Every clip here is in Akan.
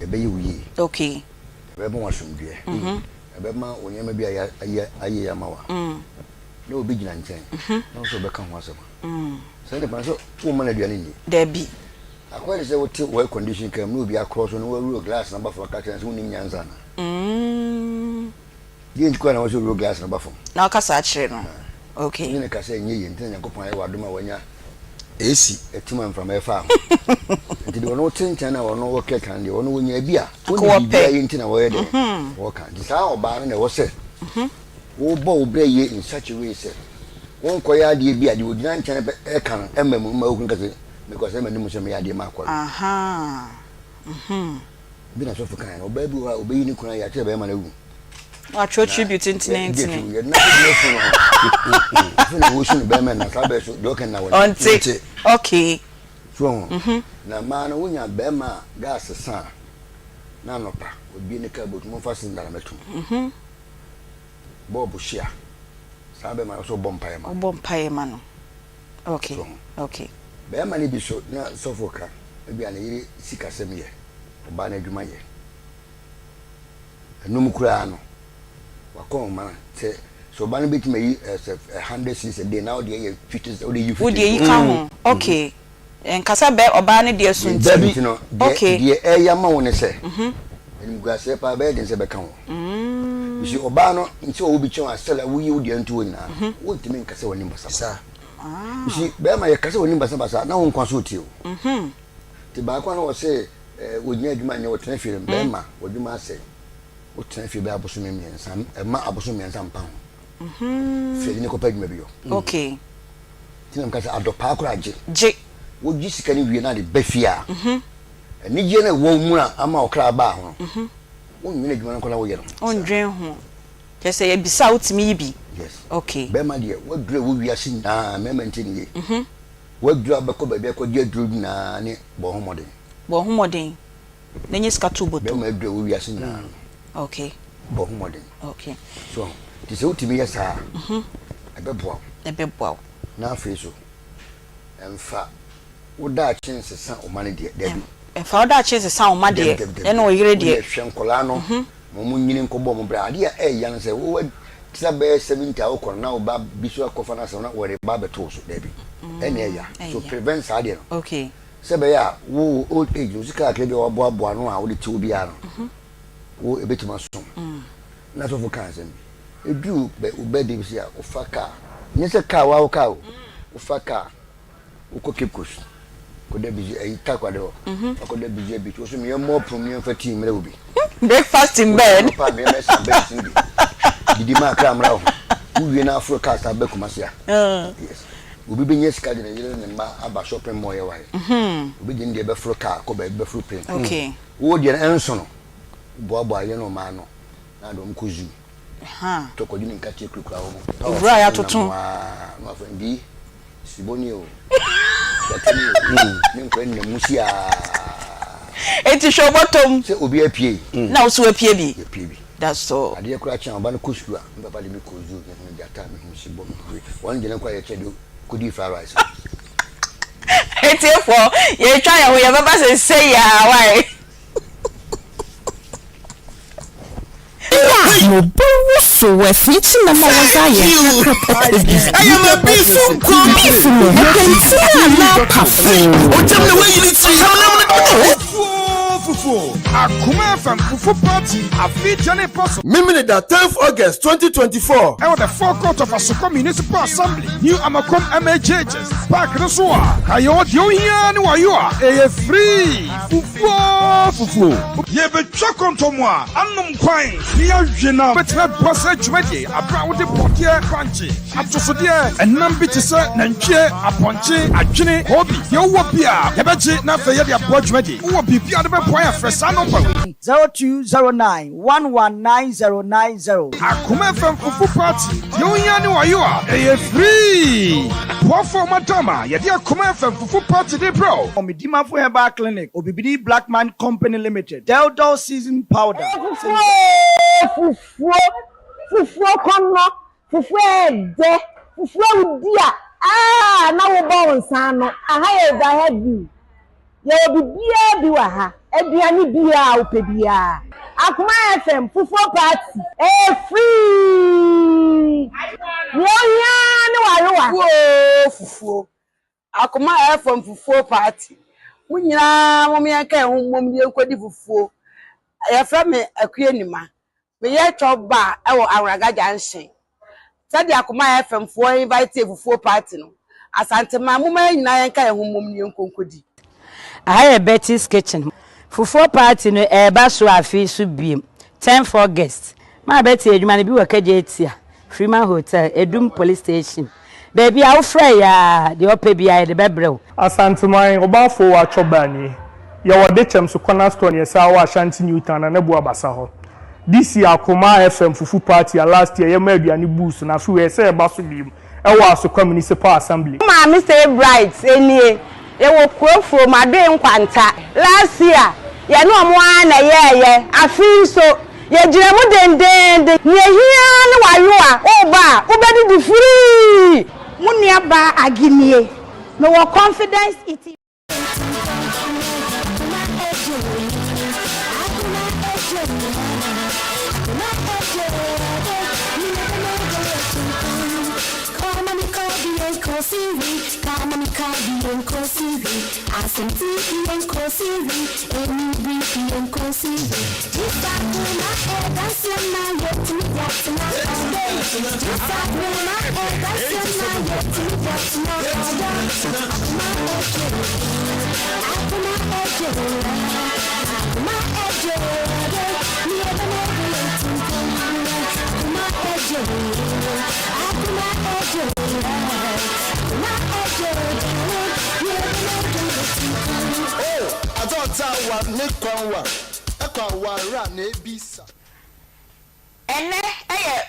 ebe yi okay ebe mo asomdue ebe ma onyema bi aye ya mawa na obi gina nchen na so be kan ho asema say the man so wo man aduane ni there be akwai say what well condition kam no obi across no we glass number for catch so nim nyanza na yin kwa na wo so glass number for na okasa akire no okay ni ka say nye yin tin yakopon aye wadoma wanya esi etima from efa nti de wono tinchen na wono wo kekan de wono wonya bia woni bia yin tin na wo ye de wo kan di sa oba na wo se wo bo obre ye in such a way say won koya de bia de odina nchen e kan emam ma okun kase because emam ni mo se me ya de ma akwa bi na so fukan na oba bi wa oba yi ni kuna ya che be ma na wu wa tro tribute intine ye na de fun ho shun be ma na ka be so do kan na wo Aunty okay so na ma na wonya be ma gas sa na nopa obi ni ka botu mo fa sin dara metum bobu shia sabe ma so bompae ma no okay okay be ma ni bi so na sofoka bi ana yiri sika semye oba na adwuma ye enum kura no wakon ma se so ba na beti me 100 cedis a day now dey ye 50 o dey you 50 wo dey kan okay en kasa be oba ne dey so nti okay dey ya ma woni se enum gua se pa be den se be kan wo bisi oba no nti o bi chen asela wuyi wo dey ntu woni na wo ntimi nkasa woni mbasa bisi be ma ye kasa woni mbasa na won kwaso tie o ti ba kwa no wo se wonya adwuma nya wo tena fire be ma wodwuma ase wo tena fire be aboso me miensa ma aboso miensa mpa ho fire ni ko pa dwuma bi yo okay tinam kasa adopa akora je wo gi sika ni wie na de bafia ni je na wo mu na ama okra ba ho wo nwene adwuma na kola wo ye no ondwen ho kese ye bisa utimi yibi yes okay be ma de wo dure wo wiase na mema ntini ye wo dure abako ba bi ko je dure na ne bo homoden na nye sika tubo be ma dure wo wiase na okay bo homoden okay so ti se utimi ye sa ebe boa na afi so emfa uda chense san o mane de dabi emfa uda chense san o ma de e na o yire de hwenkola no mo nyini nkobo mo bra ade e ya no se wo tisa be 70 akọ na o ba bisu akofa na se na wo re ba beto so dabi e na ya so prevent sa de no okay se be ya wo old age o sika akebe wo boa no a wo de ti obi a no wo ebetima so na so fo kan se edu be obedi bi sia o faka nyese ka wa o ka o faka uko kipkus ko de biji ay takwa de o ko de biji bi to so me mo problem fati mre obi breakfast in bed pa me me sambe sindi didi ma kra mra o uwie na africa ta be kumasia yes obi be nyes ka de ne yele ne ma aba shopping mall ye wa obi de ndie be africa ko be fru pen okay wo de enso no boabo aye no ma no na do mkuzu to ko jini nkati krukra wo ibra ya totun no afendi siboni o yatini ni nko en musia eti shobotom se obi apie na wo so apie bi bi that's so ade kura chan oba no kusua mbaba de mi kozu ne jata mi husibo mi won jene kwa ye chedo kudi fried rice eti for ye try ya wo ye baba say ya why no so we fit na ma wazaye I am a beef no na pafu o tell me where you need to Akoma Fufu Party a feature possible. Mimini the 10th August 2024. And the forecourt of Asoko Municipal Assembly. New Amakom MHHs. Park Resua. Kayo Diohian Wayua. A free Fufu. Ye be chokon to moi. Anum kwine. Nia jena. Betre bosse jumedi. Abra wote pokie crunchy. Atosodie. Enam biti se nanchie aponche adwene hobi. Ye wo bia. Ye beji na fe ye de abo jumedi. Wo bibia de be point fresh number 0209119090. Akoma Fufu Party. You yani wa you are. A free. What for Matama? Ye dia Akoma Fufu Party de bro. Omidima for Herbal Clinic. Obibidi Blackman Company Limited. Delta Season Powder. Fufu kono. Fufu ede. Fufu udia. Ah, na wo bon san no. Aha ye za heavy. Ye obibia bi wa ha. Ediani bia ope bia. Akoma FM fufuo party. Free. Nyonya ne warewa. Fufuo. Akoma FM fufuo party. Munyina momia kan ho momie nkodi fufuo. Ya fra me akue nima. Me ye choba e wo awraga janhye. Sadi Akoma FM fo invite fufuo party no. Asante ma muma nyina yen kan ho momie nkonkodi. Aha Betty's kitchen. Fufuo party no eba so afi so biem. 10 August. Ma Betty edwuma ne bi wakaje etia. Freeman Hotel, Edum Police Station. Baby, I'll fry ya the ope bia the bebrew. Asante man, obafo wa chobani. Ya wade chem so cornerstone yesa wa Ashanti Newton na nebu abasa ho. This year Akoma FM fufu party last year yema aduani boost na fi we say eba so biem. E wa so municipal assembly. Ma Mr. Bright enie. Ye wo kurofo made nkwanta. Last year, ye no mo ana ye afi so ye jira mu dendende ye hia ne wayoa oba obedi di free munia ba aginie no wo confidence it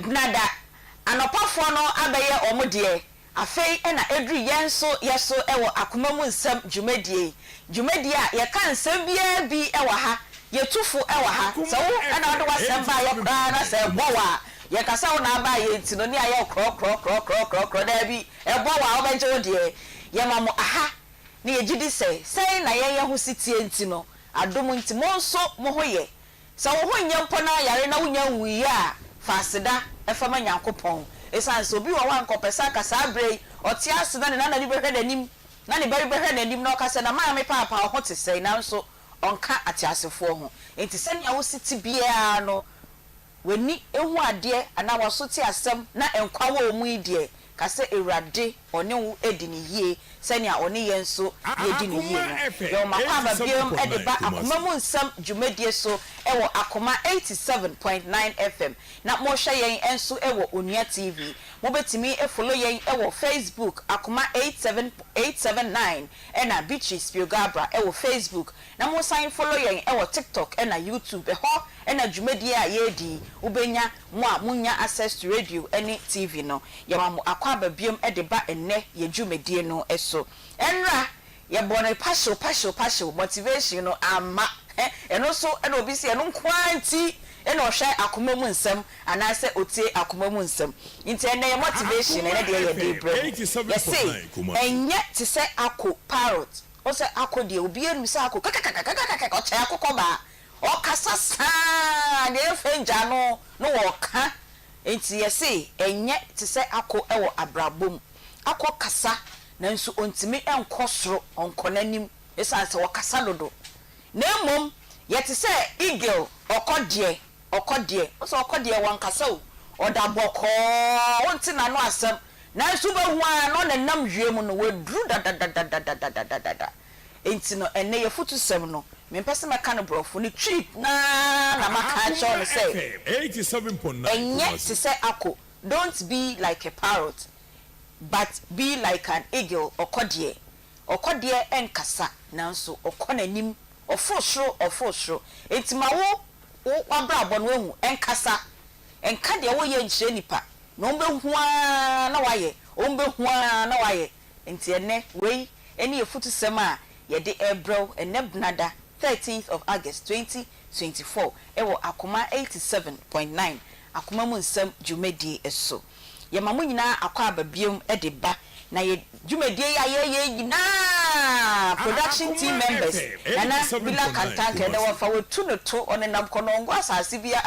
Nada anopafo no abeye omudie afei na edru yenso yeso ewo Akoma mu nsem dwumadie a ye kan nsem bia bi ewo ha ye tufu ewo ha so wo na ode wasem ba ye kra na se bowa ye kasa wo na ba ye ntino ni aye kro da bi e bowa wo benje wo die ye mamo aha ni ye gidi sei na ye ho sitie ntino adom ntimo nso mo hoye so wo ho nyempo na yare na wonya wuyi a fasida efama nyankopon esan so bi wa wankopesa kasa abrei otia asida ne na ni behwe nanim na ne bari behwe nanim na okase na ma me papa ho tesei na nso onka atiasefo ho enti senia wo siti bia no weni ehu ade ana waso ti asem na enkwa wo mu idie kase ewrade one wo edini yie senia one yenso yedini yie no yo makwa biom edeba Akoma mu nsem dwumadie so ewo Akoma 87.9 FM na mo hwe yen enso ewo Onua TV mo betimi follow yen ewo Facebook Akoma 87879 ena Beaches Biogabra ewo Facebook na mo sign follow yen ewo TikTok ena YouTube ho ena dwumadie a yedi ubenya mo a munya access to radio any TV no yama mo akwa biom edeba enne ye dwumadie no eso enra ye bono passion motivation no ama eno so ena obi se eno kwanti ena ohwe Akoma mu nsem anase otie Akoma mu nsem nti ena ye motivation ena de ye dey bro yes enye ti se ako parrot o se ako de obi enu se ako kakakakakaka o che akoko ba o kasa sa de fenja no wo ka nti yesi enye ti se ako ewo abrabom ako kasa nanso ontimi enkosoro onkonanim esa se wo kasa dodo na emom yeti se eagle okodie o so okodie wan kasa o odaboko wonti na no asem nanso be hu a no nanam hwem no wedru da enti no enne ye futu sem no me pese meka no brofo ni cheap na maka cho no say 87.9 enye se say ako don't be like a parrot but be like an eagle okodie enkasa nanso okonanim ofosro enti ma wo wabrabo no ehu enkasa enka de wo ye nchire nipa no ombe hua na waye enti ene wei eni efutu sem a ye de ebro enebnada 13th of August 2024 ewo Akoma 87.9 Akoma mu nsem dwumadie eso ye mamu nyina akwa ababiom edeba na ye dwumadie ya ye nyina production team members nana bila kantanke na wafa wetu no to onenam konongo asase bia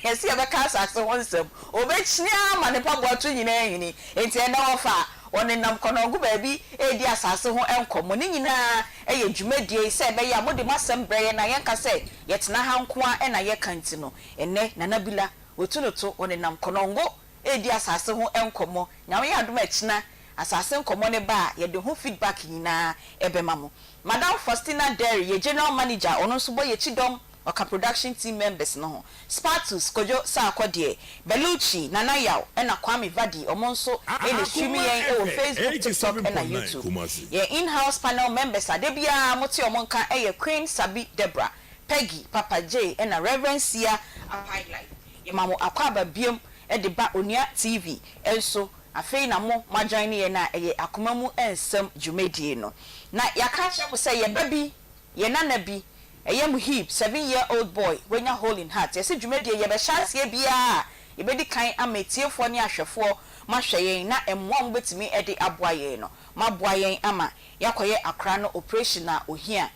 yesi abeka asase wonsem obechia ma ne pabo to nyina hini enti na wafa onenam konongo baabi edi asase ho enkomo ne nyina eye dwumadie se be ya mode masem breye na yenka se yetena hankoa na ye kanti no enne nana bila wetu no to onenam konongo edi asase ho enkomo nyawe adom achina asase nkomo ne ba ye de ho feedback nyina ebema mo Madam Faustina Derry ye general manager ono so boy chidom oka production team members no ho Spartus Kojo Sakwade Beluchi Nana Yaw na Kwame Vadi omonso e streaming yen o Facebook TikTok na YouTube ye in-house panel members adebia moti omonka ye Queen Sabi Debra Peggy Papa J na Reverend Sia highlight ye mamo akwaba biem e de ba Onua TV enso afei na mo majoin ye na eye Akoma mu ensem dwumedie no na yaka che mo say ye baby ye nana bi eye mu hip 7-year-old boy wenya hole in heart ye se dwumedie ye be chance ye bia ye be di kan ametiefo ne ahwefo mahweyen na emmo betimi e de aboaye no maboayen ama yakoye akra no operation na ohia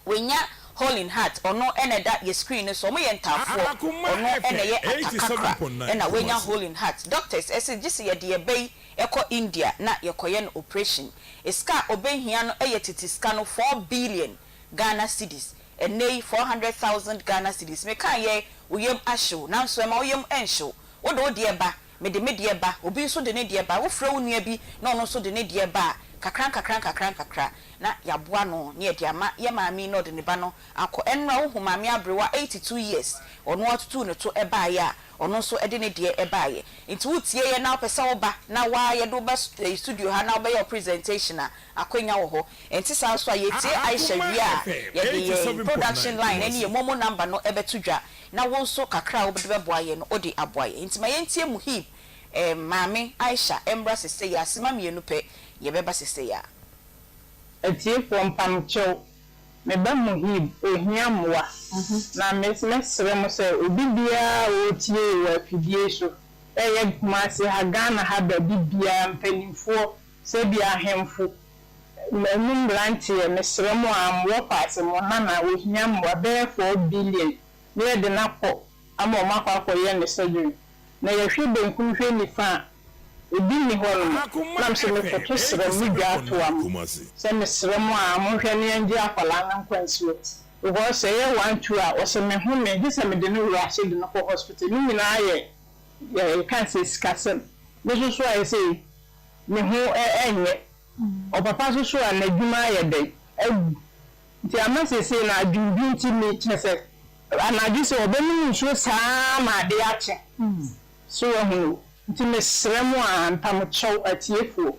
wenya hole in heart ono eneda ye screen so mo ye ntafo ono eneye atakakra ena wenya hole in heart doctors SGC ye de bay eko India na yekoye no operation iska obehia no eye titiska no 4 billion Ghana cedis enei 400,000 Ghana cedis me kan ye uyem ahyew nanso ema uyem enshew wodo de eba me de ba obi so de ne de ba wo fra wo nua bi na ono so de ne de ba kakran na yaboa no ne de ama ye maami no de ne ba no akọ enra wo maami abrewa 82 years ono atutu ne to eba ya ono so ede ne de eba ye nti wutie ye na opese wo ba na wa ye do ba studio ha na obe your presentation na akonya wo ho enti sa so ye tie Aisha wia ye de production line ene ye momo number no ebe tudwa na won so kakra wo be boa ye no odi aboa ye enti ma ye ntie mu hip maami Aisha embra sese ya sima mienu pe ye beba sese ya etie pompamcho me ba mu hib ohia moa na mesre mo se obi bia o tie wa fidie so eye kuma se ha Ghana ha ba bibia mpanimfo se bia hemfo menum branche mesre mo amwo pass mo na ohia moa be 4 billion ne de na ko ama o makwa ye ne surgery na ye hwe benkum hwe ni fa obi ni ho no nam se me foto sere mi bia to am se me sere mo a mo hwe ne ngi akwala na nkwansuo wo se ye 1-2 a wo se me hu me gi se me de no wura se de no ko hospital ni na ye kan se skasem me so a se me hu enye o papa so a na dwuma ye de nti amase se na adwumbi nti me chese anagi se obenu nso saa ma de ache so hu nti mesremu antamcho atiefo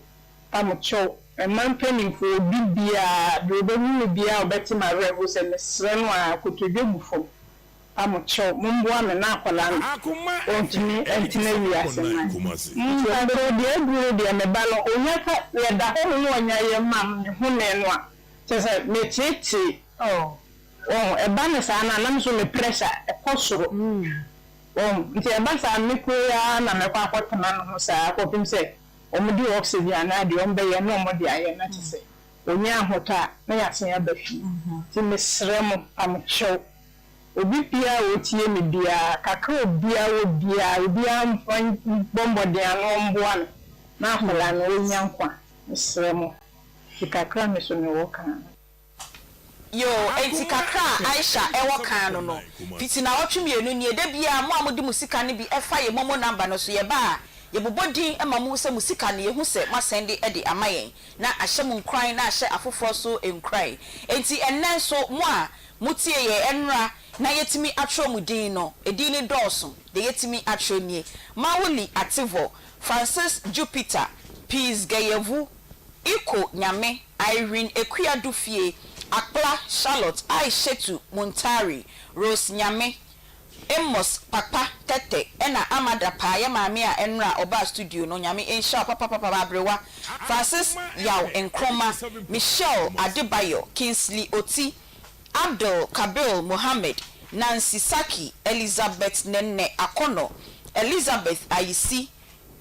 tamcho emanpenifo bibia de obenu bia obeti ma revo se mesremu akotodwebufo tamcho mumboa me na akola ontimi entine wiase man ndero de eguro de me ba no onyaka ye da ho no onya ye mam ne hu ne no a tese me tete eba ne sa na nam so me pressure e kosoro nti eba sa me ko ya na me kwa kwatana no sa ko pim se omudi oxygen na de ombe ye no omudi aye na tese onya hota na ya sen abafi ti mesremo amcho obi pia otie me bia kakra obia mfan bombo de ano mboa na akola na onya nkwa mesremo ti kakra me so ne woka yo enti kakra Aisha ewo kan no fiti na otwemienu ni eda bia mo amodi musika ne bi efa ye momo number no so ye ba ye bobodin ema mu se musika ne ye hu se masende e de amayen na ahye mu nkran na ahye afoforo so enkran enti enen so mo a mutie ye enra na yetimi atro mu din no edin ni dawson de yetimi atro nie Mawuli Ativo Francis Jupiter Peace Gayevu Iko Nyame Irene Ekuadufie Akpla Charlotte Aishetu Muntari Rose Nyame Emos Papa Tete ena Amada pa ya maami a enra oba studio no Nyame ensha papa abrewa Francis Yaw Enkroma Michelle Adebayo Kingsley Oti Abdul Kabil Mohammed Nancy Saki Elizabeth Nene Akono Elizabeth Ayisi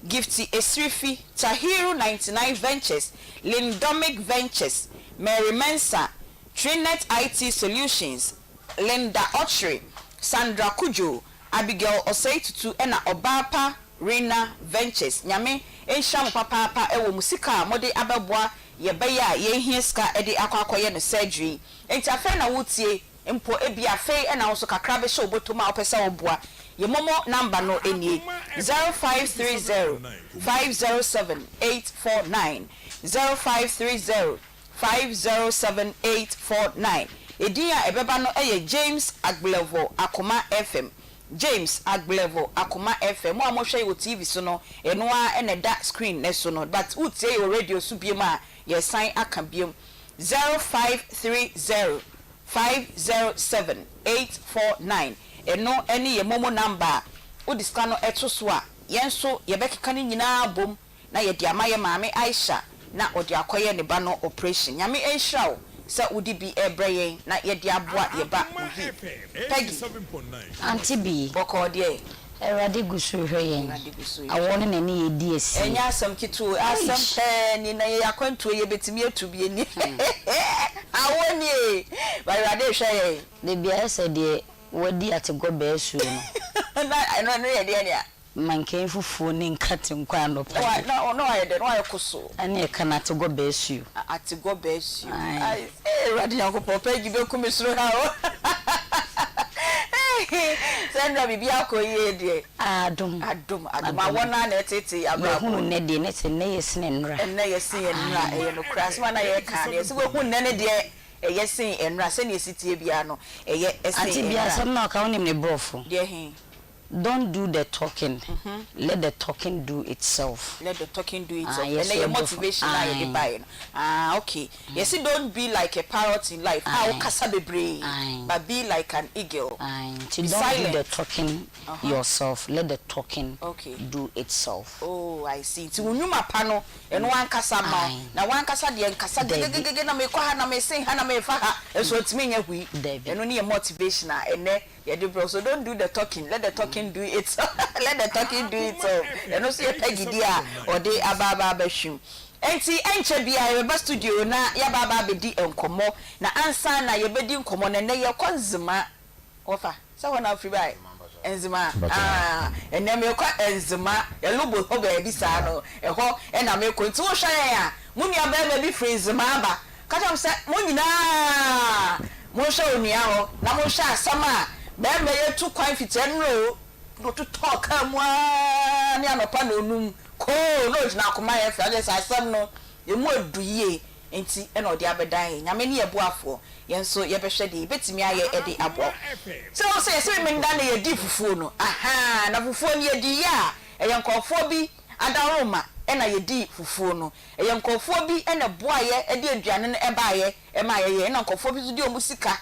Gifty Esrifi, Tahiru 99 Ventures, Lindomic Ventures, Mary Mensa, Trinet IT Solutions, Linda Ochre, Sandra Kujo, Abigail Oseitutu, ena Obapa Rena Ventures. Nyame enham papa ewo musika mode abeboa ye beya ye hieska ede akwakoye no surgery. Enti afa na wotie mpo ebia afa ena wo so kakra be hye obotoma opesa oboa. Ye momo number no enie 0530 507 849 0530 507 849. Edia ebeba no eye James Agblevo Akoma FM. James Agblevo Akoma FM. Mo amohwe yo TV so no eno a ene da screen ne so no, but utie yo radio so biem a ye sign aka biem 0530 507 849. Eno ene ye momo number udiska no eto so a yenso ye bekeka ni nyina bom na ye dia maye maame Aisha na odi akoye ne ba no operation. Nyame enhraw sa udi bi ebreye na ye dia aboa ye ba uhi. Peggy Aunty B boko de Erade gusu hweyen awon na ne ye di esi enya asam kitu asam ni na ye akwantu ye betimi atubi eni awoni ba erade hweyen de bia se de wadi atego ba esu no na no ye de ania manken fufu ne nkate nkwa no pa no aye de no aye kuso ane kana atego ba esu atego ba esu ai erade yakopo Peggy be kumisro ha o Sandra bibi akoye de adum awona na etete abra hunu ne de ne se ne yesine nra enne yesi enra eye no kras ma na ye ka ne se hunu ne de yesi enra se ne esitie bia no eye esi Aunty bia sam na ka wonim ne brofo de he don't do the talking. Let the talking do itself. Let the talking do itself. Yes, and your motivation na you buy. Okay. Yes, don't be like a parrot in life. Kasa bebre, but be like an eagle. Don't do the talking yourself. Let the talking do itself. Oh, I see. Ti unyuma pano and one kasa ma. Na one kasa de kasa gege na me kwa ha na me sing ha na me fa ha. Eso timi nya hui. And only a motivation and so don't do the talking. Let the talking do it. Let the talking do it. And also your Peggy dear or de ababa beshum. Enti enche bia ye ba studio na ya baba bedi enkomo na ansa na ye bedi enkomo na ye konzima ofa so wana free buy enzima enne me kwa enzima ye lobo ho ba bi sa no eho e na me ko nti wo hwa ya muni aba bi free enzima ba ka jam se mo nyina mo hwa onia ho na mo hwa asama ba me ye tu kwan fitanro do to talk amwa ni anopa na onum ko no jina Akoma ye fa just asem no ye mu aduye enti e na odi abedan nyame ne yebuafo yenso ye behwe de betimi aye e de abo so say me nda na ye di fufuo no aha na fufuo ni ye di ya e ye nkofo bi adaroma e na ye di fufuo no e ye nkofo bi e na boaye e de aduane no e baaye e ma ye na nkofo bi so di omu sika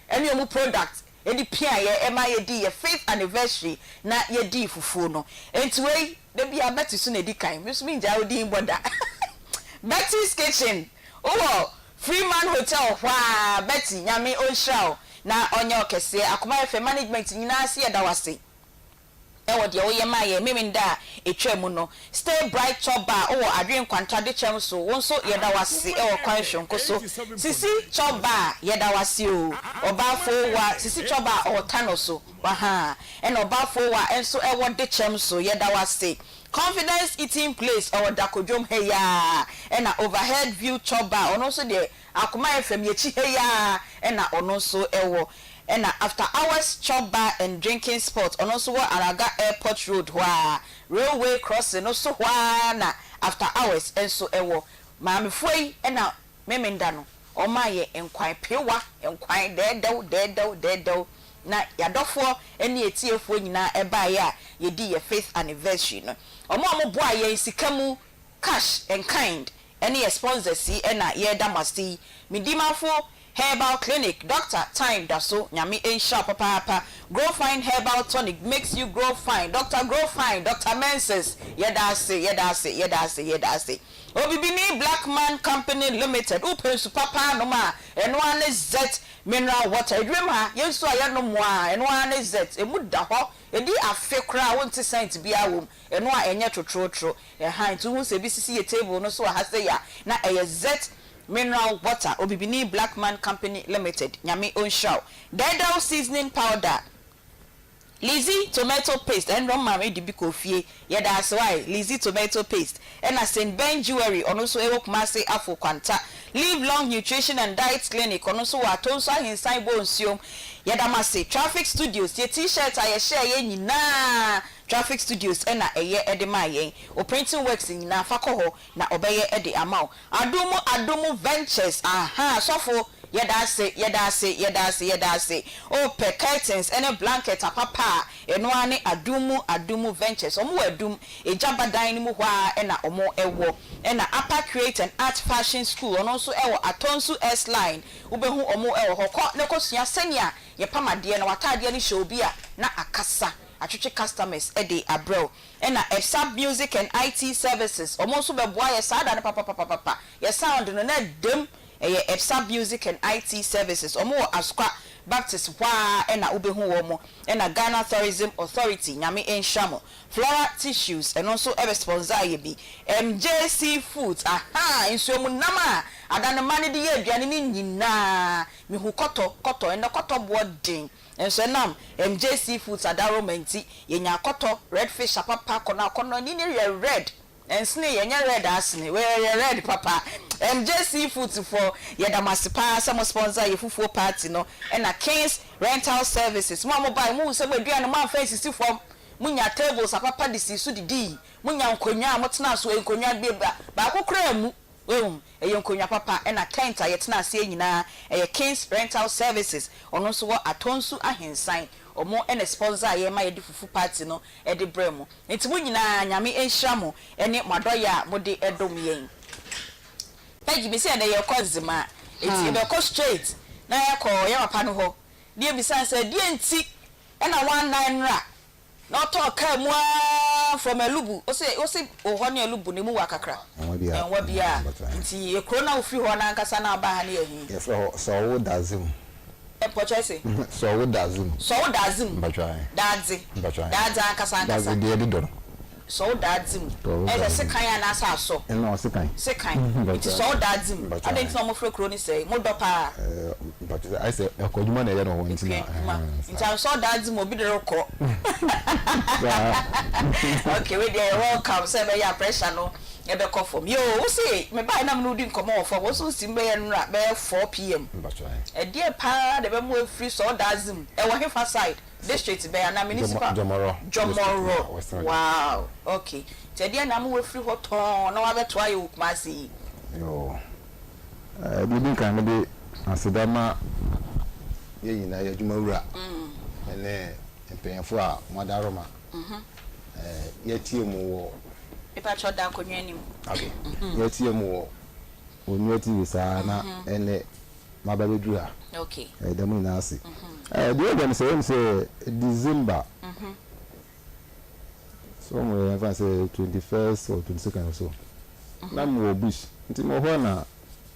e ne omu product edi pia ye ema ye di ye 5th anniversary na ye di fufuo no enti wei de bia Betty so na di kan me so mi nja odi boda Betty's Kitchen Freeman Hotel hwa Betty nyame onhraw na onye okese Akoma FM management nyina ase ye da wase e wo de wo ye ma ye meminda etwam no Stay Bright Chop Bar adwen kwanta de chem so won so ye da wase e wo kwan hwonko so Sisi Chop Bar ye da wase o obafo wa Sisi Chop Bar o tano so wa e na obafo wa enso e wo de chem so ye da wase Confidence Eating Place or Dakodjom heya and Overhead View Chop Bar and also the Akoma FM yechi heya and also ewo and After Hours Chop Bar and Drinking Spot and also Araga Airport Road wa Railway Crossing also wa na After Hours and so ewo Mami foi and memendano o maye enkwan pewa enkwan dedo na yadofo eni etiefo nyina eba ya yedi ye 5th anniversary no omo boa ye sikamu cash and kind eni sponsors si na ye damasti midimafo Herbal Clinic, Dr. Time Daso, Nyami Ensha Papa, Grow Fine Herbal Tonic makes you grow fine. Dr. Grow Fine, Dr. Menses, yedase. Obibini Black Man Company Limited, Open to Papa Noma, and one is Z mineral water. Dreamer, you saw ya no more, and one is Z, a mudaho, a dear a fake crowd, won't say to be a womb, and one and yet to true, a hind to who's a BCC table, no so has the ya, not a Z. Mineral water, Obibini Black Man Company Limited, Nyami Onshaw, Dedo seasoning powder, Lizzie tomato paste, and Ron Mary Dibiko Fie, that's why Lizzie tomato paste, and a St. Ben Jewelry, on also Ewok Masi Afro Quanta, Live Long Nutrition and Diet Clinic, on also Atonsa inside Bonsium, Yadamasi, Traffic Studios, your t-shirts I share ye na. Traffic Studios ena eye edemaye o printing works in na fakoho na obeye ede amao adumu ventures aha sofo yedase o pe curtains ene blanket apapa eno ane adumu ventures omo adum ejabadan ni mu hwa ena omo ewo ena upper create and art fashion school ono so ewo atonsu s line ubehu omo ewo hokọ ne kosua senia ye pamade na watade ni show bia na akasa Achuchi customers Eddie Abro and Sub Music and IT Services almost be boy a sad and papa your sound no net dim a Sub Music and IT Services or more Asqua Baptist wa and ubehu womo and a Ghana Tourism Authority Nyami Enshamo Flora Tissues and also ever sponsor be MJC Foods aha in so nama adana mani di aduane ni na mi hu koto and the koto boarding and so nam MJC Foods adaro menti yenya koto redfish papa kono ni red and snake yenya red asne we red papa MJC Foods for yedamasipa some sponsor yefufuo party no and a Kings Rental Services mo mobile mu se aduane ma face si from munya tables papa disi su didi munya nkonwa motena so nkonwa ba kokra mu eyenkonya papa ena tent ayetena ase nyina Kings Rental Services ono so atonsu ahensan omo ena sponsor ye ma yedi fufu party no edi bremu enti mu nyina nyame enhiramo ene madoya mode edom yen pegi bi se na ye kozima enti be ko straight na ye ko ye papa no ho die bi san se die enti ena 19 ra na to ka mu from Elubu o se o ne Elubu ne mu wakakra enwa bia nti e krona ofri ho na nkasa na ba ha ne yahi ye fro so wo dazim e poche se so wo dazim batwa dadzi nkasa dadzi de do so dadzim e se kan ya na sa so no se kan nti so dadzim adenti no mo fre kroni se mo do pa but I say akoduma na ye no ho nti na nti so dadzim obi de roko okay we dey welcome say be ya pressure no e be call from yo we say me buy na no di nkomo for wo so sim be ye nra be 4 pm e dey pa de be mo free so dadzim e wo hefa side district be na municipal Jomoro wow okay tedi na mo we free hoton na wa beto ayi Kumasi yo bi kan me de asedama ye yina ya jumawura ene empenfo a modaroma ye tie mu wo ipa choda konwa nim okay ye tie mu wo onyo ti bisa na ene mababedu ha okay demu na ase the them say December so we have say 21st or 22nd or so na mo bush nti mo ho na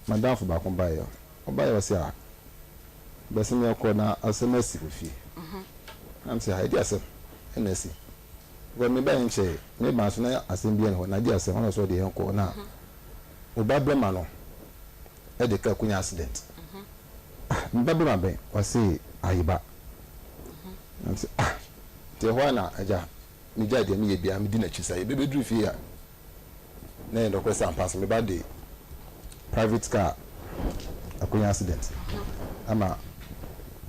madam for ba kon ba yo oba yo say bese me ko na asemasi ofie am say ha di asem NSC go me ba nche me ba so na asem bi en ho na di asem ho so de en ko na oba brema no e de ka kunya accident mbabe mabe wase ayiba nti te ho na aja mi jade mi ye bia mi di na chisa ye bebedru fi ya na ndo kwesa ampas me ba de private car akunya accident ama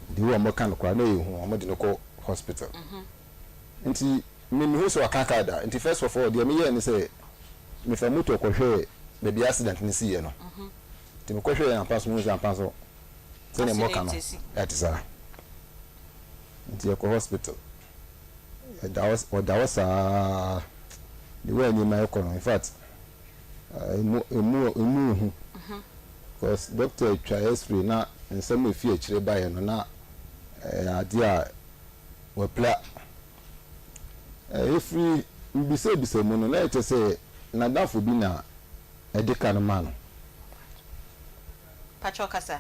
di wo mo kan kwa na ye hu mo di no ko hospital nti me hu so akaka da nti first of all de mi ye ni say me fa moto ko hwe be bi accident ni si ye no nti me ko hwe ya ampas mu ampas so tene mo kan that is nti ko hospital that was the way ni my economy in fact emu because doctor try x-ray na nsem efi akire bae no na ade a wapla efri mbise mu no na ete se na dafo bi na edika no ma no pacho kasa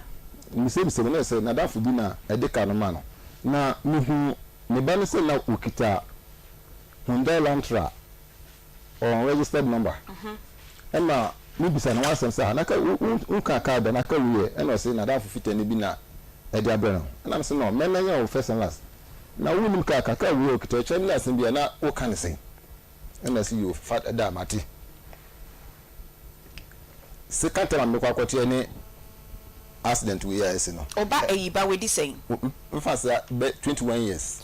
mbise mu na se na dafo bi na edika no ma no na muhu ne ba no se na okita Hyundai Elantra on registered number ema mbisa na wasem sa na ka unka card na ka wiye ena se na dafo fitani bi na edi abere no na se no menanya o first and last na wunim ka wiye okita chemi na sem bia na o kan sen ena se you fat da mati second time me kwakwoti ene accident we hear ese no oba eyiba we di sen mfa se 21 years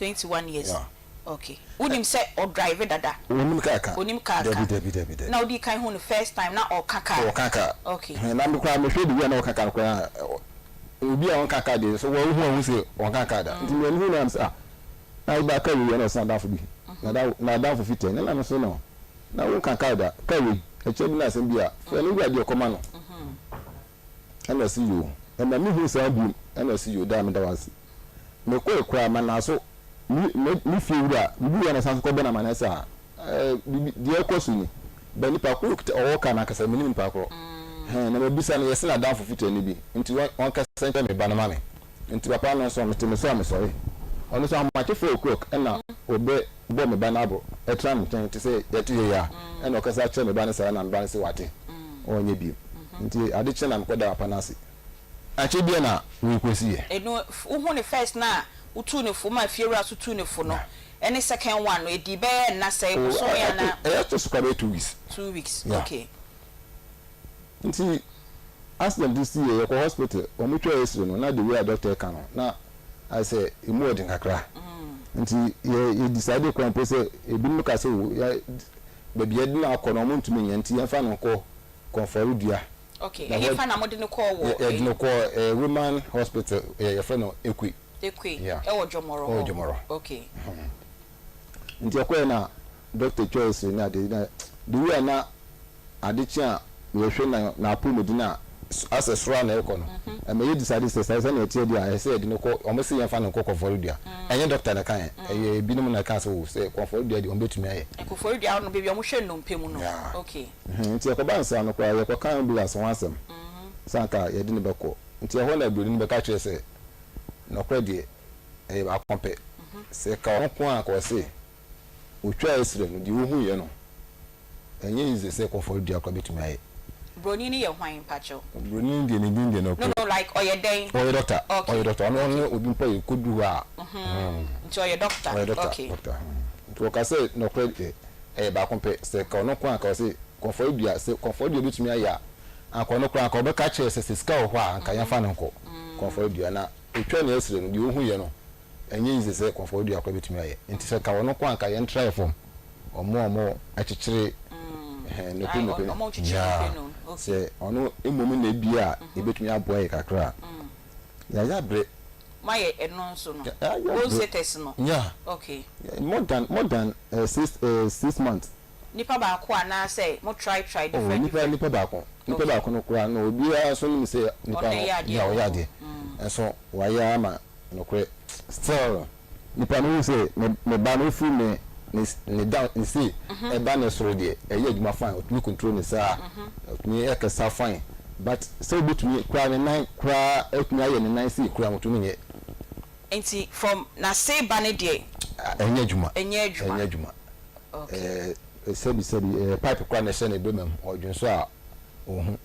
yeah. Okay unim say or drive dada unim ka debi na odi kan hu no first time na o kaka okay na me kwa me hwedi wi na o kaka kwa obi a on kaka de so wo hu se on kaka da nti me hu na am sa ai ba ka wi na sa da fu bi na da fu fite na no so no na wo kaka da ka wi e chebi na sem bia fe no gwa de Akoma no ana si yo e na me hu sa bu ana si yo da me da wasi me ko e kwa ma na so mi fi wura bibi yana san ko bena manasa di ekosu ni be ni pa ko o ka na kasa mini pa ko na me bisa no yesina dan fo fito ni bi nti won ka senta me ba na mame nti papa no so me sorry ono so amate 4 o'clock na obe bo me ba na abo etra me ten ti say yetu ya na o kasa che me ba na sa na me ba na se wate onye bi nti ade che na me koda papa na se ache bi na we kwesi ye eno wo ne first na utu ne fo ma fiewura so tu ne fo no any second one no edi be na say so ya na to square 2 weeks 2 weeks yeah. Okay nti accident this year ko hospital o mu twa esiro no na the way doctor kan no na I say imu odin kakra nti ye decide ko ampo say ebi mu ka say ya baby edi na akono mu ntumi nya nti yemfa no ko konforu dua okay yemfa na modin ko wo edin ko women hospital ye fa no ekwi yeah. Ewo Jomoro. Okay. Nti akwa na Dr. Choice na the way na adechia we hwe na apomodina asesora na ekono me ye decide say na tie dia say di no ko o me say yemfa no ko forudia enye doctor na kan e binum na kan say ko forudia di o betumi aye ko forudia no be bi o mo hwe no mpemu no okay nti akwa bansa no kwa ye ko kan ambulance wansem sanka ye di ne beko nti e ho na buru ni beka kire say no kwede e ba kompe se ka won ko an ko se otwa esre no di wo hu ye no enye ize se ko for dia ko betumi aye broni ni ye hwan pacho broni ndi ni no like oye den oye doctor no obi mpa ye kodu a nti oye doctor okay to ka se no kwede e ba kompe se ka won ko an ko se ko for dia se ko for dia betumi aye an ko no ko an ko be ka che se ska ho a an ka yan fa no ko for dia na etwa na esre no di wo hu ye no enye ize se konfo di akwa betumi aye nti se ka wono kwa nka ye try form omo achichire no pino omo chichire no se ono emomi na bia e betumi aboye kakra ya bre maye eno nso no o setes no yeah okay more than 6 months nipa ba ko ana say mo try different nipa ba ko no kwa no obi a so ni say nipa ya o ya de so waya ma no kwe still nipa no say me ba no fu me ni down ni see e ba na soro de e ye adwuma fine o tumi control ni sa ni e ka sa fine but so betumi kwa ni nine kwa e tumi aye ni nine see kwa mutumi ye enti from na say ba ne de enye adwuma okay sebi pipe kwa na shene be mem odwunso a ohun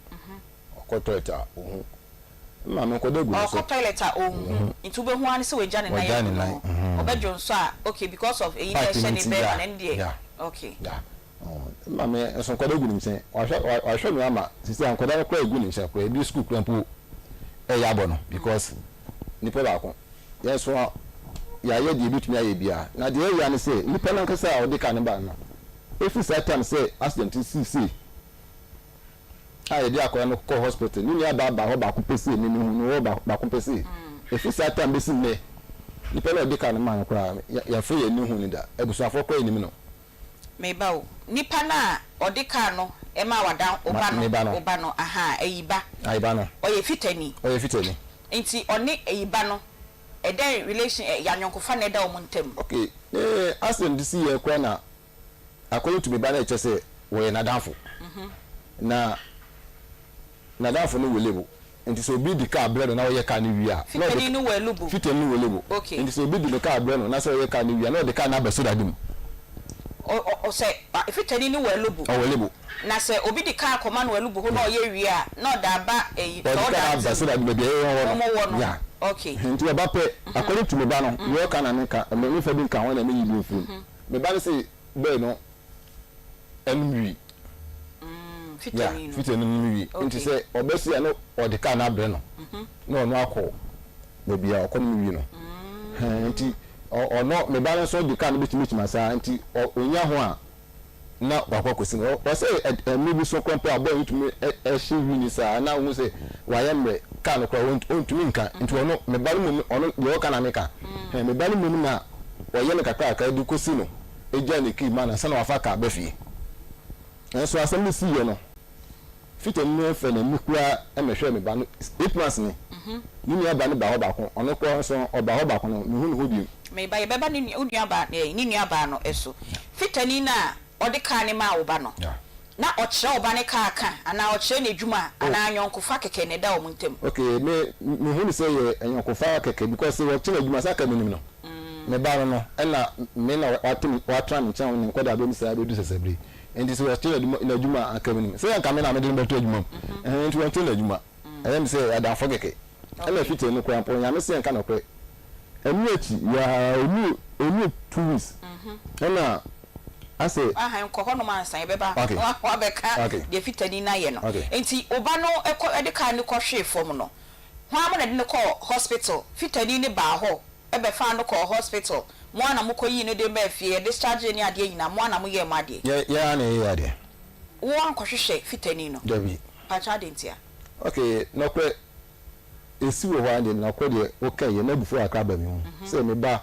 okotoilet a ohun ma me ko degu so okotoilet a ohun nti be hu ani se we jane na ye obedwunso a okay because of eyi na shene be na ndie okay ma me so ko degu nim se wa hwe me ama sisi an ko da ko egu nim se ko ebi school krampo e ya bo no because nipa ba ko yes so ya ye di bitumi aye bia na de ya ni se nipa na nkasa o de ka ne ba na if that time say accident CC I dey akọ no ko hospital ni ya ba ho ba ko pese ni no ba ko pese if that time be sin me ni pele de ka no man kra ya fe ye ni hu ni da ebusuafo ko ni mi no me ba o nipa na odi ka no e ma wadan oba no aha ayiba ayiba no oye fitani Enti oni eyiba no eden relation yanyonkofa na eda omuntem. Okay. Accident this year kwa na according to me ba na eche say we na danfo. Na danfo no welebo. Enti so bi di car bread na we car ni wi a. Fitani no welubu. Fitani no welebo. Okay. Enti so bi di car bread na so we car ni wi a na the car na be so dadim. O say fitani no welubu. O welebo. Na say obi di car Akoma no welubu ho na o ye wi a na da ba so da so dadim be e yeah. Okay. Enti we ba pe according to me ba no we car na me ka me fa bi nka ho na me yi bi ofin. Me ba say be no enwi. Fitani no. Fitani no wi. Enti say obesi ya no o de car na bre no. No no akọ be bia o kom wi no. Enti o no me ba so de car no bitimi masa enti onya ho a na wakọ kwesi no. O say me bi so compare abo ntumi she wi ni sa na wo say wa ya mre car no kwa ontumi nka enti ono me ba no ono ye o ka na me ka. Me ba no mu na o ye me kakra ka du kosi no. Eja ne ki ma na sa na wafa ka ba fi. So asem si ye no. Fitani no fe na mikura e mehwe me ba no 8 months ni. Ni aba no ba ho ba ko ono ko so oba ho ba ko no mi hu no ho bi. Me ba ye beba ni nua ba ni nua ba no eso. Fitani na odi ka ni ma wo ba no. Na o kire wo ba ne ka ana o kire na edwuma ana anyonkofa keke ne da o muntem. Okay, me hu ni say ye anyonkofa keke because wo kire edwuma saka me nim no. Me ba no na me na watra me chan ni koda be mi sa be du sesebre. And this was still na juma akabini say anka me na me de beto adwuma enti won tell adwuma em say ada fogeke ele fite no kwa pon ya me say anka no kwe enu echi ya onu 2 weeks na I say nko ho no man san beba wa beka de fitani na ye no enti oba no ede ka ni ko hwe fom no ho am na de ko hospital fitani ni ba ho ebe fa no ko hospital mwana muko yi ne de ba fie discharge ni ade yina mwana mu ye ma ade ya na ye ade wo anko hwehwe fitani no dabi pacha de ntia okay no kwe esi wo ande na kwe de okay ye na before aka ba mi hu say me ba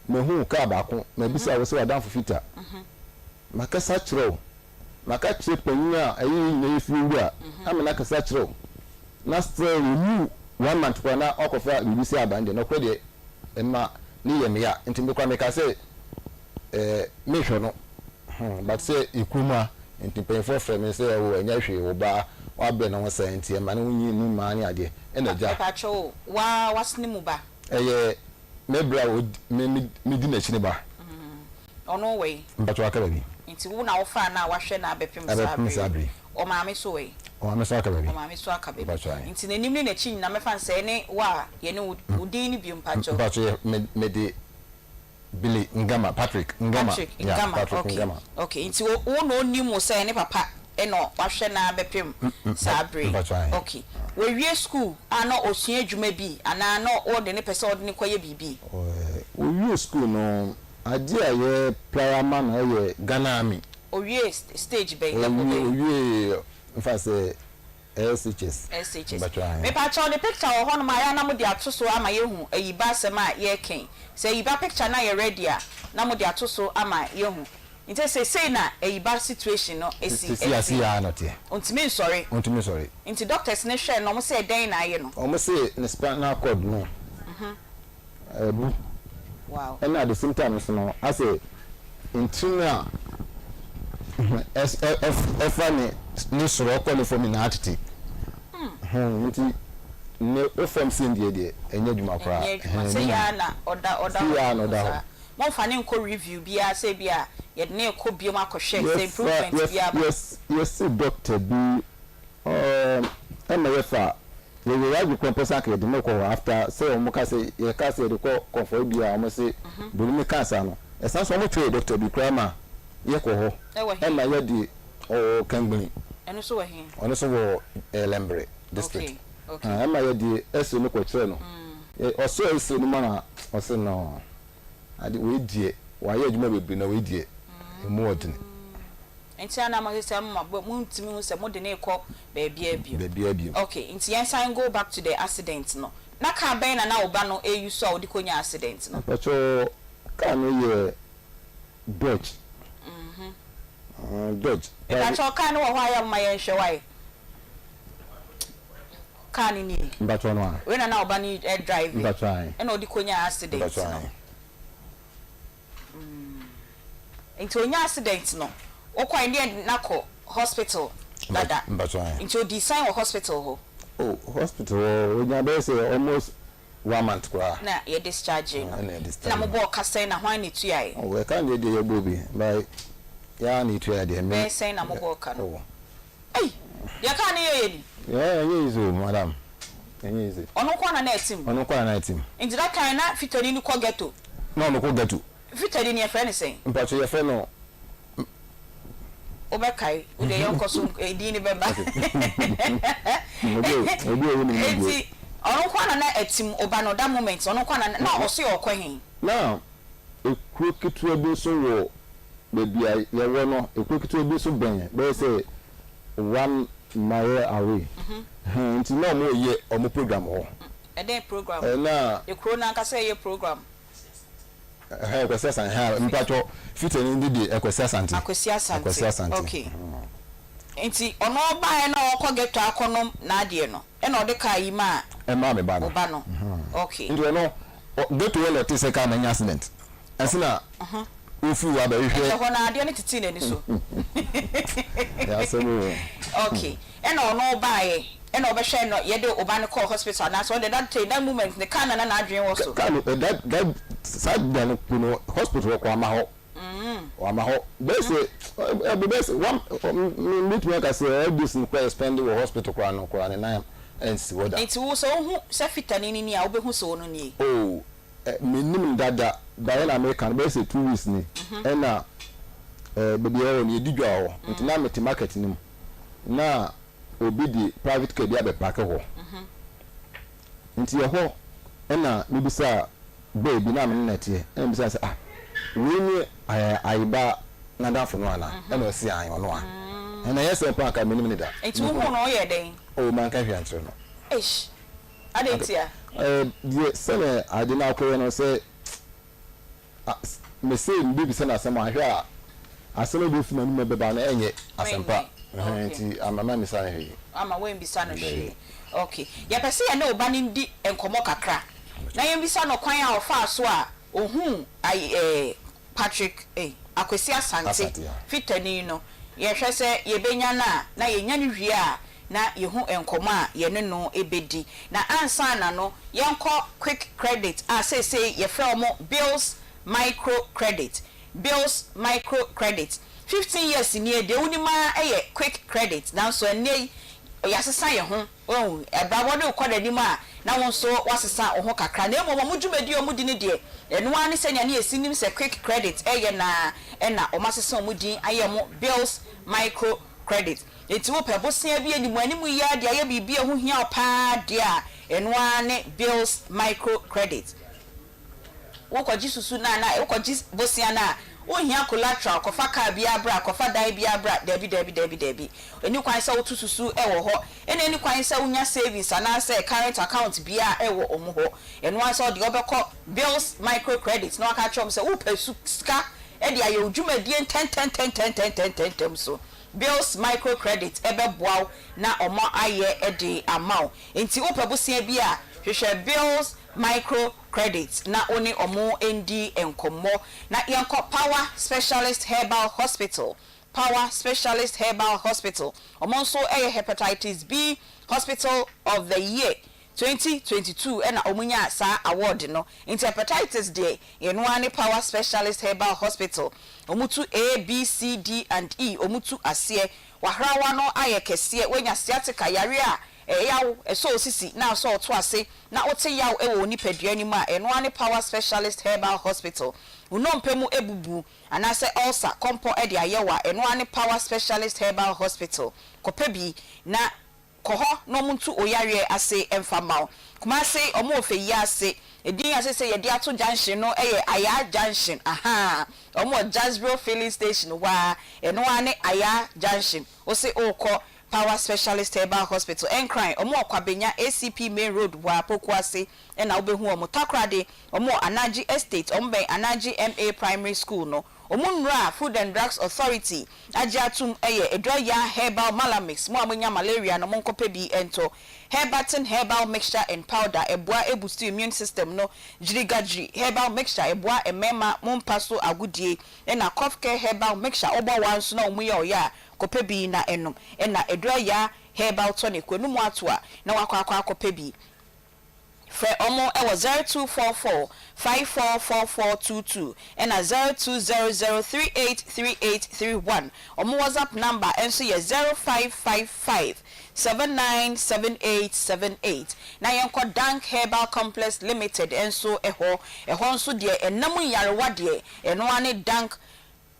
me hu ka ba ko na bisa wo se wadan fita makasa chiro maka chire panya ayi ne fi wura amena kasa chiro na still renew 1 month kwa na okofa bibisi abande no kwe de emma ni ye me ya nti me kwa me ka say me hwe no but say ikuma nti penfo frɛ me say wo anya hwe wo ba wa be no say nti emma no nyi ni ma ni ade ena ja ka cho wa wasni mu ba me bra wo me di na chine ba ono we mbato aka ba bi nti wo na wo fa na wa hwe na abepem sabre o ma me so we o ma me so aka ba bi o ma me so aka ba bi nti na nim ni na chi na me fa nse ne wa ye ne udin ni bi mpacho me de Billy Ngama Patrick Ngama okay nti wo no nim se ne papa eno wa hwe na abepem sabre okay we wie school ana osua adwuma bi ana no o de ne pese o de ne koye bibi we wie school no ade aye prayer man aye Ghana Army o wie stage be o wie fa say SHS me pa cho the picture o hono ma ya na mo de atoso ama yehu ayiba sema ye ken say ayiba picture na ye ready a na mo de atoso ama yehu nti say na ayiba situation no esi ya not here ontimi sorry nti doctors ne hwe no mo say den na ye no o mo say ne spinal cord no ebu wow and at the same time no I say internal if ni soro ko le for me na atiti nti ne o fam sin de enye dwuma kra say ya na oda mo fa ne nko review bia say bia ye ne ko biom akohwe say improvement bia yes doctor bi fa ye will compensate ke de ko after say o mo ka say ye ka say de ko comfort bia o mo say bulu me cancer no esan so mo twe doctor bi kra ma ye ko ho ye di o kangbani eno so wa hin ono so wo Lembre district okay ye di eso no ko kire no o so eso no mana o se no ade we die wa ye adwuma bebre na we die emu odine enti ana ma se ma mu ntimi hu se mo de ne ko baby abio okay enti yan sign go back to the accident no na ka ben na oba no e use o de konya accident no pacho ka no ye Dodge Dodge pacho ka no ho ya ma ye hwe wai car ni mbatwa no we na oba ni drive mbatwa e na odi konya accident no into onya accident no okwa ndi nako hospital dada mbatwa into design hospital ho hospital onya be say almost 1 month kwa na ye discharge na mo bo kasa na hwan ni tuai we kan ye dey bobi by ya ni tuai dey me say na mo bo ka no ai ya ka ni ye ni ye izo madam ye izo ono kwa na etim nti that kind na fitani ni ko ghetto no ko ghetto fitani ni e friend say mpacho ye friend no obekai ude yonko so edi ni beba eti ono kwa na etim oba no that moment ono kwa na oso ye okwahin now ekuro kitu bi so wo bebi ye wo no ekuro kitu bi so ben be say 1 mile away nti no mo ye omo program ho eden program na ekuro na nka say ye program kwesi asante mpacho fitani ndi kwesi asante okay enti ono ba na okọ geto akono na ade no e na ode ka yi ma me ba no okay ndi no geto wele te se ka na accident asina ofi wa ba hwe e ho na ade ne titi na ni so ya semu okay e na ono ba ye e na obehwe no ye de oba ne call hospital na so that moment the can na adwen wo so can that side dan kuno hospital ko ama ho bese one meet me ka say this no kwa spend wo hospital kwa no kwa ne na and see what it wo so hu se fitani ni a obehu so no ni menim dada by na American bese 2 weeks ni e na bebi e ni edidwa ho ntina meti market ni na obi di private car dia be park ho nti ye ho e na mebisa baby na me nete e mebisa say we ni aiba na dafo no ana e na osi an ono a e na yes pa ka menim ni da enti wo hu no ye den man ka hwe antro no ish adentia die sele ade na akọ no say me say mebisa na asem ahwe a asem do fi na me beba na enye asempa nti amama mi sana hwe ama we mbisa no hwe okay ya pese ya na oba ni ndi enkomo kakra na ye mbisa no kwan a ofa so a ohun Patrick akwesi asante fitani no ye hwe se ye benya na ye nya ni hwe a na ye hu enkomo a ye ne no ebedi na ansa na no ye nko quick credit a say ye fra omo bills micro credit 15 years ni e de unima quick credit now so ene yasesa ye ho ebrabo de ukoda ni ma na won so wasesa ho kakra na emo mo dwumadi o mudi ne de eno ani senya ne esinim se quick credit na o masesa o mudi ayemo bills micro credit enti wo pebosia bi animu animu ya de aye bibia ho hia opa de a eno ani bills micro credit wo ko jisusu na wo ko jis bosia na o hia collateral kofa ka bia bra kofa dai bia bra debi eni kwan se wotususu wo ho eni kwan se unya savings ana se current account bia wo omo ho eno asa de obekọ bills micro credit na aka chom se wo pesu ska e de aye odwumadie 10 so bills micro credit ebeboaw na omo aye e de amount enti wo pebusia bia hwehwe bills micro credit na oni omo endi enkomo na yanko power specialist herbal hospital omo so hepatitis B hospital of the year 2022 and omunya sa award no into hepatitis day yenwani power specialist herbal hospital omutu A B C D and E omutu asie wahrawa no ayekese wenya sciatica yare a yaw eso sisi na so to ase na ote yaw ewo nipadua ni ma enwani power specialist herbal hospital unompemu ebubu anase ulcer kompo e de ayewa enwani power specialist herbal hospital kopebi na koho no muntu oyare ase emfamao kuma se omo ofe ya ase edin ase se ye de ato junction no aya junction omo Jasbro filling station wa enwani aya junction o se oko power specialist herbal hospital encry omo kwabenya ACP main road wa pokuase na obehu omo takrade omo Anaji estate omben Anaji MA primary school no omunra Food and Drugs Authority ajatum eye edroya herbal malamix mo amanya malaria no monkope bi ento herbatin herbal mixture and powder eboa boost immune system no jirigadri herbal mixture eboa emema mompaso agudie na cough care herbal mixture obo wanso na omuye oya kope bi na enom na edroya herbal tonic kwenu atua na wakwa kope bi Fe omo ewo 0244 544422 and a 0200383831. Omo WhatsApp number enso ye 0555 797878. Na yenko Dank Herbal Complex Limited enso eho nso de enamu yarewa de eno ane Dank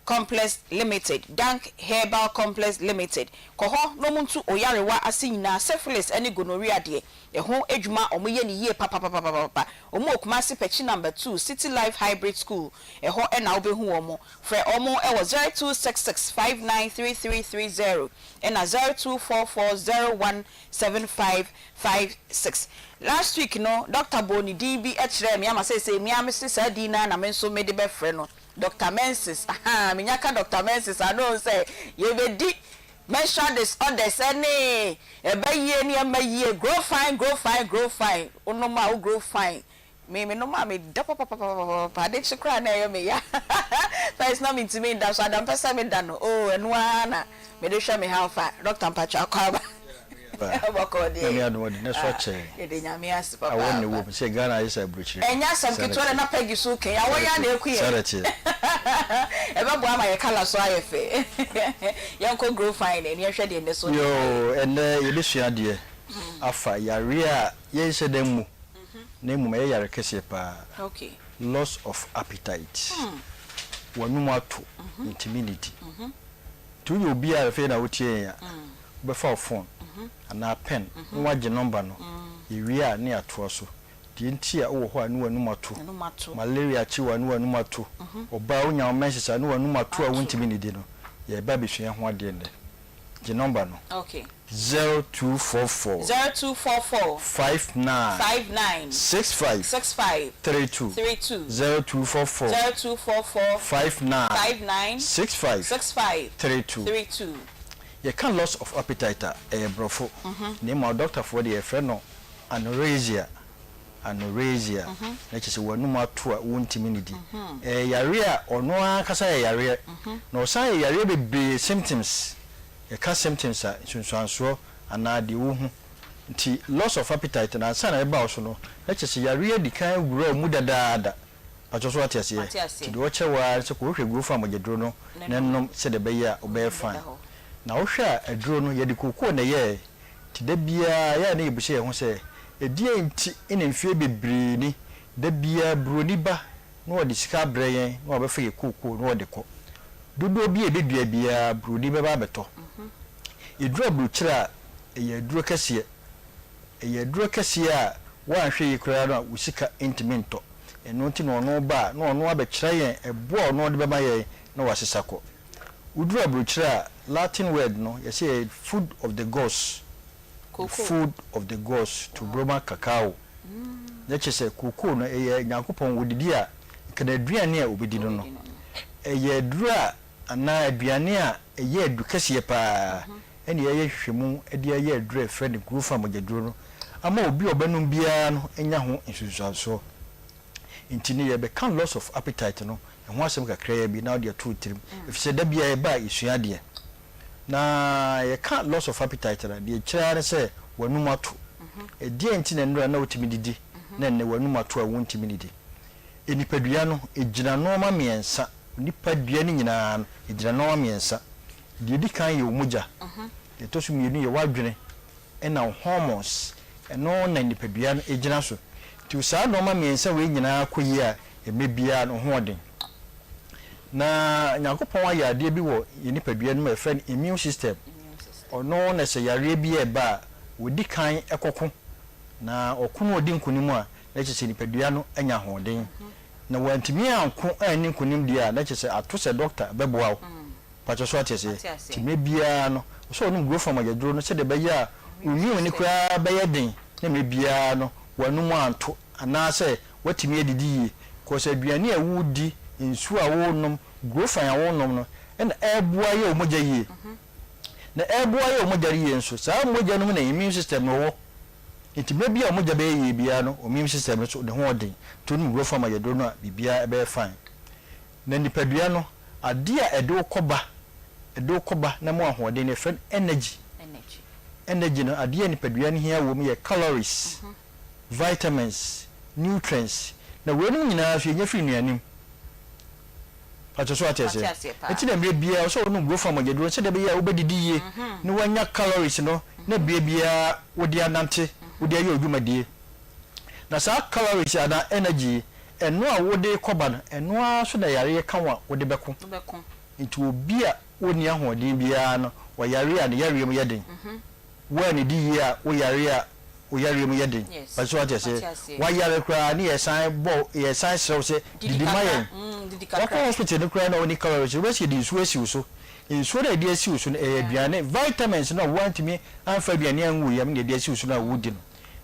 Complex Limited, Dank Herbal Complex Limited. Koho no muntu oyarewa asinyina syphilis ene gonorrhea de eho edwuma omoye ni ye papa omo okumasi pechi number 2 City Life Hybrid School eho ena obehu omo fre omo ewo 0266593330 ena 0244017556. Last week no Dr. Boni DB echere me ama say me amese sadina na menso me de be frɛ no Dr. Mensis, minyaka Dr. Mensis, I know say you be di mention this others any ebe ye grow fine ono ma o grow fine me no ma me da papa de chikra na yo me ya first na me ntimi da so adam pesa me da no oh eno ana me de hwa me how far Dr. Mpacha akwaba Emi adumodi na so che. Ede nyame ase papa. Awon ne wo se Ghana is a bruchi. Enya sam ketore na pegi so ke ya wo ya na eku ye. Sarati. Ebe bo ama ye kala so ayefe. Yanko grow fine eni ehwe de ne so. Yo ene ye besua de. Afa yare a ye se dem mu. Na mu me yare kese pa. Okay. Loss of appetite. Wanu mato intimidity. Tu yo bi a fe na wotie ya. Be fa phone. Ana pen nwaje number no ewia ne ato so die nti a wo ho anu wanu mato malaria chi wanu wanu mato oba onya message anu wanu mato a wontimi ne di no ye ba behwe ho ade ne je number no okay 0244 59 65 32 0244 59 65 32 You can loss of appetite brofo name our doctor for the friend no anorexia na chese wanu mato a wontimi ne di yare a ono akasa yare no san yare be symptoms you can symptoms a sunsuanso ana de wo hu nti loss of appetite na san na ba so no na chese yare di kan wura mu dadaada pacho atiase ti do chewa se ko hwe guru fa magedro no nennom se de be ya obe fan na ohwa aduro no ye de kokoo na ye ti da bia ya na ebushe ho se edie nti ene mfie bebre ni da bia broni ba no odi sika breyen no obefa ye kokoo no odi ko dodo bia bedua bia broni be ba beto eduro bruchira ye aduro kase a wa hwe ye kura no usika intimento eno nti no no ba no no abekira ye ebo no de be ma ye na wasesako udura bruchira Latin word no you say food of the gods food of the gods to Broma cacao that say cocoa no nyankopon wodidi a kana aduane a obedi no dura ana aduane a edukase pa ene hwehwemu ede adura friend group fa mogeduro no ama obi obanum bia no enya ho nsusuaso intini ye be can loss of appetite no ho asem kakra ya bi na de to tirim if say da bia e ba isua de na ye can loss of appetite na de kira se wanu mato e die nti na ndura na otimi didi na ne wanu mato a wontimi didi enipadua no ejina no ma miensa nipadua ni nyina ejina no ma miensa de di kan ye omugya e to so mienu ye wadwene e na hormones e no na nipadua no ejina so ti usa no ma miensa we nyina koyi a emebia no hoden na nyakopon wa yade bi wo nipadua no ma friend immune system ono na se yare bi e ba wodi kan ekoko na okuno odi nkunimu a na chese nipadua no anya hoden na wantimi anko ani nkunim dia na chese ato se doctor beboa pacho so atese ti mebia no so no go from agedro no se de be ya uwi ni kura be yeden na mebia no wanumu anto ana se watimi edidi ko se aduane a wudi nsu a wonum grow fine awonom no na ebua ye omogya yie na ebua ye omogya yie nso saa omogya no na immune system no wo nti me bia omogya be yie bia no immune system no so de ho odin to no grow farm ayedro no bibia be fine na nipadua no ade a edo koba na mo ahoɔden ne friend energy no ade a nipadua no hia wo me calories vitamins nutrients na wenu nyina so nya free nuanim pacho atese eti na bia so no grow farm agedro se de be ya obedidi ye ne wanya calories no na bia wodi anante wodi aye odwumadie na sa calories ana energy eno a wodi koba no eno a so da yare kanwa wodi beko nti obi a woni ahoɔden bia no wa yare a ne yare mu yeden wa ne di ye a wo yare a oyare mu yeden pacho atese wa yare kra ne yesan sew se didi mayen wa hospital ne kra na oni calories we se di nsu asiw so nsu na di asiw so e aduane vitamins na want me anfa aduane anwu yam ne di asiw so na wudi no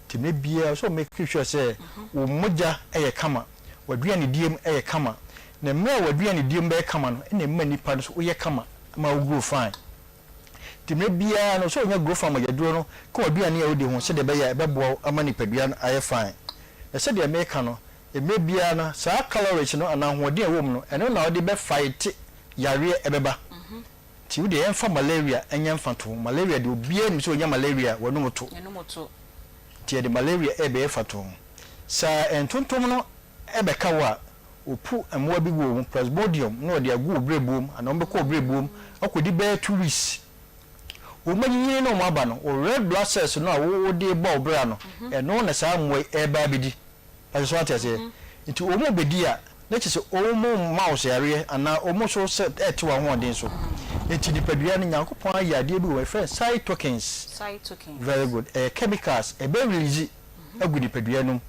time bia so make sure say wo moja eye kama waduane diem eye kama na me waduane diem be kama no na mma nipa no so wo ye kama ma wo grow fine time bia no so nya grow farm agedro no ko aduane a wodi ho se de be ya bebo ama nipadua no aye fine na se de me ka no bia na saa calories no ana hoɔden a wom no eno na wodi be fight yare ebeba ti wodi enfa malaria enya mfato malaria de obia ni so nya malaria wonu moto ti de malaria ebe efato saa entontom no ebe kawa opu amwa bi wo plasmodium no de agu obrebom ana ombe ko obrebom akodi be 2 weeks o manyi no mo aba no o red blood cells no a wo de ba obra no eno na saa moy eba bidi paso atese nti o mo bedi a na chese o mo mouse yare ana o mo so set etewa ho den so nti dipadua no Nyankopɔn ayade bi wo friend cytokines very good chemicals e be release agu dipadua no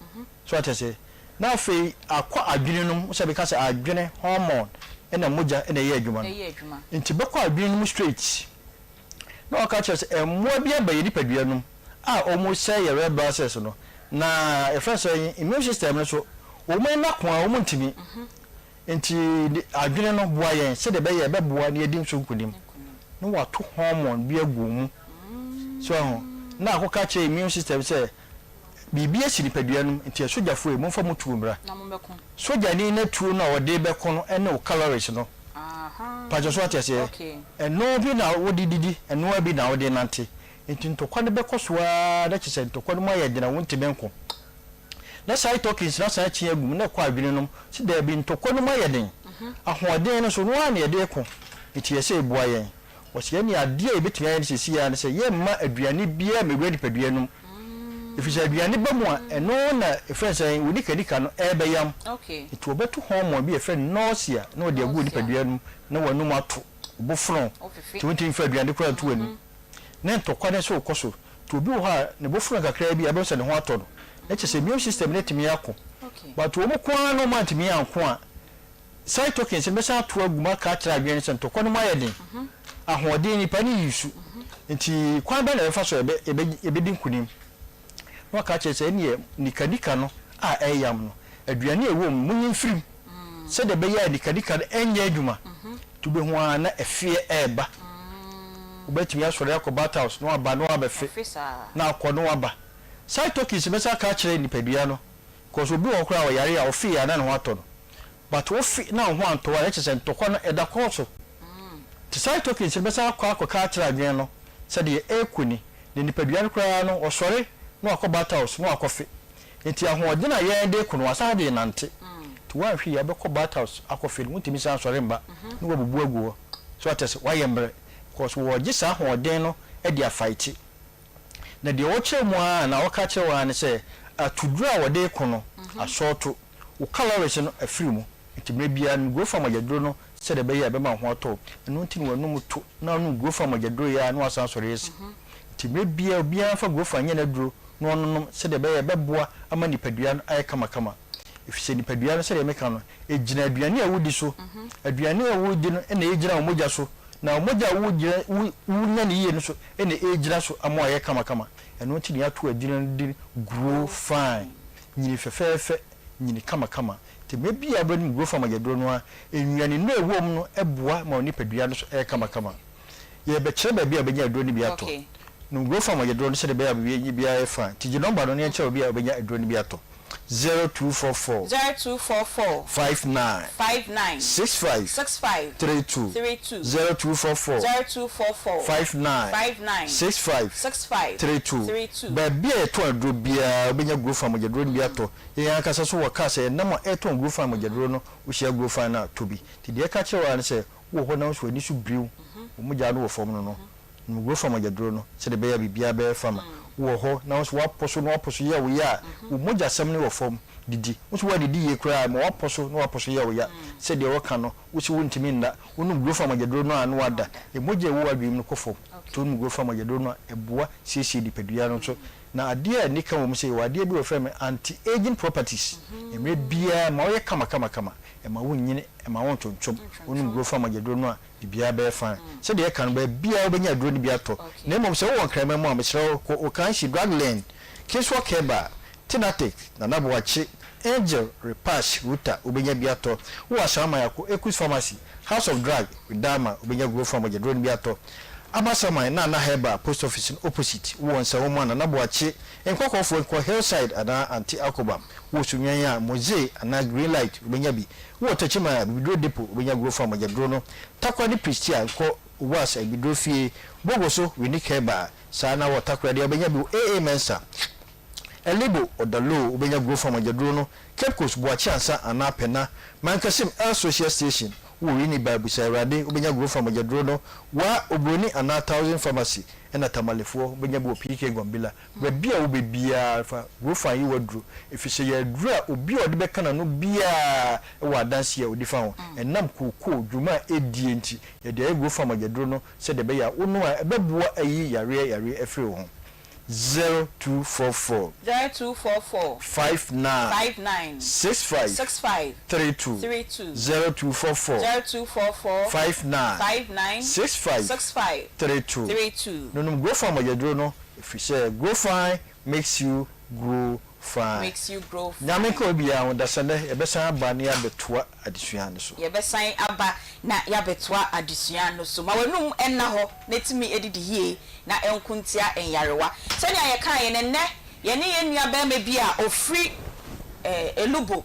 so atese na fe akwa adwene no so be ka se adwene hormone ena moja ena ye adwuma nti be kwa adwene no straight no ka chese emwa bia baye dipadua no a almost say your red blood cells no na e friend say immune system no so o me na kwa o ntimi nti adwene no boa yen se de be ye be boa na edim so nkunim no wato hormone bi agu mu so ho na akoka che immune system say bibia si nipadua no nti sojafo e momfa mutu mra na mombeko soja ni na tuo na ode beko no ene o calories no pajo so atese eno bi na wodi didi eno bi na wodi nante nti ntokwa ne beko so a da chese ntokwa no ya gina wonte benko na sai tokins na sai chi agum na kwa adwene no si da bi ntokwa no ya den ahoden no so no an ye de ko nti ye se boa yen wo se ni ade e betumi ayen sisi ya ne se ye ma aduane bia me wedi padua no ifisa aduane ba mu a eno na friend say woni kadika no ebe yam it wo betu hormone bi e friend nausea na wo de agu nipadua no na wonu mato bofron ti wonti mfa aduane kora to wani na ntokwa ne so koso to obi wo ha ne bofron kakra bi abe se ne ho ato no na chese immune system ne timi yako but wo mo kwa no ma timi yanko a cytokines be sa to aguma ka tra adwene se ntokwa no ma yeden ahoden ni pani yisu nti kwa ba na refa so ebe din kunim no ka chese ne nikadika no a eyam no aduane ewo munyin firim se de be ya nikadika no enye adwuma to be ho ana efie eba ubetimi asore akọ house no aba no abefe na akọ no aba cytokines be sa ka kire nipadua no cause obi wo kura wo yare a ofi ya na no ato no but ofi na ho anto wa chese ntokwa no eda koso ti cytokines be sa akọ ka kire adwen no se de ekuni ne nipadua no kura no osore no akọ house no akọfe nti ahoɔden a yɛn de kono asa de nante to wa hwe ya bɛkɔ house akɔfe no ntimi san sɔre mba no wabubu aguo so atese wa yɛmbre cause wo gye sa ahoɔden no de afight na de wɔkyerɛ mu a na wɔka kyerɛ wa ne sɛ atuduru a wɔde kono asɔɔto wo calories no afiri mu nti mre bia no go from agedro no sɛ de bɛyɛ bɛma ho atɔ no nti no wanum to na no go from agedro ya no asan sɔre esi nti mre bia fa go from nyɛ duro no no se de be beboa ama nipadua no aye kama kama ifise nipadua no se de meka no ejina aduane a wodi so aduane a wodi no ena ejina omogya so na omogya wunya ne yie no so ena ejina so ama aye kama kama eno ntini ato adina no di grow fine nyini fefefe nyini kama kama te maybe abani grow farm agedro no a enwuane no ewom no eboa ma oni padua no so kama kama ye be kire ba bia obenya adro ni bi ato no grow farm agedro no se de bia bi bia e fa ti number no ne kire obi a obenya adro ni bi ato 0244 59 65 32 0244 59 65 32 ba bia to adro bia obenya grow farm agedro ni bi ato ye akasa so waka se na mo eto grow farm agedro no wo share grow farm na to bi ti de ka kire wa ne se wo ho na so ani so briw wo ja no wo fom no no grow farm agedro no se de bia bia be farm wo ho na so waposo no waposo ye wo ya wo moja sam ne wo fom didi wo so wadidi ye kra ma waposo no waposo ye wo ya se de wo ka no wo si wo ntimi nda wo no grow farm agedro no anu wada e moja wo wadwim no kofom to no grow farm agedro no eboa siesie di pedua no so na ade a nika wo mse wo ade bi wo frame anti aging properties emre bia ma wo ye kama e ma wo nyine e ma wo tontom wo no grow farm agedro no a bibia be fa se de kan ba bia wo benya adro ni bia to na mom se wo krama mu a me kire wo kan shi dragland kiswa keba tinatic na nabwachi angel repash ruta obenya bia to wo asama yako ekus pharmacy house of drug widama obenya grow farm agedro ni bia to amasama na heba post office opposite wo nsa wo mu na nabwachi enkokofo enko hillside ana anti Akoma wo sunyan ya moze ana green light obenya bi wo tachima bidro depot obenya grow farm agedro no takwa ni pristia ko was a bidro fie bogoso we ni keba sana wo takwa de obenya bi mensa elibo odalo obenya grow farm agedro no Cape Coast buachi ansa ana pena mankasim associate station wo ni babu sairade obenya grow farm agedro no wa obroni ana 1000 pharmacy ena tamalefo obenya bi opike gombila we bia wo bebia fa grow farm yi wadru efise ye dru obi ode bekana no bia wa adanse ya odi fa ho enam kokoo dwuma edie nti ye de grow farm agedro no se de be ya wo no a ebeboa ayi yare efre ho 0244 59 65 32 0244 59 65 32 no grow farm agedro no if you say grow fine makes you grow fine nyame ko bia won da sene e besan aba ne abetoa adesuan so ye besan aba na ya betoa adesuan no so ma wanum enna ho netimi edidi hie na enkuntia enyarewa sene ye kan ye ne ye nua ba ma bia ofri elubo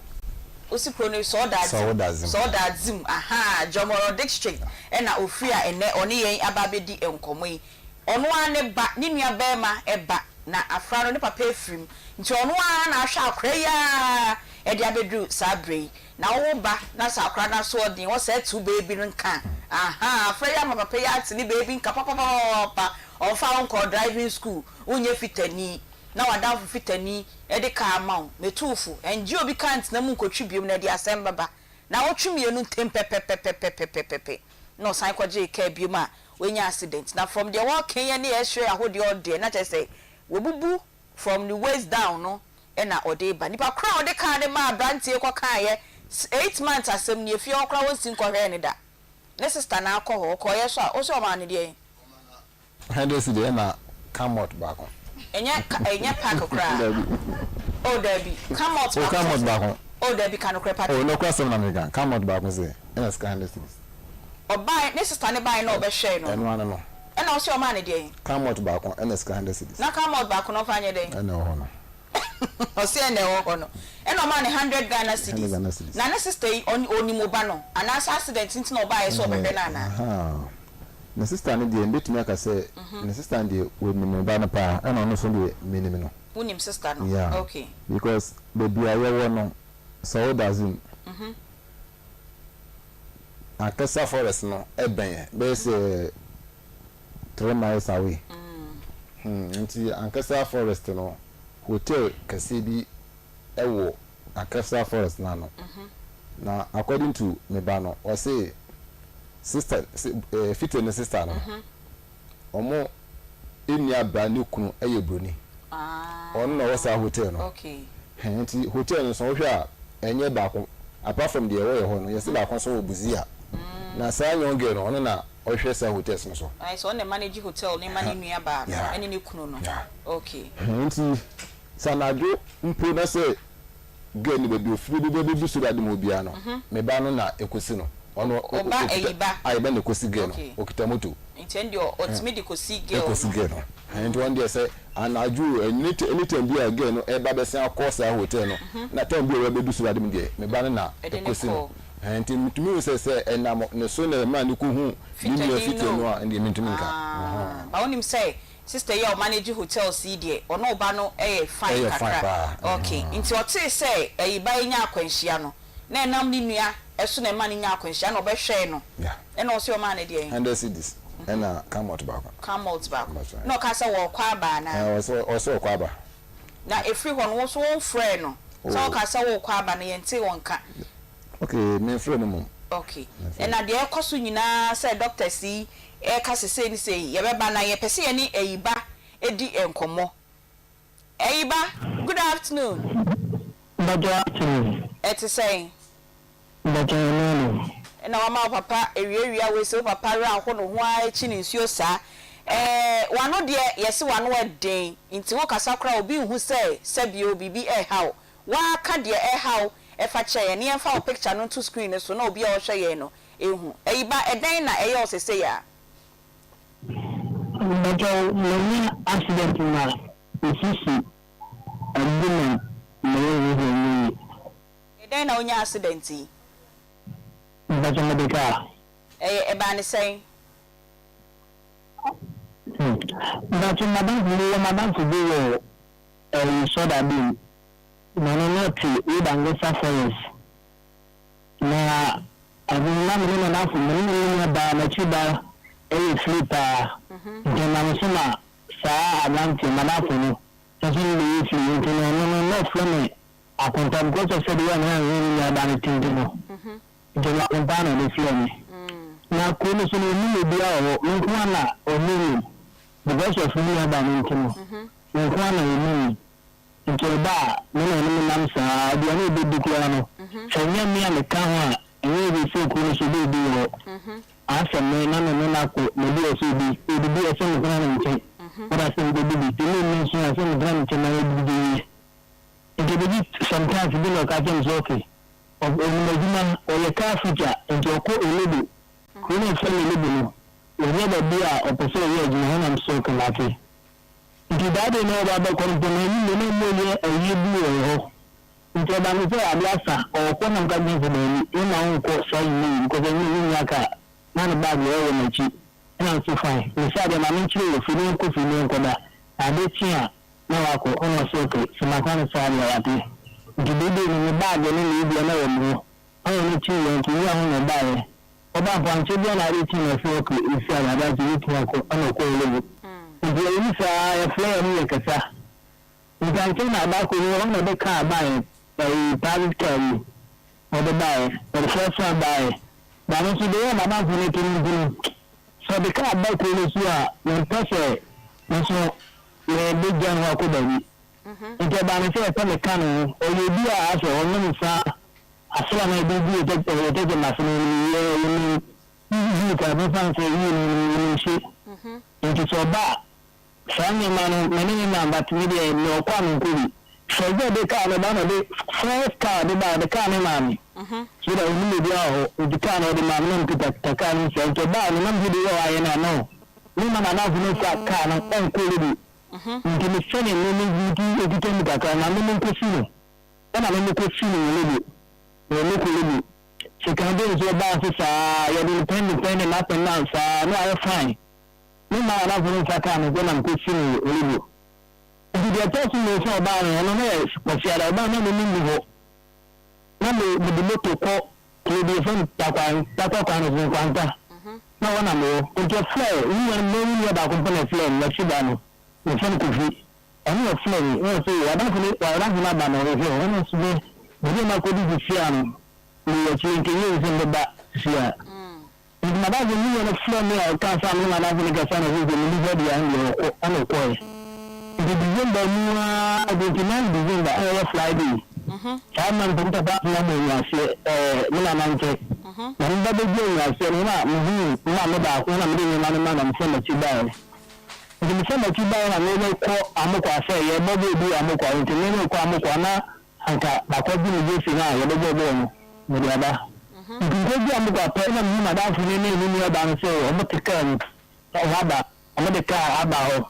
osipro no so dazim aha jomoro district na ofri a ene one yen aba bedi enkomo ono ane ba ni nua ba ma eba na afrano ne papa efrim nti ono a na ahwa akra ya e dia bedru sabre na wo ba na sa akra na so odin wo se tu baby nka aha afra ya ma papa ya atini baby nka papa onfa onko driving school unye fitani na wada fitani e de ka ma metufu enji obi kant na mu nkotwi biom na de asem baba na wo twimienu tempepepepepepepe no san kwaje ka biom a wenya accident na from the walking ya na ehwe ahode ode na say wobubu from the waist down no na ode ba nipa kra ode ka de ma brantie kwa kan ye 8 months asem ni efi okra wonsin kwa hwe ne da ne sister na akọ ho ye so a o so ma ne de handles de na come out back enya pack okra o debi come out back o debi kan okra pack o no question na me kan come out back say ena scan handles obai ne sister ne bai na obehwe no eno no ena o so ma ne de come out back ena scan handles na come out back no fanye de ena ho no o se ena ho no ena ma ne 100 Ghana cedis na ne sister oni mo ba no ana accident nti na obai so obehwe na na na sister ne de mbetumi aka say na sister de woni mo ba na pa ena no so de minimi no unim sister no okay because baby ayewo no so dazim Akasa forest no eben be say 3 miles away nti Akasa forest no hotel kase bi ewo Akasa forest na no na according to me ba no o say sister fitness sister no omo enia ba ne kunu eyebroni on no wasa hotel no okay nti hotel no so hwe a enye ba ko apart from the way ho no yesi ba ko so obuzi a na sa nyonge no ono na ohwe sa hotels no so ai so on the manage hotel ni mani nua ba eni ni kunu no okay nti sanado mpo na se girl ni baby ofiri so that mo bia no me ba no na ekosi no ono oba eyiba ayiba na ekosi girl no okita moto intend your ultimate ekosi girl no and one day say anaju anytime bi a girl no e ba be say course a hotel no na time bi we be so that me ba no na ekosi no and me say enam ne so na man ku hu ni fit no a ndi mentumi nka ba onim say sister ya manage hotel CD ono ba no fine kakra okay nti o te say eyiba nya akwanhia no na enam ni nua eso na man nya akwanhia no obehwe no na o se o man de and see this na come out back no ka say wo kwa ba na so kwa ba na efri ho no so won frɛ no so ka say wo kwa ba na yente wonka okay me frɛ no mum okay na de ekoso nyina say doctor si ka sese ni say ye beba na ye pese ye ni eyiba edi enkomo eyiba good afternoon good afternoon say good afternoon na wa ma papa ewiewia we so papa ra ho no ho a chi ni nsuo sa wano de yesi wano eden nti wo kasa kra obi hu say sebio bibi haw wa ka de haw fa che ye ne fa picture no to screen so na obi a wo hwe ye no ehu eyiba eden na eye o sese ya but many accident na isisi abuna no eden na onya accident yi but medical e ba ni say but madam to do so that be no not we dango suffers na abuna no na fu no ba na chiba sleeper jema sema saa Aunty madam no so ni fi no from akonta because said we na really about it no jema kompana ni flame na ko no so ni bia o nko na o ni because of me about it no nko na ni nko ba no nam saa dia no be dukura no so nya mi a me ka ho a enye bi so ko no so be bi o asa me na na ko me bi so bi so no kana nche ora so be bi ni so so no kana nche na bi bi sometimes bi no ka jem so okay o medina o le ka fuja nje ko eledo ko no so eledo no o ne da bi a o pese ye ji na na so kana ti nti da de no ba ko no ni ne mo ye ayi bi o nje ba no so abiasa o ko na ga ni ni na ko so ni ko ni aka na bag we na chi na so fine ni sa de ma min chi o fini ko da ade chi a na wa ko ono so ke sima kan sa ya ti gidede ni bag ni bi na wo mo ono ni chi yo ki ya ho na ba ye o ba pa nche bi na ri chi na so ke isi ala da ji ki ko ono ko le ndi ni sa ya flyer ni ka sa ni kan ke na ba ko ni ono de ka ba ye private car ni o de ba ye o first one ba ye ba no so de na ba ko ni kin so de ka ba ko ni so a no pese no so le de jan wa ko ba ni nje ba ni se me kan o ye bi a so o ni sa asala na de bi de ma so ni ka ba fan se ni shi nje so ba sanye manu meni na ba ti de no kwa nkuri so de ka na ba na de first car de ba de ka ni mami so da ni bi a o de ka na de mami no pita ka ni so to ba ni mam bi wa ye na no ni mama na fu no ka na kon ko le nti mi fene ni di to mi ka na mi ko si no na mi ko si no le ko le se kan de so ba se sa ya de pen na pen na sa no I fine ni ma na fu no ka na na ko si no le di de to si no so ba no no e ko si ara ba na mi ni ho na me de moto ko ke de fon ta kwa no kwanta na wana mo ko je fly ni ba ko pele fly na si ba no no fun ko fi ani o fly ni o so wa da fu na ba no ro fi o no so be ma ko di fi an ni o chi ke ni so ba si a ni ma ba ni no fly ni o ka sa ni ma na ni ga sa no ni ni di an yo ko an ko e di December ni wa di December ay Friday man bunta ba na mo ya se muna nan ke mun da je ya se ni ma mu ba ko na mu ni ma na mu se ma ci ba ni se ma ci ba na ne ko amukwa se ye bo bi amukwa nti ne ko amukwa na anka bakwabi ni Yesu na yɛbɛbɔ bɔ no mede aba nkobi amukɔ apɛ na mu madamfo ne ne ni aba no sɛ ɔmo te kaa no ɔba ɔmo de kaa aba hɔ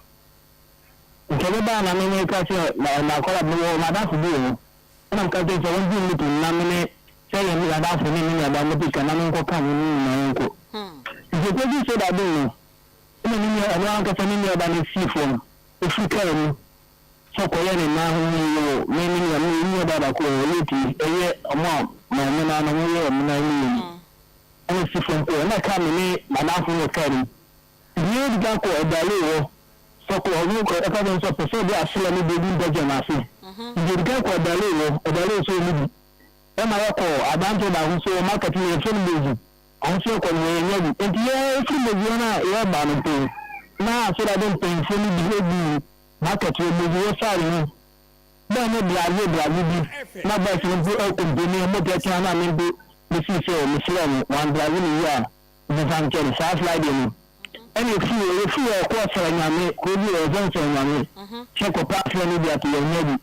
nkɛlɛ ba na me ka sɛ na akɔla bɔ madamfo bi wɔ na m ka sɛ sɛ wɔn di mutu na me sɛ yɛ mi madamfo ne ni aba mo te kaa na me nkɔ kaa mo ni na nkɔ nkobi sɛ da do no ni ɔno ankasa ni aba no si fo efi kaa no sọkọyẹ ni náà ń yọ mímí ní ọmọ yìí ọba àdàkọ ẹyẹ ti ẹyẹ ọmọ màmí náà ní wọn yẹ ọmọ náà yìí ẹni sì fún pé ẹnna ká mi ní màdáfún ní káàdì ìdí yóò dìgbà kọ ẹgbà lè wọ sọkọ ọdún kọ ẹka tó ń sọ pèsè bí àṣìlẹ ní bèbí ń dọjọ náà sí ìdí dìgbà kọ ẹgbà lè wọ ẹgbà lè sọ níbi ẹ máa yẹ kọ àdáńtò náà ń sọ mákàtí yẹn fún méjì àwọn sọ kọ ní ẹyẹ yẹn ètò yẹ fún méjì náà yẹ bà ní pé náà sọ dàbí mpẹ̀yìn fún níbi market wo mo wo sáré ni bẹ́ẹ̀ ni bìláyé bí má bá ẹsẹ̀ ní ọkùnrin ní ọmọ tẹ̀ tí wọn náà ní bí mi sì ṣe omi sílẹ̀ ní wọn bìláyé ni yíyá ìdíjà ń kẹ́rì sáà fúláìdì ni ẹni èfi ẹ̀kọ́ ọ̀sẹ̀rẹ̀ nyàmé kò bí ẹ̀fọ́ ọ̀sẹ̀rẹ̀ nyàmé ṣe kò pàṣẹ níbi àtìyẹ̀ nyẹ́bi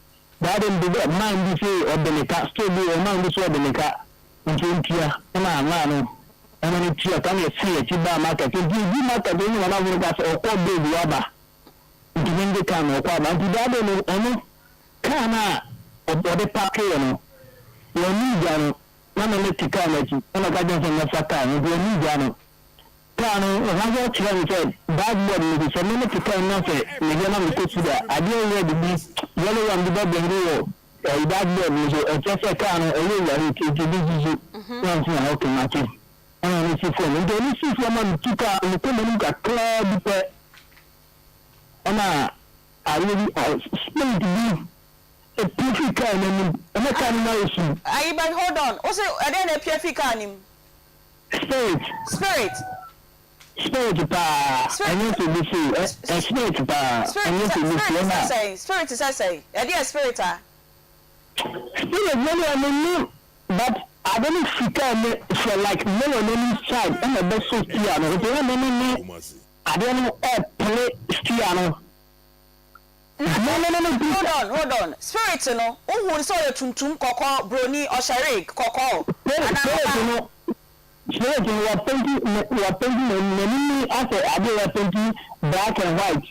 dáadé ń bíbẹ̀ máa ń bí sí ọ̀dẹ̀nìká stóòbù ẹ̀ máa ń bí sí ọ̀dẹ̀nìká ntuya ẹ̀ma àmàlù ẹ̀ma ní tuya kàn yẹ sí ẹ̀kí bá market bí market ẹ̀yìn wọn náà wọ́n ká sẹ́ ọkọ̀ bẹ́ẹ̀bi wà bá ntumi kaa na ọkọ aba nti daade no ọno kaa na ọde paaki yɛ no wɔn ni gya no na na ne ti kaa n'akyi ɛna ɔka gyɛn sɛ nyɛfa kaa no wɔn ni gya no kaa no ɔhan yɛ kyerɛ mi sɛ baagboard no bi sɛ ne ti kaa no sɛ ne yɛ na mi ko si da adeɛ yɛ de bi yɛlɛ wɔn de ba bɛnni wɔ ɛyi baagboard no so ɛkyɛ sɛ kaa no ɛyɛ yare keke bi zizi na nso na ɔkè n'akyi ɛna ne si fɔm nti ɔne si fɔm a ne ti kaa ne kɔn mu kakraa bi pɛ. Ana ayiri spirit bi a purific car name and a car now is I but hold on also then a purific car name spirit pa I need to be free spirit pa I need to be free spirit is I say a dear spirit spirit really I mean but I don't think for like no side and the best so piano if I don't know play stiano. No, hold on. Spirit no. Who saw the tuntum koko brony or sharik koko. Spirit we are painting many as a painting black and white.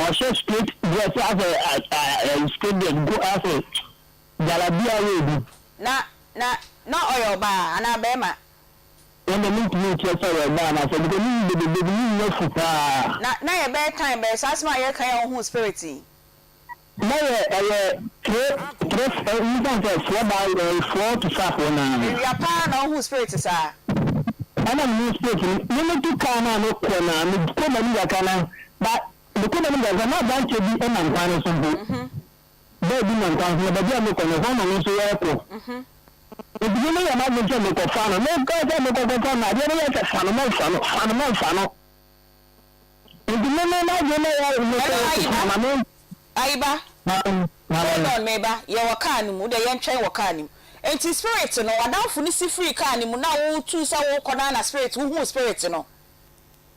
Or so straight dress as a straight go as a galabia lady. Na oil bar and a bema. When the meet me to say about I said because the no fupa na your bed time be as my your kind who spirity na three you don't say 4 to 5 na your pa na who spirit sir ana mu spirit ni to kana no kona ni ko na ni kana but the ko na ni ga na ba che bi e man kwan so bo be bi man kwan so ba bi am ko no ho no so ya ko if you know about the job of fun, no go to the fun, I don't know fun. If you know Aiba, hold on, Meba, you are canning, would a young child were canning. And tis spirit, no, I don't finish free canning, now 2 sour corona spirits, who spirits, no.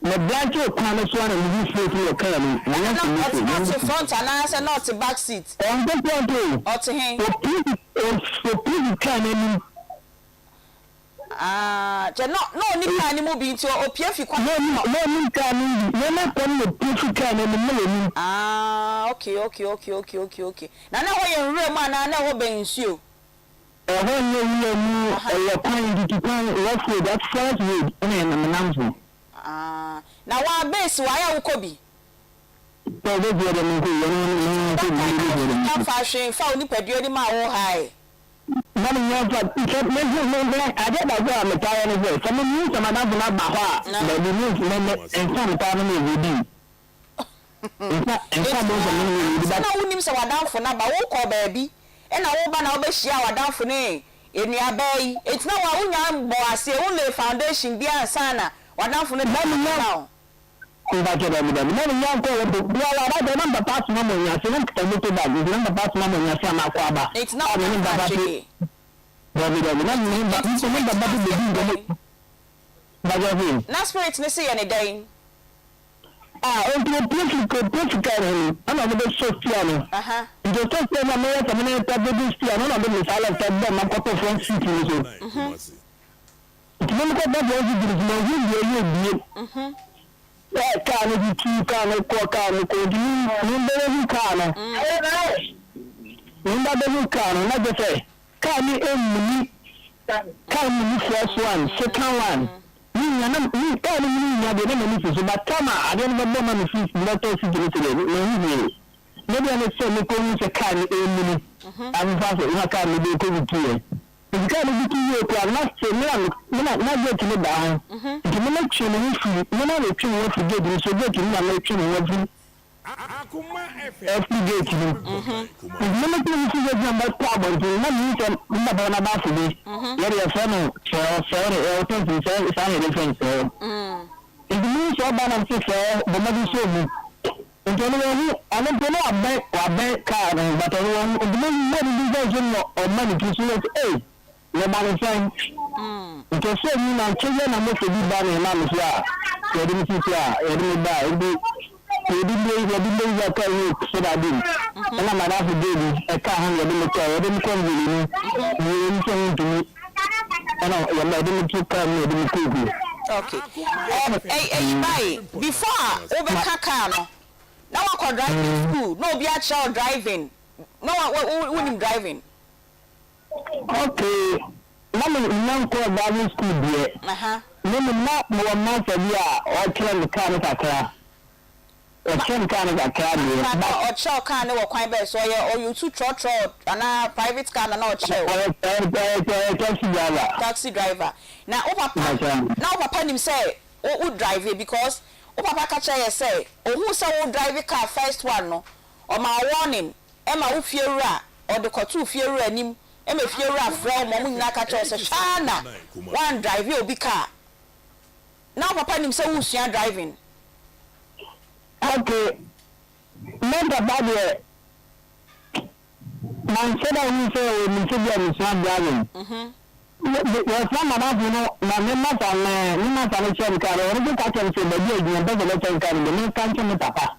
The branch of Thomas one and you say to your colony, not to front and answer, not to back seat. On the point, or to him. For people can no ni animal be to or PF. Okay. Now you're real man, I know what you. When you're trying to find that first word and an announcement. Now our base why I could be. Fashion found the pedigree my own high. Money, I get that girl, I'm tired of it. Some news, I'm not the news, and some family will be. No names are down for now, but we'll call baby. And I will ban our best shower down for me. In your bay, it's not our own young boy, I say only foundation, dear Sana. What now for the money now? Many young people, the number pass mamma, I say, the number pass mamma, I say, Makwaba. It's not the number. Not spirit, say any day. onto Pesica, another Sofiano. The first time I met a minute of the Cristiano, I'm going to silence my couple from city. It's not that was Kano di tu kano kwa kano ko di number kano na je say kani emuni kani first one second one ni na ni kani ni na de na ni so but tama ade no bo ma ni fi na to si gire tele no bi na so ni ko ni se kani emuni am fa so ina kani de ko bi because we do you to last na get to down the election we free na le twi we free get so get na le twi we free Akoma FM get you the election we get number problem na ni so na ba na ba free yere ya fano so e to ti say different so the news so ba na ti say bo ma di so mu Ntoni wani anapelo abe car but wani the money di no o money to say le man friend to say ni na cheye na mo se bi ba na mo so a e di mi ti a e di mi ba e di ya ka yi so da bi na ma da fi dey e ka han ye di mi ko e di mi ko ni so ni ana ya ma di mi ti ka ni di mi ko okay bye before over car no now I driving school no be a child driving no one driving. Okay, mama ko driving school there. Mama mo ma sabia o train the car kakra. O train car kakra there. O train car no kwan be so or you too trot na private car na o train. Taxi driver. Now o papa nim say o drive because o papa catch you say o who say o drive car first one no o ma warning e ma wo fiewura o de kotu fiewura nim e ma fiewura fra mo nyina catch you say shana one drive obi car now papa nim say wo sua driving. Okay, remember about man said I say we should be driving. Yes, mama na no na me mata na chen car or be ka chen se be dey dey be le chen car me kan chen papa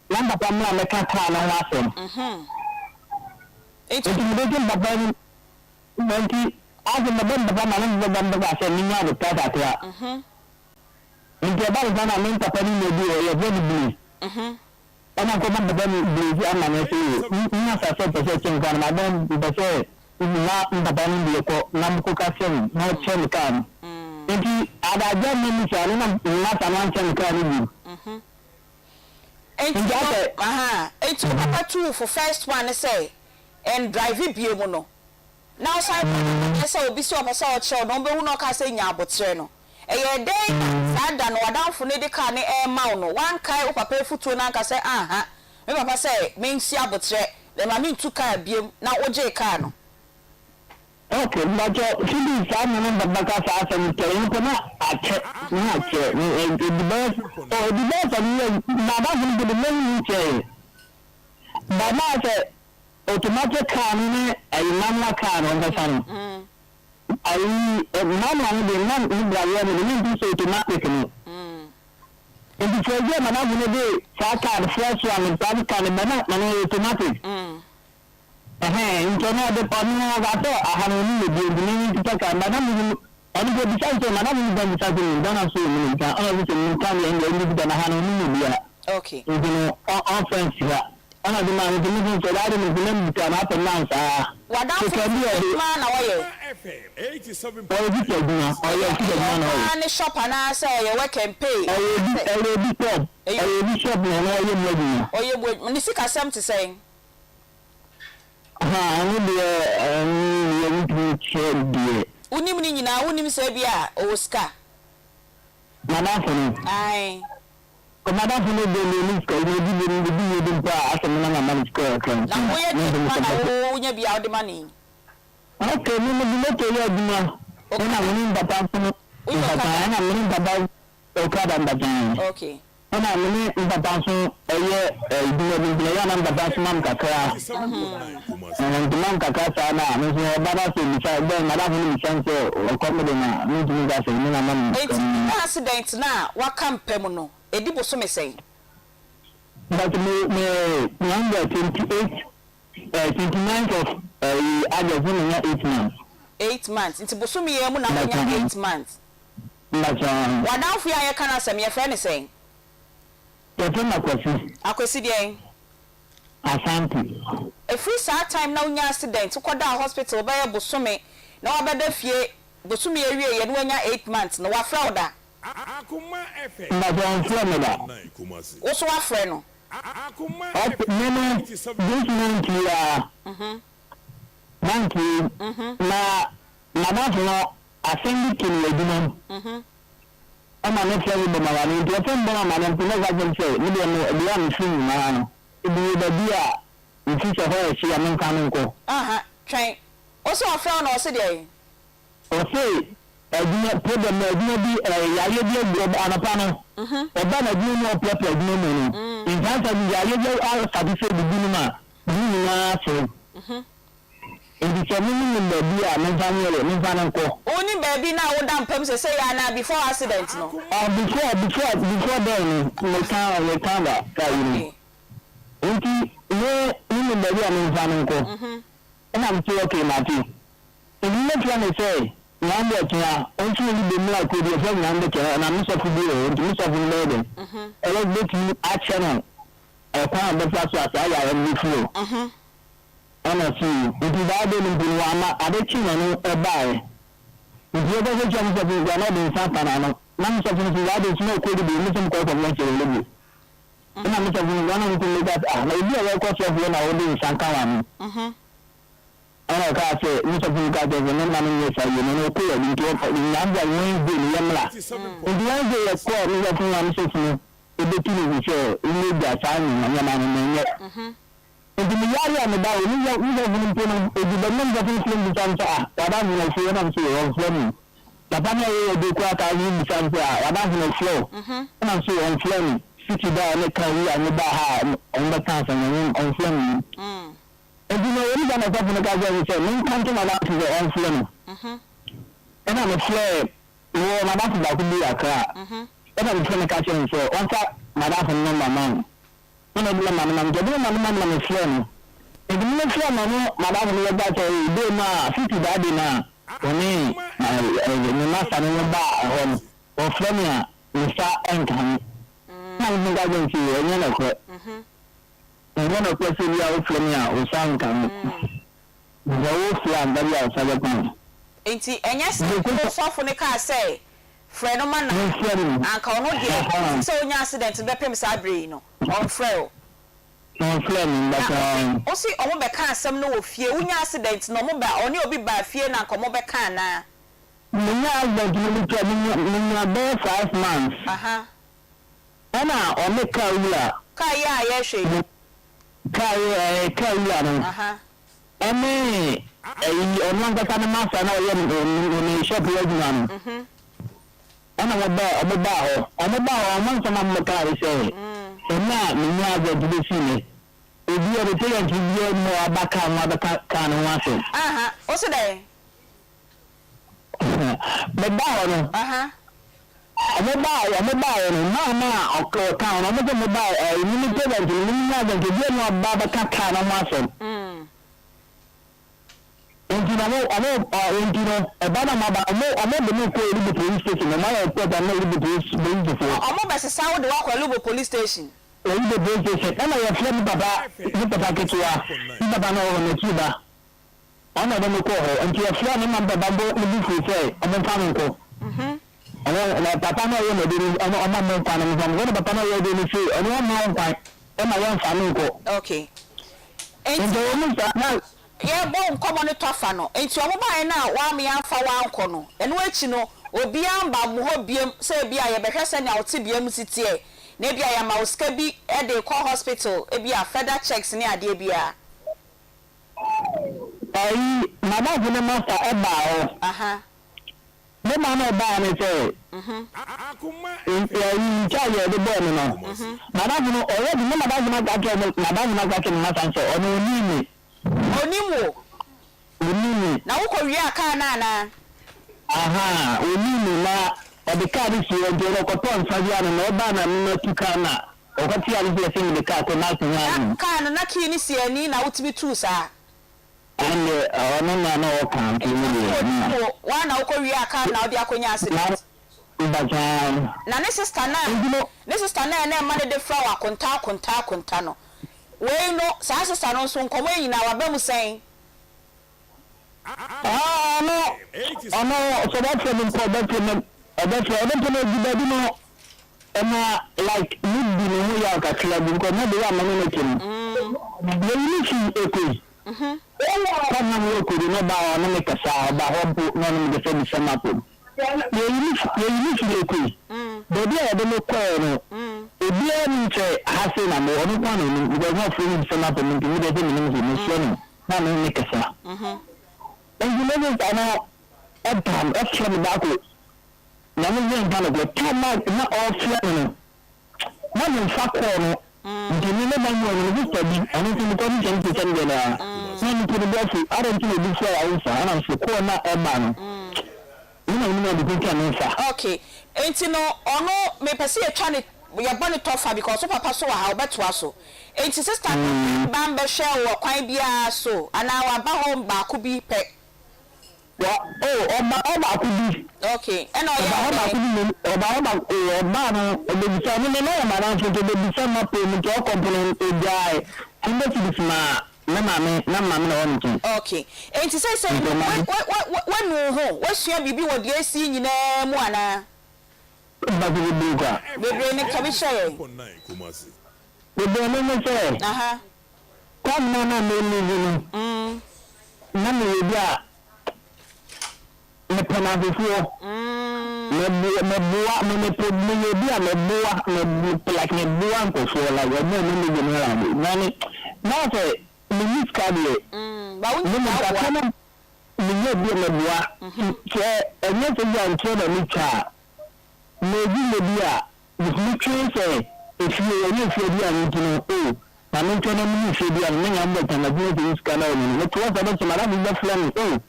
na papa me ka car na wa sem it be dey papa ni nanti azu me ben papa na me ben ba se ni nya de ta ta ni ba na me papa ni me bi o ye be bi ana ko man be ni bi ana ne se ni na sa se chen car na ben be se na mbabani bieko na mkukasem na chen kan enti adaja mimi chani na taman chen kan ni enti papa two for first one say and drive bie mu no now side say obi si opasa o che no be hu no ka say nya abotre no eye dey sada no wadanfo ne de ka ne e ma no wan kai o papa futuo na ka say me papa say me nsi abotre le ma me ntu ka biem na oje ka no. Okay, but chili sana na babaka sasa mtoni kuna ache the best ni baba ni the main che baba che automatic car ni ai mamla car on sana ai mama ni de man ni brawo ni ni automatic ni and the program na ni de sa car fresh one baba car ni bana na automatic Intona de pano gato ahanoni de tutaka madam ani go bisanto madam ni ban bisanto dana so ni ka ana bi ni kan ya ndi dana hanoni biya okay ndino offense ya ana di ma ndi ni so dadi ni bilen bi na pa nan sa wadan ma na waye FM 87 o bi to dina o ye ti de na waye ani shop na say ye work and pay o bi shop na na ye mo o ye bo ni sika sam to say ani de ni chedi unim ni nyina unim se bia Oscar madam funu ai ko madam funu de ni ko ni di pa asemna na man ko kan na wo ye na wo nya bia o de mani okay ni mo di to ya dina ona ni baba funu baba na ni baba o ka da baba okay ona ni baba funu eye di ya na baba funu mam kakra Ndimam kakasa na mzo baba se misa be madam ni misanse o komede na ni ga se ni na man accident na wa campem no edi bosome say but me number 28 29th of August na 8 months 8 months nti bosome ye mu na wonya 8 months wadanfo ya ye kana asem ye friend say Yetona akwesi dey Asante free saa time na wonya accident koda hospital ba ye bosome na wabeda fie bosome ye wie ye no wonya 8 months na wa frauda Akoma FM Mbajan Florida wo so wa frɛ no Akoma FM this month ya banki na madafo no asɛm bi kini adwuma ama ne fɛ bi ma wani nti ɔfɛn bɛn ama ne mpina gazem sɛ ne deɛ no deɛ am fi nyinaa no ebi da bi a nti sɛ hɔ ɛhyi ya menka no nkɔ twɛn wo so wa frɛ no ɔse deɛ ɔse adwuma problem na adwuma bi yare bi agro anapa no ɔba na adwuma no ɔpɛpɛ adwuma mu no ntansa bi yare bi satisfy bi no ma bi nyinaa so Ndi so mimi mbabi a menfa nyere menfa nko. Oni baby na wo da mpam se say ya na before accident no. Before then we can ba ka yiri. Nti ne baby a menfa nko. Na mti okay mati. Ndi plan say nyambe tia ontu ni be mu akodi e fa nyambe tia na mso fu bi o nti mso fu leden. Ele beti action no. E kwa be fa so asa ya ni fu. Ana si nti da de ni wa ma adechi na no ebae nti ebe se jam se bi na de sa pana no na mso fu ni da de sino ko de bi mso ko ko mo chere lebu na mso fu ni na nti le that na ibi e ko so fu na o de sa kan wa no ana ka se mso fu ka de na na ni sa ye no ko ya nti o na bia won de ni yamla nti ya de ye ko ni ya fu na mso fu ebe ti ni se ni da sa ni na ma ni ne Ndi miyari ya mdawo niya vunipona edibana mzafuni film bisansa wadavu na flow na msuwe on flow napana yeye dekwa kazi bisansa wadavu na flow na msuwe on flow siki da ne kawi ya neba ha onda kansa na on flow edina yoni bana zafu na kazi ya mse nkanto madafu za on flow ena na flow uo madafu za kubi ya kraa ena mse na kachi ya mse onsa madafu namba mani Ona bila mama mjadala mama na friend. Ndio mimi friend na madam ni ba cha ide na fiti dadi na oni ni masa ni ba hon. O friend ya ni sa enkan. Na ni ga je ti enye na ko. Ndio na ko si ya o friend ya o sa enkan. Ndio o friend dadi ya sa ga kan. Enti enye so fo ne ka say friend no man anka ono de so onya accident be pem sa abre no on frel on frel but o si omo be kan asem no wo fie onya accident no mo ba oni obi ba fie na nko mo be kan na munya accident no to munya be 5 months ana o me ka ya ye hwe ka wula no ene ono ngata na masa na o ye ni shop ye dina no ana oba ho man sama mekari se na minya ga dibesi ne ebi o de yan tiye mo abaka mo abaka kan wa se o se dai me ba ho no me ba no na o kan no me ba ni mi te ban ni mi na ga de mo abaka kan wa se Entino, Abana Maba, the police station, and I put the police before. Almost a sound the walk a police station. The police station, and I have friend Baba, Papa on the Cuba. Honor them call her, and she has flown him on the bamboo in the say, I'm a family. And Papa no one did on my mountain, and I'm going to Papa no one say, and one mountain, and my one family. Okay. And the woman now. Yeah, bon common tofa no. Enti omo ba na wa me afa wa anko no. Eno achi no obi amba mo ho biem se bia ye behwese na oti biem sitie. Na bia ya ma uska bi e de call hospital e bia further checks ni ade bia. Mama vuna master e ba o. Me ma na ba ni se. Akoma e chaye de bo no. Mama vuna already me mama vuna ga ke mama vuna ga ke mama so ono ni Onimo na uko wi aka na onimo na the car is here, and you're cotton, Fabian, and Obama, no to Kana, or what you are in the car to nothing. Can not keen see any now to be true, sir. And no account. One out Korea can now be a cognac. But na ne sister na and money the flower contano. We no sa sister no so nkomo yina wa ba mu sen. No, so that's an important that's I don't know like need no ya ka kila because no be am no kin. We need to equal. Kama mo ko no ba no me kasa ba ho no me de se mapo. You need to equal. Baby I don't know ko no. Ebi ani che hase na mo no kwa no because no free se mapo me de de me so na me kasa. And you know that now extra back. Now we going to go time not all friend. One in fact no. The minute man you study and into the condition to send there. Send to the boss. I don't think this way I answer and I'm so corner a man. You know the good answer. Okay. Ain't no ono me pese e twa ne we are born tougher because so papa so how beto aso. Ain't sister ban be share wo kwan bia so and our ba home ba ku bi pe. Oba could be okay. And I no madam for the summer payment or component a guy. And that is my okay. And to say when you what's your baby what you see in Moana? Baby, next time we share. The bonnet say, come no, no, me pena before me bua like me bua ko so like me general nani na say me miss card ba won me bua che enye to ya nche na mi cha me bia me train say if you any fear bia you na me tell me fear bia me nyam be na bia this kana me to was about to madam be friend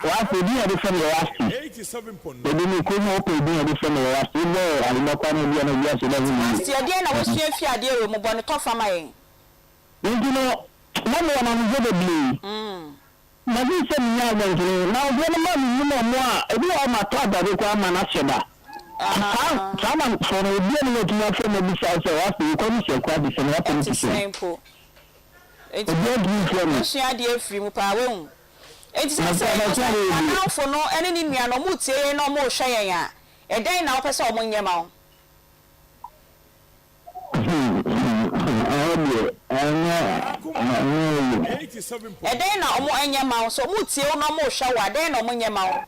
what we do different way 87.9 we do ko mo ko do different way as we know ali ma kwa no bia na bia so da ni ti ade na wo sua fi ade we mo bo ne to fama yen nti no na mo na mo de bli na bi se mi ya gbe ni na obo na ma mi mo a ebi o ma to adare kwa ma na sheba sama so no bia ni to na fe na bi sa so wa fi ko ni se kwa bi se na ko ni se simple e ti sua ade free mu pa we enti say now for no ene ni nua no mu tie no mo hwe yen a e den na wo pese o mo nyema wo e den na o mo nyema wo so mu tie no mo hwe wa den na o mo nyema wo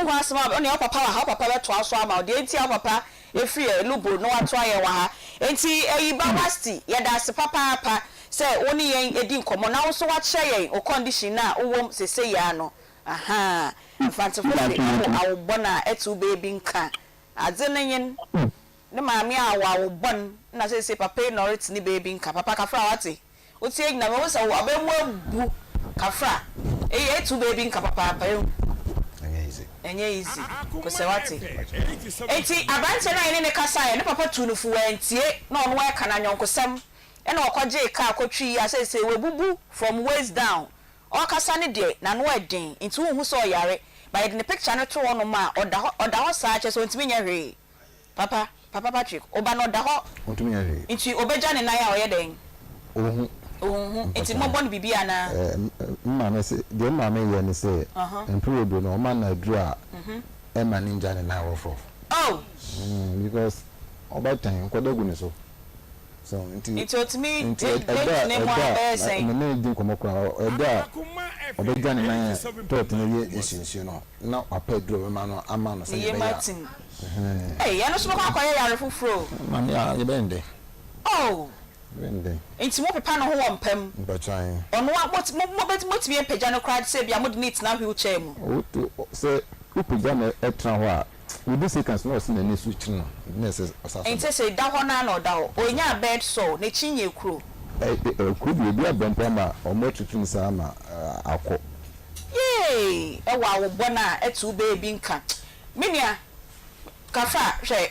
o wa sama oni o papa be to aso ama o de enti o papa e free elubo no ato aye wa ha enti eyi babasti ye da se papa say oni yen edi nkomo na wo so wa kye yen o condition na wo sese ya no aha infantile awo bona etu baby nka adze nen ne maami awo bon na sese papa no ret ni baby nka papa kafra wate o tie na wo so wo abemu abu kafra etu baby nka papa enye easy ko se wate enti abante na yen ne kasa ye ne papa tunufu wantie na ono wa kana nyonkosem ena okwaje ka akotwi asese webubu from waist down okasa ne de na no eden nti hu so yare by the picture no to ono ma oda ho sa che so ntimi nya hwe papa Patrick oba no da ho ntimi nya hwe nti obeja ne na ya oye den ohu nti mo bon bibia na mma me se de mma me ye ne se empurodo no ma na dura ema ninja ne na wo fo because oba tan kodagu ne so so it otimi ne mo abese me din komo kwa eda obeja ne na tot ne ye esinsu no na apedro ma no ama no se be ya ya no so kwa ya refufro ma ya ye bende bende enti mo pepa no ho wompam bachan ono mo timi peja no crowd say bia mo de need na wheelchair mu se upeja na etra ho a we do seconds no sin na switch no nurses osasa enti say da ho na no da ho onya bed so ne chinye kuro kuro bi abampa ma o mo tutu nsa ma akọ hey e wa wo bona etu baby nka minia kafa hwe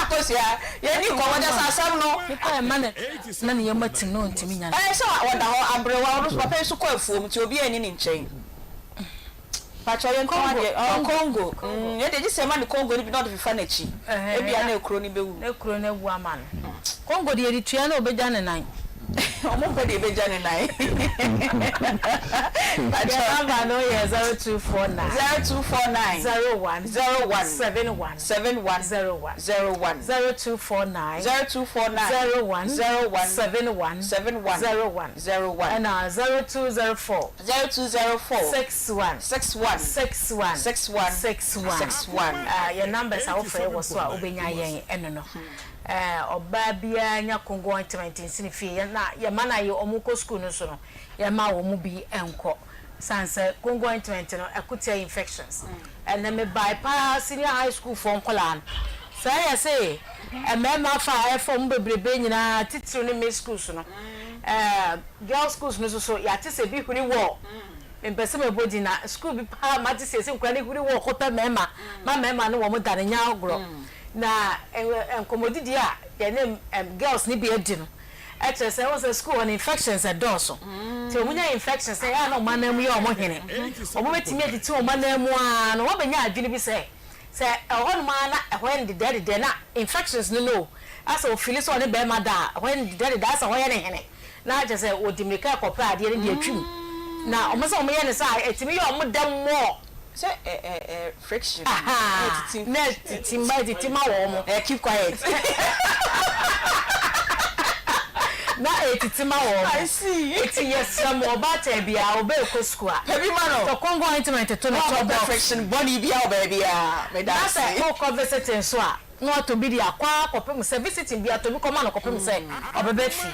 akosia ye ni ko wada sasam no e mane na ne yamati no ntimi nya so wada ho abrewa ro papa so ko afuom ti obi ani ni nchen pacho yen Congo ye de jise man Congo ni bi not fifa na chi e bia na ekro ni bewu na ekro na ewu ama no Congo de eritua na obeja ne nan omo pe de beja ne nan pacho number no ye 0249 01 71 0249 01 71 and 0204 61 your numbers are offer was so obenya yen eno no oba bia nya Congo ointment nsini fie na ye mana ye omuko school no so no ye ma wo mu bi enko sanse Congo ointment no akutia infections and then me bypass senior high school for nkola so I say mema fa from bebrebe nyina titiri ni me schools no girls schools no so ya tise bi huri wo mpese me bodi na school bi pa ma tise se nkwa ni huri wo kota mema mema no wo mu dane nya ogro na enkomodidi a ye ne girls ni bi edi no actually say was a school on infections at doso ti omunya infections say ya no manam ye omo hene omo betimi editi o manam a no wo benya adwini bi say on man when the dead na infections no as o feel so ne be ma da when the dead that's ho ye ne hene na je say o dimika kopra ade ne atwim na omo say omo ye ne say etimi ye omo dam mo say friction net titima wo mo keep quiet na etitima wo I see eti yesam obata bia obe ko school baby man to Congo ointment to no friction body bia baby me da say mo ko visiting so a no to be dia kwa kopem say visiting bia to bi come na kopem say obebe fi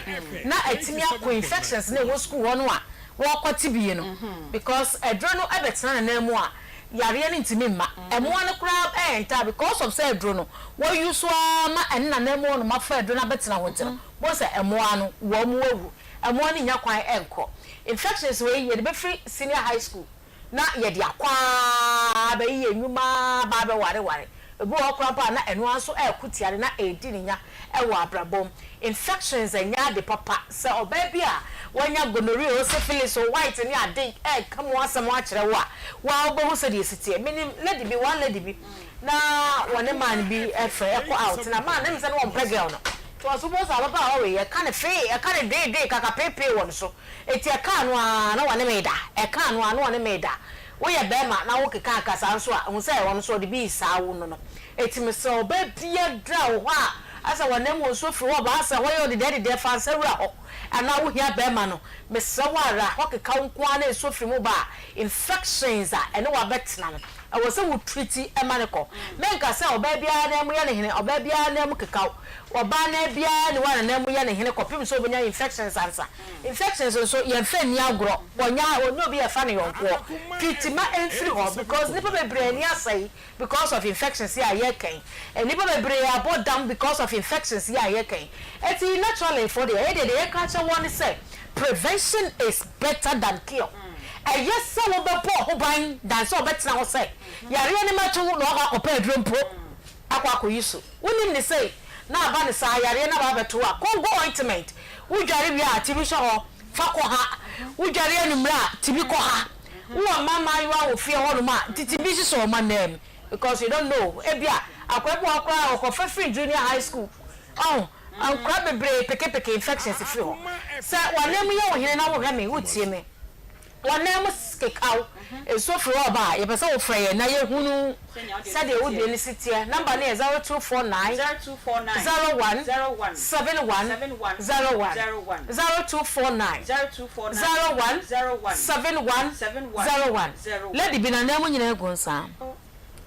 na etimi akọ infections na wo school wo no a wo kwati bie no because edro no ebetena na mu a yare ni ntimi ma emo an kra enta because of say edro no wo use ma enna na mu no ma fa edro na betena ho ntino bo say emo anu wo mu awu emo ni nya kwan enko infections we ye be free senior high school na ye dia kwa ba ye nyuma ba be ware ebu okra pa na eno anso ekutiare na edi ni nya ewo abrabom infections enya de papa say obabi a wanya gonorrhea o syphilis o white ni ade come asem a kire wa obo so de sitie minim lady bi one lady bi na one man bi efe eko out na man dem say no one girl no to suppose ababa o we kan fe e kan dey kaka pepe won so eti e kan no na one me da e kan no na one me da wo ye be ma na wo keka akasa nso a hu say won so de bi sa wo no eti me so obabia dra wo a asa wonam wo so firi wo ba asa wo yo de de fa sawura ho ana wo hia be ma no me sawara ho keka nko na so firi mu ba infections a ene wa betna no I was a treaty a manico. Men can say, baby, I am yan, or baby, I am cacao, or banner beer, and one and then we yan in a copy so many infections answer. Infections also, you friend Yagro, or ya will not be a funny or war. Pretty much and free because nipple brain, say, because of infections, yeah, yeking. And nipple brain are brought down because of infections, yeah, yeking. It's naturally for the head, the air catcher one say, prevention is better than cure. Yes, so we be poor who buying than so better now say. Yari any match who no ha open drum pro. Akwa ko yisu. Woni ni say na aba ni sa yari na ba beto a Congo ointment. Wo jari wi a tibi so ho fa ko ha. Wo jari anumra tibi ko ha. Wo mama you a wo fie ho no ma titibi si so ma name because you don't know. Ebia akwabu akwa ko free junior high school. Oh, an kwa bebre peke infections fi ho. Sa wanemu ye wo hene na wo hwe me wo tie me. One name is Kekau, a so for Oba, a person of Freya, na ye hunu said they would be in the city. Number 0249 01 71 01 0249 01 71 01. Let it be a name in a gunsa.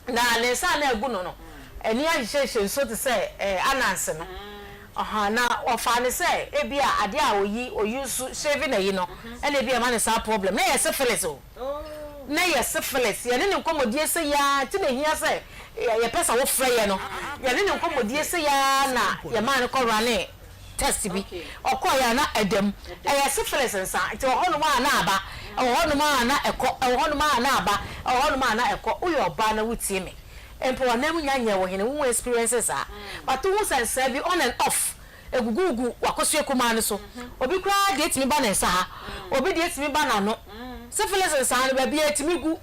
Now, let's say a guno. And here she so to say, Ananson. Na ofane say ebia ade a oyi oyu shaving na yi no e na ebia man say problem na yes syphilis o na yes syphilis ye ne nkomodie say ya ti na hia say ye pesa wo frɛ ye no ye ne nkomodie say ya na ye man ko rane test bi okoya na edem e syphilis nsa nti ohonu ma na aba ohonu ma na eko ohonu ma na aba ohonu ma na eko uyo ba na wutie me empo na mu nyanye wo hene wo experiences a but wo sense bi on and off egugugu wakoso ekuma ne so obi kura de timi ba na nsa ha obi de timi ba na no syphilis nsa ne ba bi etimi gu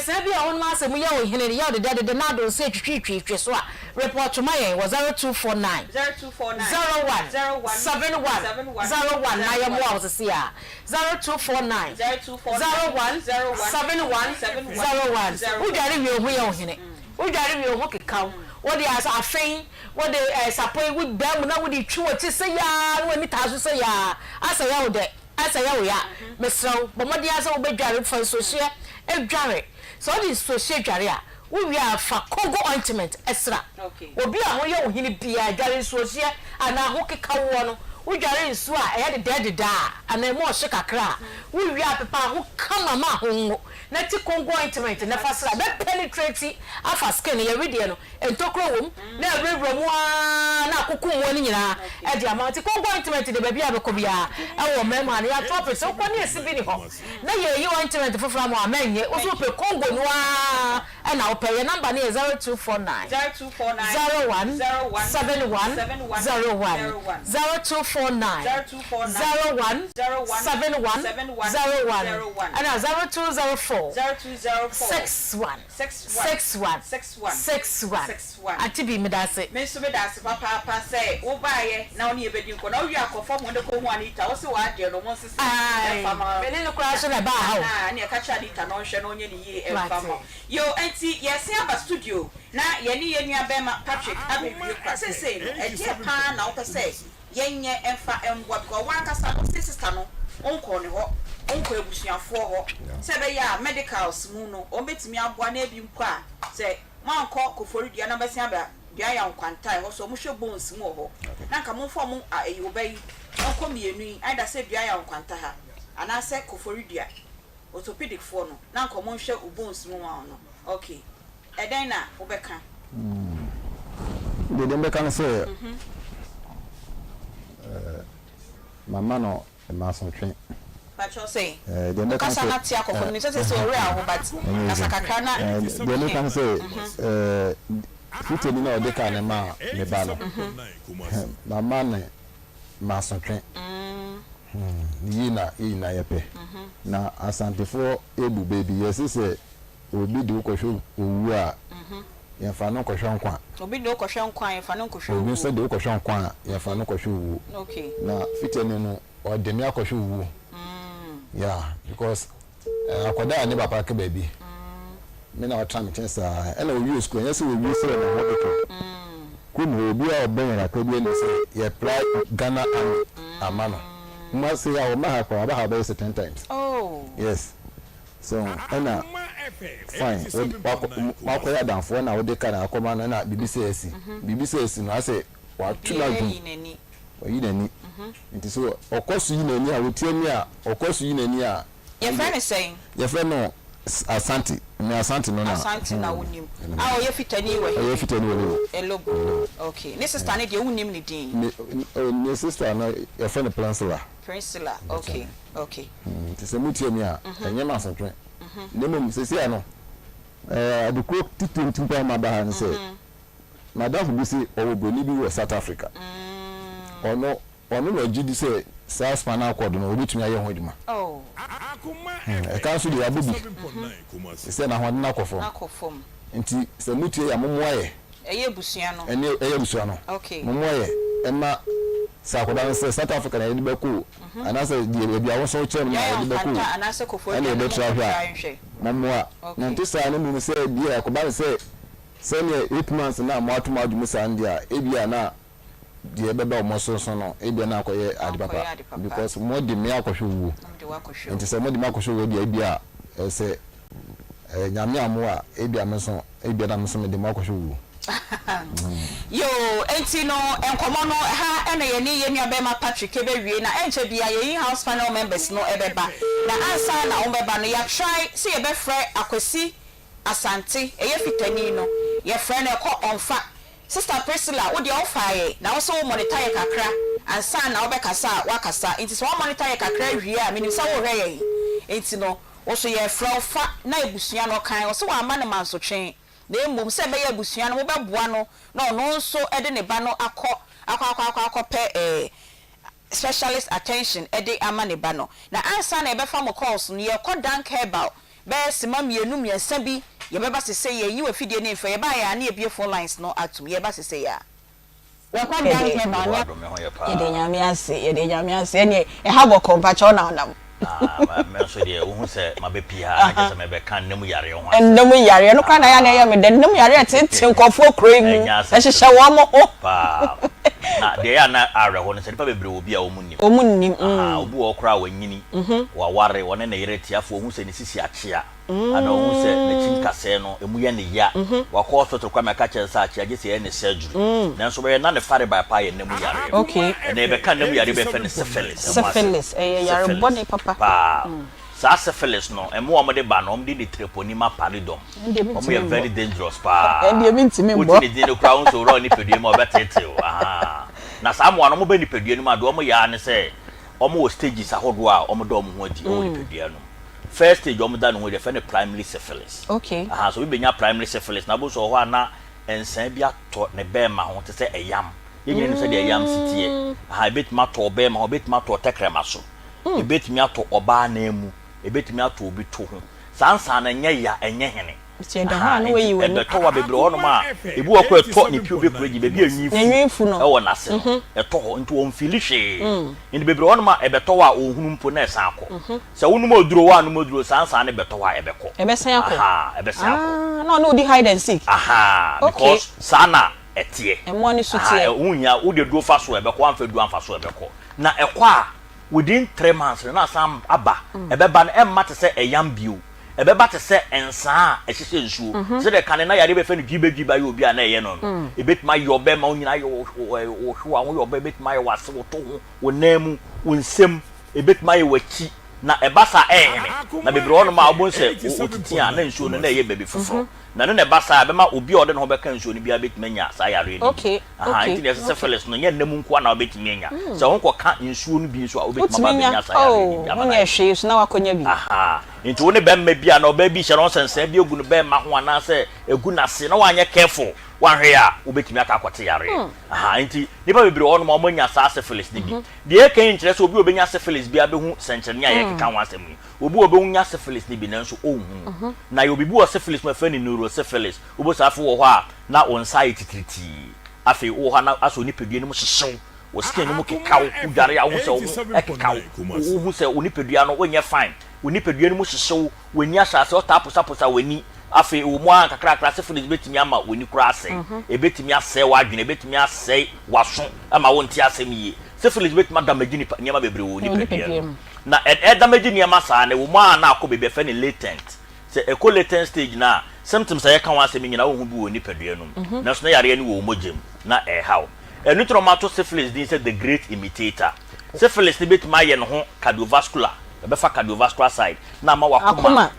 se bi a won ma se mu ye wo hene ye de de na do se twitwi so a report to my was 0249 01 71 na ye mo a se ya 0249 01 71 u jare wi ohu ye wo hene u jare wi ohu kekaw what they as afin what they support with them na we twi what say ya we mi taso say ya asa ya wo de asa ya wo ya mesro bomodi asa wo bedware fa so hye edware so the social dware a we are fa Congo ointment extra obi a ho ye wo hini bia dware so hye ana ho keka wo no we dware nsu a e de da ana mo hye kakra we are pepa ho kama ma ho na ti Congo ointment na fasra be penetrate afa skin ye we de no entokro wom na ebrebro mu na akukum woni nyina e de ama ti Congo ointment de ba bia be ko bia e wo mema na ya top so ko na esi bi ni ho na ye yi ointment fofra mo amanye wo so pe Congo no e na wo pe ye number na 0249 01 71 01 0249 01 71 01 and 0204 61 atibi medase me so medase papa say wo baaye na oni ebedi nko na wi akofo mo de ko hu anita wo se wa de no mo sisi fama me ne kura so na ba ha na e ka cha anita no hwe no onye ni ye e fama yo enti yesi aba studio na ye ni ye nua bema Patrick abewie kwa sese no e je pa na wo pese yenye emfa emwa ko wan kasa no sister no onko ne ho onko ebusuafo ho se be ya medicals mu no o betimi aboa na ebi mko a se manko koforidua na besia ba dua ya nkwantai ho so mo hwe bones mu ho na nka mo fo mo ayi obayi onko mienu yi aida se dua ya nkwanta ha ana se koforidua orthopedic fo no na nka mo hwe bones mu ma no okay eden na obeka de dem beka se mama no ma so twen Pacho say dem kasa na tia akofo ni say so real ho but kasa kakra na dem kan say fiteni na odeka na ma me ba no mama ne ma so twen yi na yepe na asantefo ebu baby yes say obi de ukosho owu a ye fa no kosho nkwa obi de ukosho nkwa ye fa no kosho owu obi say de ukosho nkwa ye fa no kosho owu okay na fiteni no o de mi akosho owu yeah because akoda ne papa ka baby me na watra me chensa ela o use ko nyese o use na ho beko kuno obi a oben ra ka bi ne say ye apply Ghana and amano ma say ya o ma ha ko aba ha be 10 times oh yes so ena fine wako ya danfo na wode kana Akoma na BBC no ase wa tuna gu yi nani nti so okosu yi nani a wotie ni a okosu yi nani a your friend is saying your friend no Asante no na Asante na wonim ah o ye fitani we elogo okay ne sister ne de wonim ni din ne sister na your friend Priscilla okay nti se mutie ni a enye ma asantwe ne mum sesi ano adukro titim pa ma ba han se madam bi se oboni bi we South Africa ono no gidi se South Spana accord no obitumi aye ho adwuma oh e ka so de abubi se na ho na akofom nti se mutie ya momo aye eye busua no eye busua no okay momo aye ema sa akoda se South Africa na edi beku anase die bia wo so chem na edi beku anase kofo ene be trahwa momo a na nti sa no mu se bia akoba se ne 8 months na mo atuma adwuma sa ndia ebia na die beba o so no ebia na akoye adipapa because mo de me akohwe wu nti se mo de me akohwe wu bia se nyame amo a ebia me so ebia na me so me de me akohwe wu yo enti no enkomo no ha ena ye ni ye nua be ma Patrick ebewie na enche bia ye house panel members no ebeba na ansa na o beba no ya try see ye be frɛ Akwasi Asante eye fitani no ye frɛ na ko onfa Sister Priscilla wo de ofaye na wo so monitor ye kakra ansa na obekasa wakasa enti so monitor ye kakra hwie a menim sa wo hwe ye enti no wo so ye frɔfa na ebusua no kan wo so wa ma ne mansotwen na emmom se be ye ebusua no mo beboa no na ono nso ede ne ba no akɔ pe specialist attention ede ama ne ba no na ansa na ebefa mo calls no ye kɔ dank herbal be sima mienu miensa bi ye beba sese ye yi wafidie ne mfa ye ba ya na ebie phone lines no atum ye ba sese ya wakɔ dank herbal ya de nyame ase ene e ha bɔ kompacho na onam me so de wo se mabepia na kese mebeka nnemu yare ho nnemu yare no kwa na ya na ya me de nnemu yare tete nkofo kro mu e hyehyɛ wo mo pa na de ya na are ho no se pa bebre obi a omunnim obi wo kra wanyini wa ware wone na yere tiafo hu se ne sisi akea ana hu se na chinkase no emu ye ne ya wakɔ hospital kwa meka kyerɛ akea gye se ye ne surgery nanso be na ne fare by pa ye nnemu yare okay na e beka nnemu yare be fe ne syphilis yare bone papa sa syphilis no emu omde ba no omde de treponema pallidum omo ye very dangerous pa e bi ntimi mbo o ti de kra unso ro ni pedue mo betete na sa mo no mo be ni pedue ni ma do omo ya ne se omo wo stages ahodo a omo do omo ho adi o ni pedue no first stage omo da no ho de fe ne primary syphilis okay so we benya primary syphilis na bo so ho ana ensan bi ato ne be ma ho te se eyam yenye ni se de eyam sitie bet ma to be ma bet ma to tekrema so bet mi ato oba na emu bet mi ato obi to ho sansa na nya ya enye hene da ha no we e beto wa bebre ono ma ebu okọ eto ni piu bebre gi bebi anyifu no e wo na se eto ho nto on fili hwe ni bebre ono ma e beto wa ohunu mpo na esa akọ se wonu ma oduro wa no moduro sansa na beto wa e beko e besan akọ e besan akọ no di hide and seek because sana etie e mo ni sutie unya wo de do fa so e beko amfa du amfa so e beko na ekọ a within 3 months na sam aba e be ba na e mate se eyam bio ebeba te se ensa a ehihye nsuo se de kane na yare be fe no giba yo obi a na eye no ebetima yo be ma onyina yo hwa wo yo be betima yo wase wo to ho wo namu wo nsem ebetima yo wachi na ebasa ehene na bebre ono ma obonse otiti a na nsuo no na eye baby foforo na no na ebasa be ma obi ode no ho be kan nsuo no bia betima nya sa yare ni okay nti de se feles no nya namu nko na obetima nya se won ko ka nsuo no bi nso a obetima ba nya sa yare ni ama nya hwe so na wakonya bi nti woni be mma bia na oba bi hye ron sensen bi ogu no be ma ho ana se egu na se na wanye careful wanhwe a obetimi aka akote yare nti nipa bebre ono ma omonya sa syphilis ni bi de kan nkire se obi obenya syphilis bia be hu senkyerenya ye keka ho asem obi obehunya syphilis ni bi nanso ohu na yo bibi wo syphilis ma fa ni neurosyphilis obo safo wo ho a na anxiety triti afi wo ho na aso ni pedue ni mo hyehyw wo skin ni mo keka wo kudare a wo se wo ekeka wo se oni pedua no wonye fine oni pedua ni mo hyehyw woni asase o taposa woni afi wo mo an kakra syphilis betimi ama woni kura ase ebetimi ase wadwene ebetimi ase waso ama wonti asem yie syphilis betimi damage ni nyama bebre woni pedua na damage ni ama sa ne wo mo an na akọ bebe fa ni latent se eco latent stage na symptoms ya kan wa asem nyina wo hu bi woni pedua no na so na yare ni wo mogem na how enutromato syphilis din say the great imitator syphilis ni betimi aye no ho cardiovascular befa cardiovascular side na ma wakoma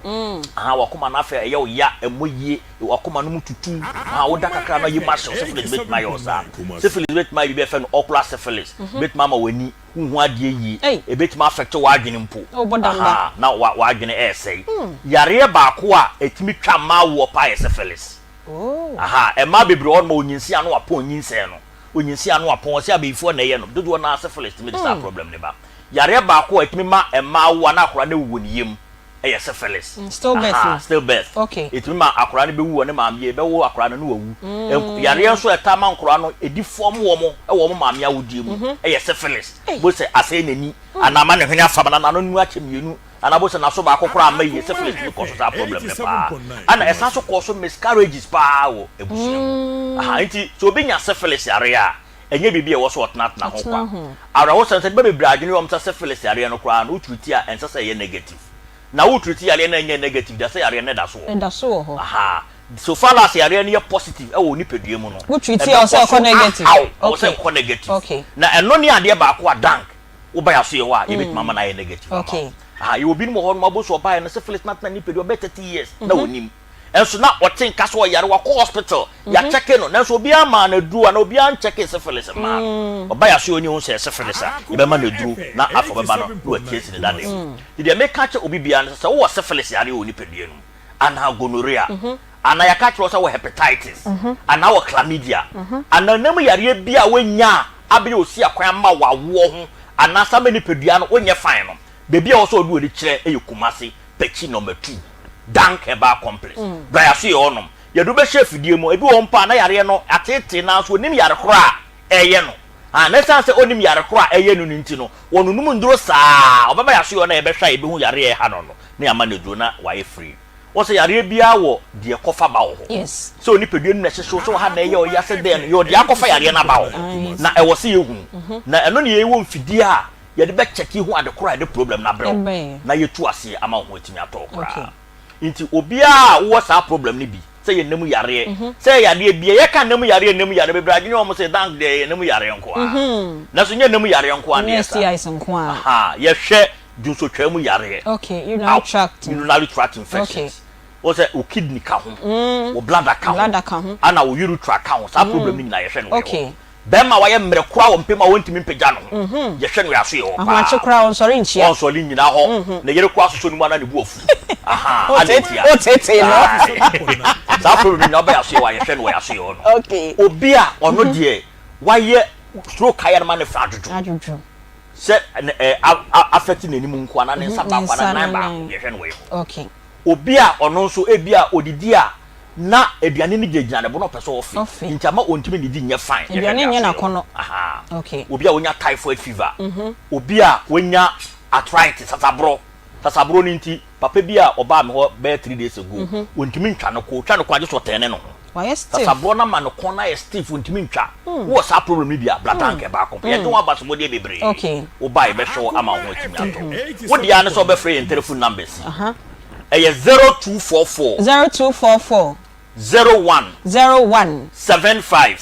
wakoma na afa ye ya emoyie wakoma no mututu woda kakra na yima syphilis bet ma yosa syphilis bet ma be fa no ocular syphilis bet ma wani hu ade yi e bet ma affect wadwene mpo na wadwene say yare ba ko a etimi twa ma wo pa syphilis e ma bebre on ma onyinsi anu apon onyinse no onyinsi anu apon se abefo na ye no dodo na syphilis me dis problem ne ba yare ba ko etimi ma ema wo na akora na wuwo ni yem eye syphilis still birth okay etimi ma akora na be wuwo ne maam ye be wo akora na no wawu yare enso eta ma akora no edi fom wo mo e wo mo maam ya wodi mu eye syphilis bo se ase nani anama ne hwenya fam na no nu achemienu anabo se na so ba akokora ma ye syphilis ni cause that problem ne pa ana esa so cause miscarriages pa wo ebusu nti so be nya syphilis yare a enye bibi e wo so otnat na ho kwa ara wo sense be bebrage ni wo mta syphilis yare no kra na utruti a ense se ye negative na utruti yare na enye negative da se yare na da so ho so far as yare na ye positive e wo ni pedue mu no utruti o se ko negative o se ko negative okay na eno ni ade ba ko dank wo ba ya so ye wa ye bit mama na ye negative okay you will be more on my boss or buy and syphilis not many people better 30 years. No, enso na oten kaso yare wa hospital ya check no na so obi ama na duru na obi an check syphilis ma oba ya so oni hu se syphilis a e be ma na duru na afọ be ba no no case ni dade de me ka che obi bia no se wo syphilis yare oni pedue no ana gonorrhea ana ya ka che wo hepatitis ana wo chlamydia ana nam yare bia wanya abe osi akwan ma wawo ho ana sa me ni pedua no onye fine no bebi a also do di kire Kumasi pechi number 2 dank eba complex daya so ye onom ye do be chef die mu ebi won pa na yare no atete na so onim yare kora eye no na sanse onim yare kora eye no nti no wonunum nduro saa obaba ya so ye na ye be hwa ye be hu yare ha no no na ama na do na waye free wo se yare bia wo de kofa ba wo yes so oni pedua no na hyeso so ha na ye o ya se den yo de akofa yare na ba wo na e wo se ye hu na eno ne ye wo mfidi a ye de be check hu ade kora de problem na bro na ye tu ase ama ho etimi ato kora inti obi a wo sa problem ni bi say ye nemu yare say yare bi ye ka nemu yare be bra gini o mo say dank de ye nemu yare nko a na so nye nemu yare nko a na esa yes nko a ha ye hwe du so twam yare okay urinary tract infections o say o kidney ka ho o bladder ka ho ana o urine tract ka ho sa problem ni na ye hwe no okay bema waye mre kura wo mpema wontimi mpega no ye hwe no ya so ye wo pa ahwache kura on sori nchia on sori nyina ho na yere kwa so ni mana ne bu ofu aha o tete no sa problem na ba ya so ye wa ye hwe no ya so ye no okay obi a ono de waye stroke kaya na fa ajuju se affect na ni mu nko ana ne saba kwa na nan ba ye hwe no we okay obi a ono nso ebi a odidi a na eduane ni gejina ne bo no peso ofi ntama ontimi ni di nye fine eduane nye na kono aha okay obi a wonya typhoid fever obi a wonya arthritis sasabro ni nti papa bi a oba me ho be 3 days ago ontimi ntwa no ko age so tene no why still sasabro na ma no ko na ye stiff ontimi ntwa wo sa problem ni bia blatank ba ko ye to abaso body bebre okay oba e be show ama ho otimi ato wo dia ne so be free telephone numbers eye 0244 01 75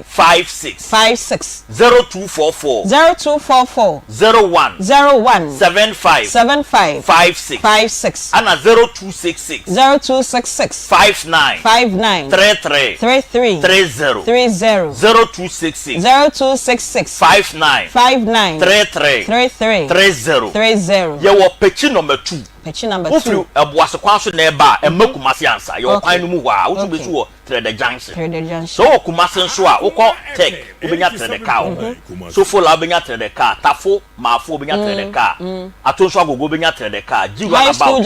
56 0244 01 75 56 ana 0266 59 33 30 0266 59 33 30 ye wo pechi number 2 pechi number 2 ofru abuase kwanso na eba emakumase ansa ye okwan no mu wa wo tubesu wo trade junction so okumase nso a wokọ tech obenya trade car so fola obenya trade car tafo maafo obenya trade car atonso agogo obenya trade car jiwa about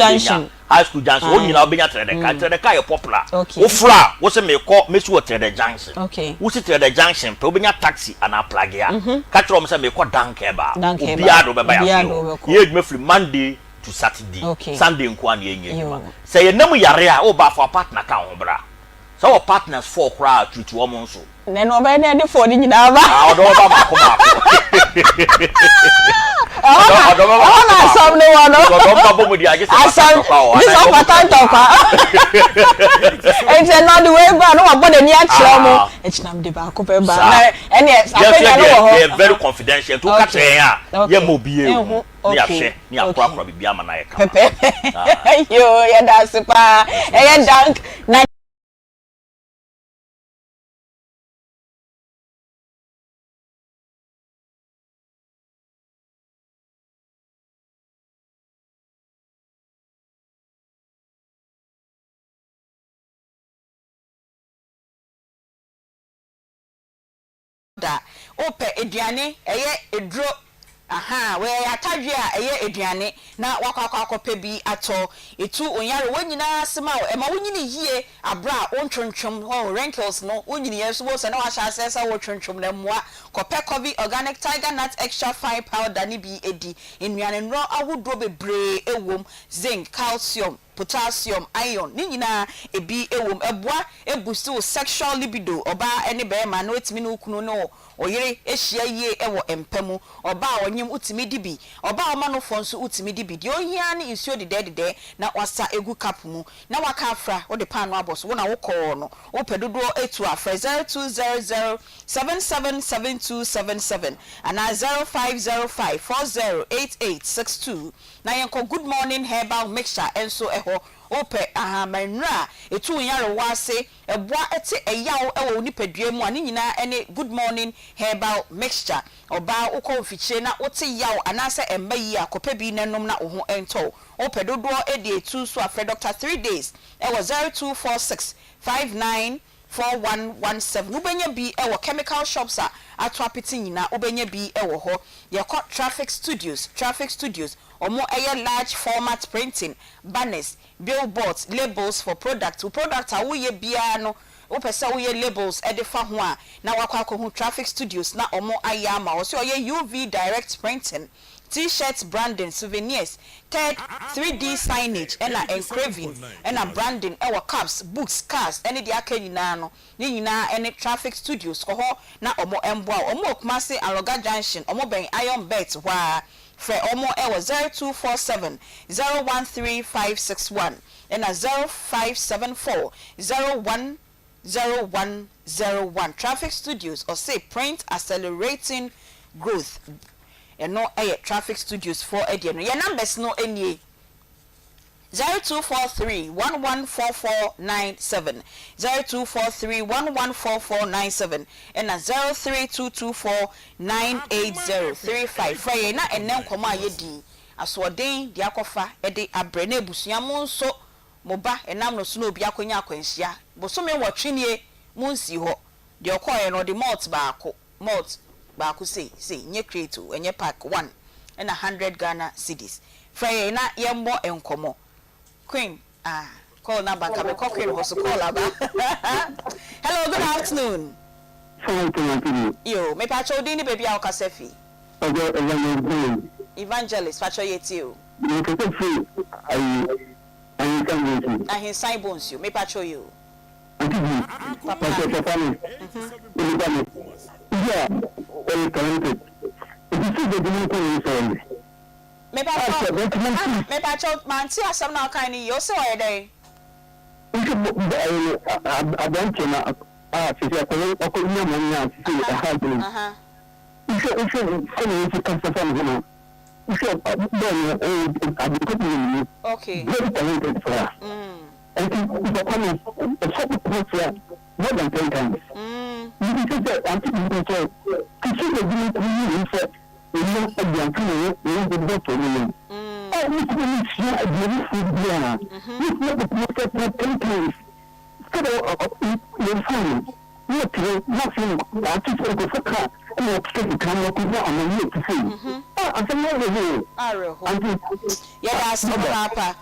high school junction o nyina obenya trade car ye popular ofra wo se mekọ mesu wo trade junction wo si trade junction pe obenya taxi ana plug ya ka tro mo se mekọ dankeba obi ado beba ya ye edme free Monday to Saturday Sunday nko na yenye say ye nam yare a o ba for partner ka ho bra so our partners for crowd treat wo mo nso na no ba na de for ni nyina ba o do ba ma ko ma o do ba some no one o do ba bo mu di age say this of pattern talk and say not the way ba no wa body ni a kire mo e chinam de ba ko pe ba na any afenya no ho they very confidential to ka tren a ye mo bie ni ahwe ni akwa bibia ma na ye ka yo ya da super e dank na da ope eduane eye edro aha we atadwe a eye eduane na wakwakwakwape bi ato etu onyare wonyina sema e ma wonyini yie abra ontwentwem ho wrinkles no wonyini yeso wo se na wahya asesa wo twentwem na moa kope covi organic tiger nut extra fine powder ni bi edi enuane nro awodo bebre ewom zinc calcium potassium iron ni nyina ebi ewom eboa eboost sexual libido oba ene be ma no etimi no kunu no oyire ehia yie ewo empemu oba onyim utimi dibi oba omanofo nso utimi dibi de ohia ne isuo de de na wasa egu cap mu na waka afra wo de pan no aboso wo na wo kọ no wo pedodo etu afra 0200777277 ana 0505408862 na yenko good morning herbal mixture enso eho ope aha manra etu nyare wase eboa ete eyawo ewo nipadua mu ani nyina ene good morning herbal mixture oba ukọ fichire na wote yawo anase emba yi akopa bi nanom na oho ento ope dodo edi etu so afre doctor 3 days ewo 0246594117 ubenya bi ewo chemical shops a ato apeti nyina ubenya bi ewo ho ye traffic studios omo eye large format printing banners billboards labels for products awoye bia no opese woye labels edifa ho a na wakwa ko traffic studios na omo ayama o so oye UV direct printing T-shirts, branding, souvenirs, 3D signage, and engraving, and branding, our cups, books, cars, any the akeni no, any traffic studios, na omo emboa, omo kumasi Aroga Junction, omo ben iron beds, wa for omo ewa 0247 013561 and a 0574 010101 traffic studios or say print accelerating growth. And no traffic studios for Ediano. Your numbers no any 0243114497 0243114497 and a 0322498035 Friday na enem koma yedi aswoden di akofa ede abrene busua mo so moba enam no so na obi akonya akwanhia bosome wotwenie mo nsi ho de okoye no de malt baako say nye create enye pack 1 and 100 Ghana cedis frey na yembo enkomo queen call number ka be queen was call aba hello good afternoon yo me pacho di ni baby a okasefi evangelist pacho yeti o I sign bones you me pacho you papa yeah, very talented. If you see the difference, me pacho man see asam na kan ni yo se o dey. I don't know. She said ko ni mo nya see a happening. If you come from him. If you okay. Very talented for her. And if you come a support for more than 10 times. You said that Aunty said, "Could you give me 3 years?" You know, I don't know. You know the doctor. I need to make sure I give you food there. You know the process for 10 times. Instead of your phone, nothing. Aunty said, "Go for car." And you take the camera to go and you to see. I said, "No, no." Aunty, yeah, that's Papa.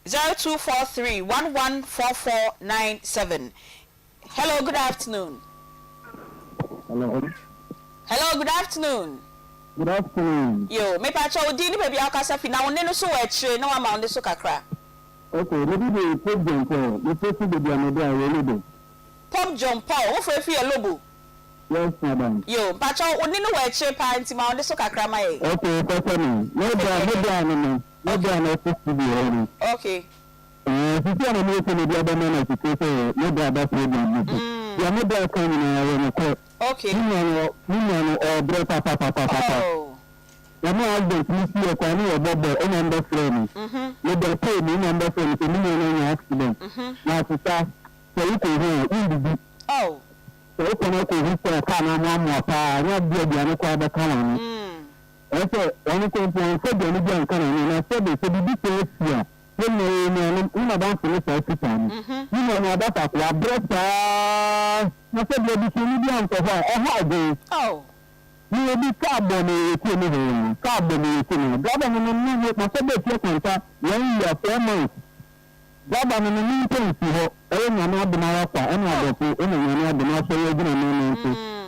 0243114497. Hello, good afternoon. Hello, good afternoon. Good afternoon. Yo, me pacha odi ni baby akasa fi na wonne no so wa chire na wa ma wonne so kakra. Okay, maybe the Pop John Paul, the person the another available. Pop John Paul, wo fe fi e lobo. Yes, madam. Yo, pacha wonne no wa chire pa nti ma wonne so kakra ma ye. Okay, papa me. No no studio. Okay. Sisi ana mwe kwenye biada mwana kikese biada program. Ya mwe kwenye na kwa. Okay. Mimi bre papa. Ya mwe agent misi kwa ni obobo ena ndo frame. Mwe pay ni ndo frame ni mimi na accident. Na sasa so yuko hiyo indidi. Oh. So yuko na kwa hiyo kana mwa pa ya biada kwa bakala ni. Ese wani kwa mfano ni biada kana ni na sebe bibi pia. Una dança nessa época. Não dá para a brota. Não sei de que me dá então vai. É rádio. Oh. Ni bi cabo ni que me vem. Cabo ni que me. Gaba no não sabe que conta. Yan ya fama. Gaba no não tem se ho. É na abna pa. É na do. É na abna so eu não não.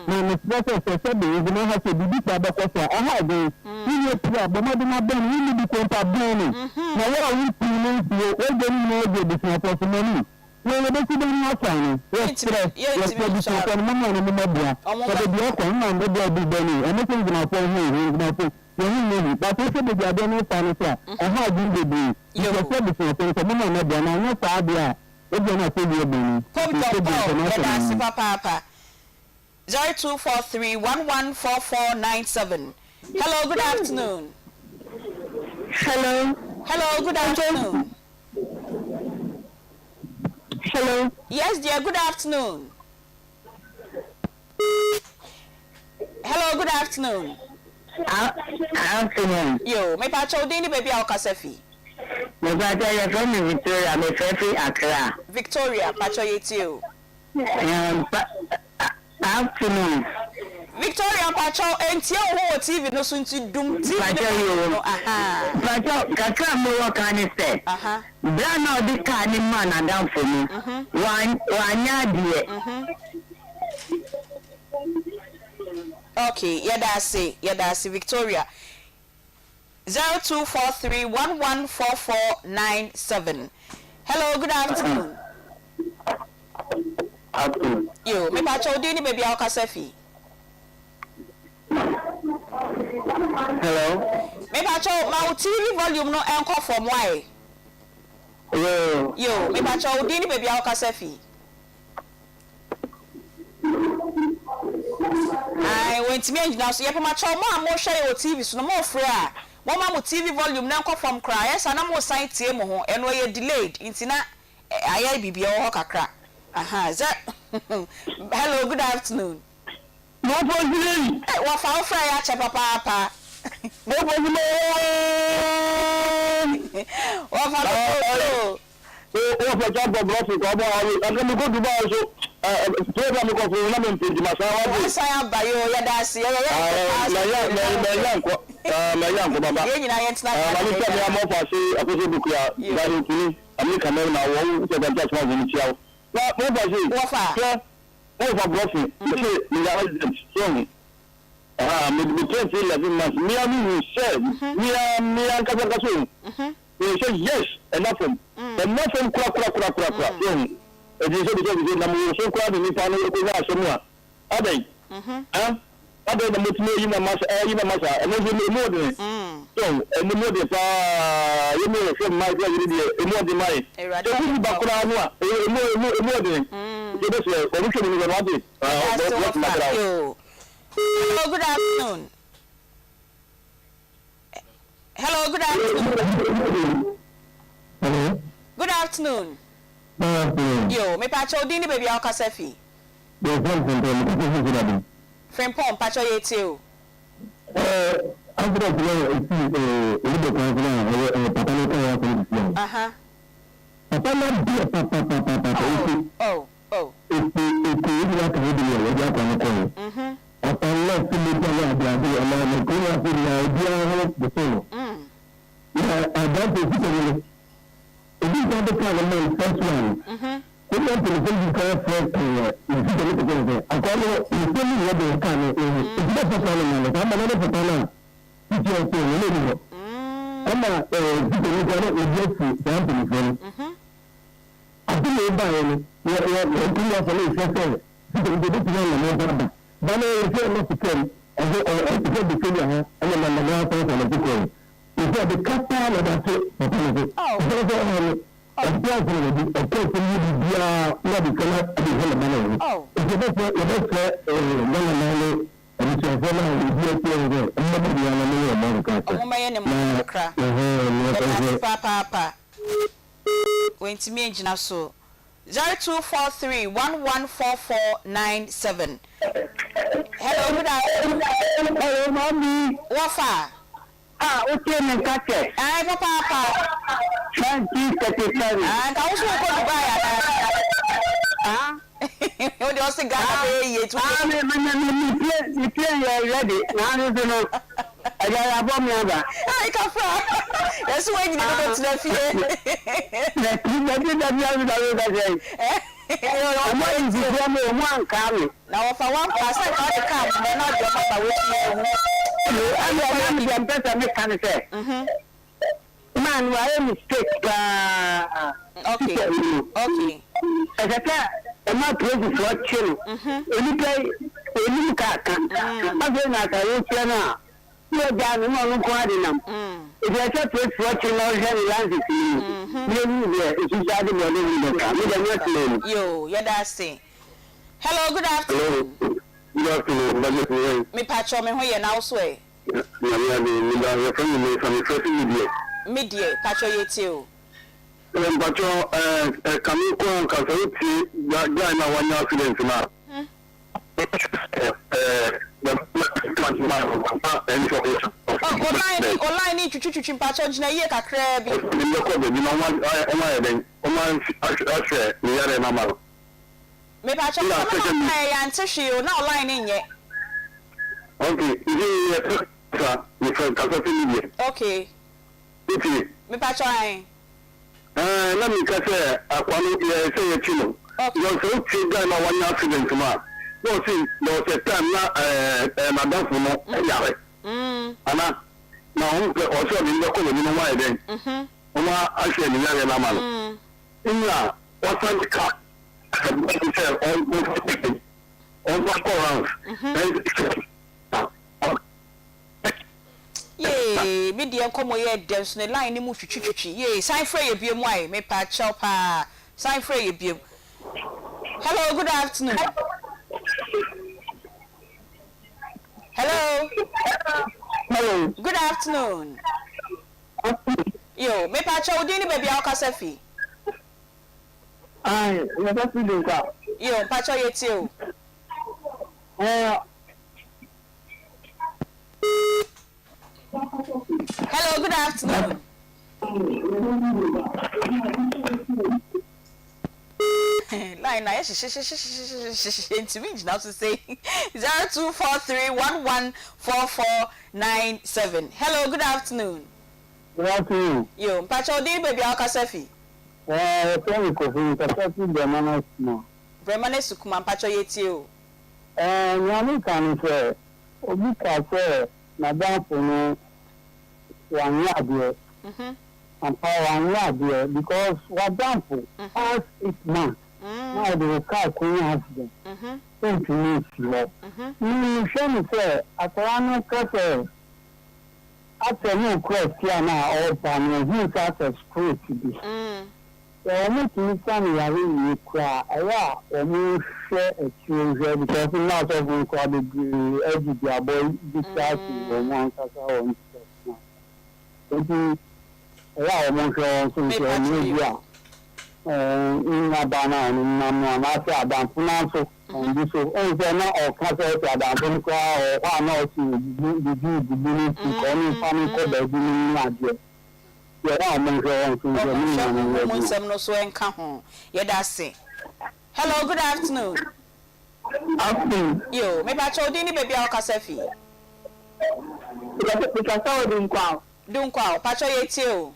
No process sabe eu não ha se bibi pa ba ko sa. É rádio. Ni é pra ba ma do na ben ni bi conta bem. Na ya wi pino o de ni no de bi for money. No be ti be ni asan. Yes, yes, yes. Ko mo mo mo bia. Ko de ko na ndo de bi beni. E mo tin na for here, na for. Yo ni ba to se de ade no fa ni sa. E ha ju de bi. Yo se bi so ko mo na bia na nya fa bia. E de na se bi beni. Papa. 0243114497. Hello, good afternoon. Hello. Hello, good afternoon. Hello. Yes, dear, good afternoon. Hello, good afternoon. Afternoon. Yo, me pa cho dini baby ao kasefi. Me pa cho ya from Victoria, me fefi Accra. Victoria, pa cho yeti o. Afternoon. Victoria pa cho enti o ho TV no so nti dum TV no. Aha. Pa cho kakra mo wo kan se. Aha. Bra na odi ka ni man adam for me. Wanya die. Okay, yada say Victoria. 0243114497. Hello, good afternoon. Afternoon. Yo, me pa cho dini baby ao kasefi. Hello. Me pa cho ma TV volume no enko from why? Yo, me pa cho dini baby ao kasefi. I went to me now, so you ma cho mo share your TV so no more free a. Mo ma mo TV volume na enko from cry. Yes, na mo sign tie mo ho eno ye delayed. Intina aye bibia ho kakra. Aha, hello, good afternoon. No problem. Wa fa fry ya che papa. No problem. Wa fa for job of blessing ko ba I'm going to go Dubai so program ko for na men page ma sa wa sa ba yo ya da si ya ko baba ye nyina ye tina ma ni se ya mo fa se akoso buku ya ba ni kini ami kamera na wo se ba ja twa ni tiawo na mo ba se wo fa for blessing se ni ya resident so me tell you months me ami share me an ka ka so they say yes enough from enough from kura e dey say because na mo so kura ni pa no ko na so mu a adai adai na mutune yi na masa e no je mo de so e mo de pa yi mo so ma ga yi de e mo de mai so wi ba kura no a e mo de je dey say o ri ni na de hello, good afternoon. Hello, good afternoon. Hello. Good afternoon. Yo, me pa cho dini baby ao kasefi. Friend pom pa cho yeti o. Aha. Oh. Went me engine so 0243114497. Hello, good afternoon. Hello, mommy. Wafa. Okay, me kake. Papa. 2037. Ka wo so ko Dubai o de o se Ghana be ye tu. Me play ready. Na no so no. Ajara bom ya ba. Ka fra. Yes we nyina go to na fie. Na ki na bi da bi da ga say. Mo nzi bia me mo anka me. Na wo fa wan pa sai ka de ka me na de ma ba we ti ho. Ana na mi dem pesa me kan say. Man, why a mistake? Okay. Ezeka, ema praise for chill. Any play, any kaka. Ave na ka yo plana. Yo ja no no ko ade nam. If you say praise for chill, no je lands it. You know, if you just do no ka. Me dem not know. Yo, ya da say. Hello, good afternoon. Good afternoon. Me patcho me ho ye na so e. Na me ade me da yo from me from social media. Media, Pacho Yetio. Pacho, Kamiko, Kasauti, Gana, 1 year accident now. Online chuchu mpacho jina ye kakra bi. Me pacho na ya ntehwe o na online nye. Okay, okay. Me pacho ai. Let me say akwanu say chino. You so chiga na 1 year accident ma. No see, no say time na madam funo yare. Ana na on pe o so bi ndoko ni no wa den. Oma ahwe ni yare na ma no. Inna o san ka on yeah, media komo ye dance ne line ni mu twitwitwi. Yeah, sign free ye biem why me pa chow pa. Sign free ye biem. Hello, good afternoon. Hello. Hello. Good afternoon. Yo, me pa chow di ni baby akasa fi. Ai, me pa fi do ka. Yo, pa chow ye ti o. Hello, good afternoon. Line na now to say 0243114497. Hello, good afternoon. Good afternoon. Yo, Pacho di baby akasafi. Tell ko fi Kasafi Bremane Sukuma. Bremane Sukuma Pacho yeti o. Nyami kan se obi ka se madam for 1 year there. And for 1 year there because what done for past 8 months. Now the car couldn't accident. Don't you need to show me say Atarano Cafe after no question now all time he's at a school to be. So I need to listen to you cry. I share a children because not every crowd agree every boy decide to one casa on. In Abana and Namasa Adam Funanso and this so not or Casa Adam or one or two the beginning to come family called the beginning. Hello, good afternoon. Yo, maybe I told you baby I'll Casafi. Don't call, Pacho Yetio.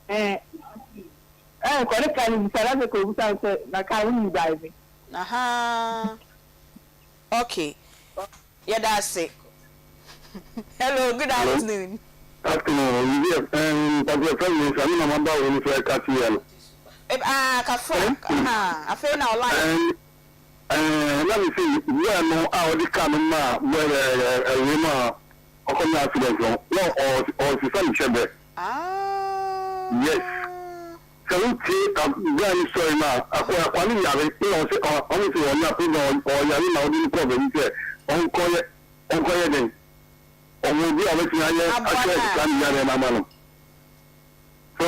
Correct, can you diving? Aha. Okay. Yeah, that's it. Hello, good afternoon. Afternoon, yes, but your friend is a number of Katiel. I feel now like. Let me see, we are no out the camera where a woman of accident, no, or the sun chamber. Yes. So we see a very sorry now. I quality of it, honestly, on your opinion, or your own problem, on quiet. Or will be always I so,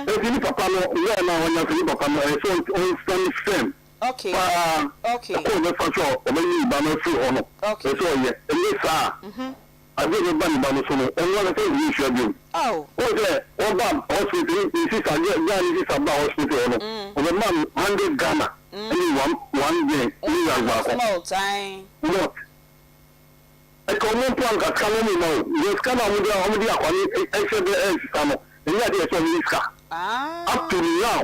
if you papa, we are now on your papa, so it's same. Okay. Okay. For sure, when you banner through or no. Okay. So, yeah, and yes, I didn't ban Banosono, and one of the things you should do. Oh, there, all that hospital, this is a hospital, or the man 100 Ghana, one day, small time. Look. I come on to a calendar now. There's kind of a extra and yet there's only up to now.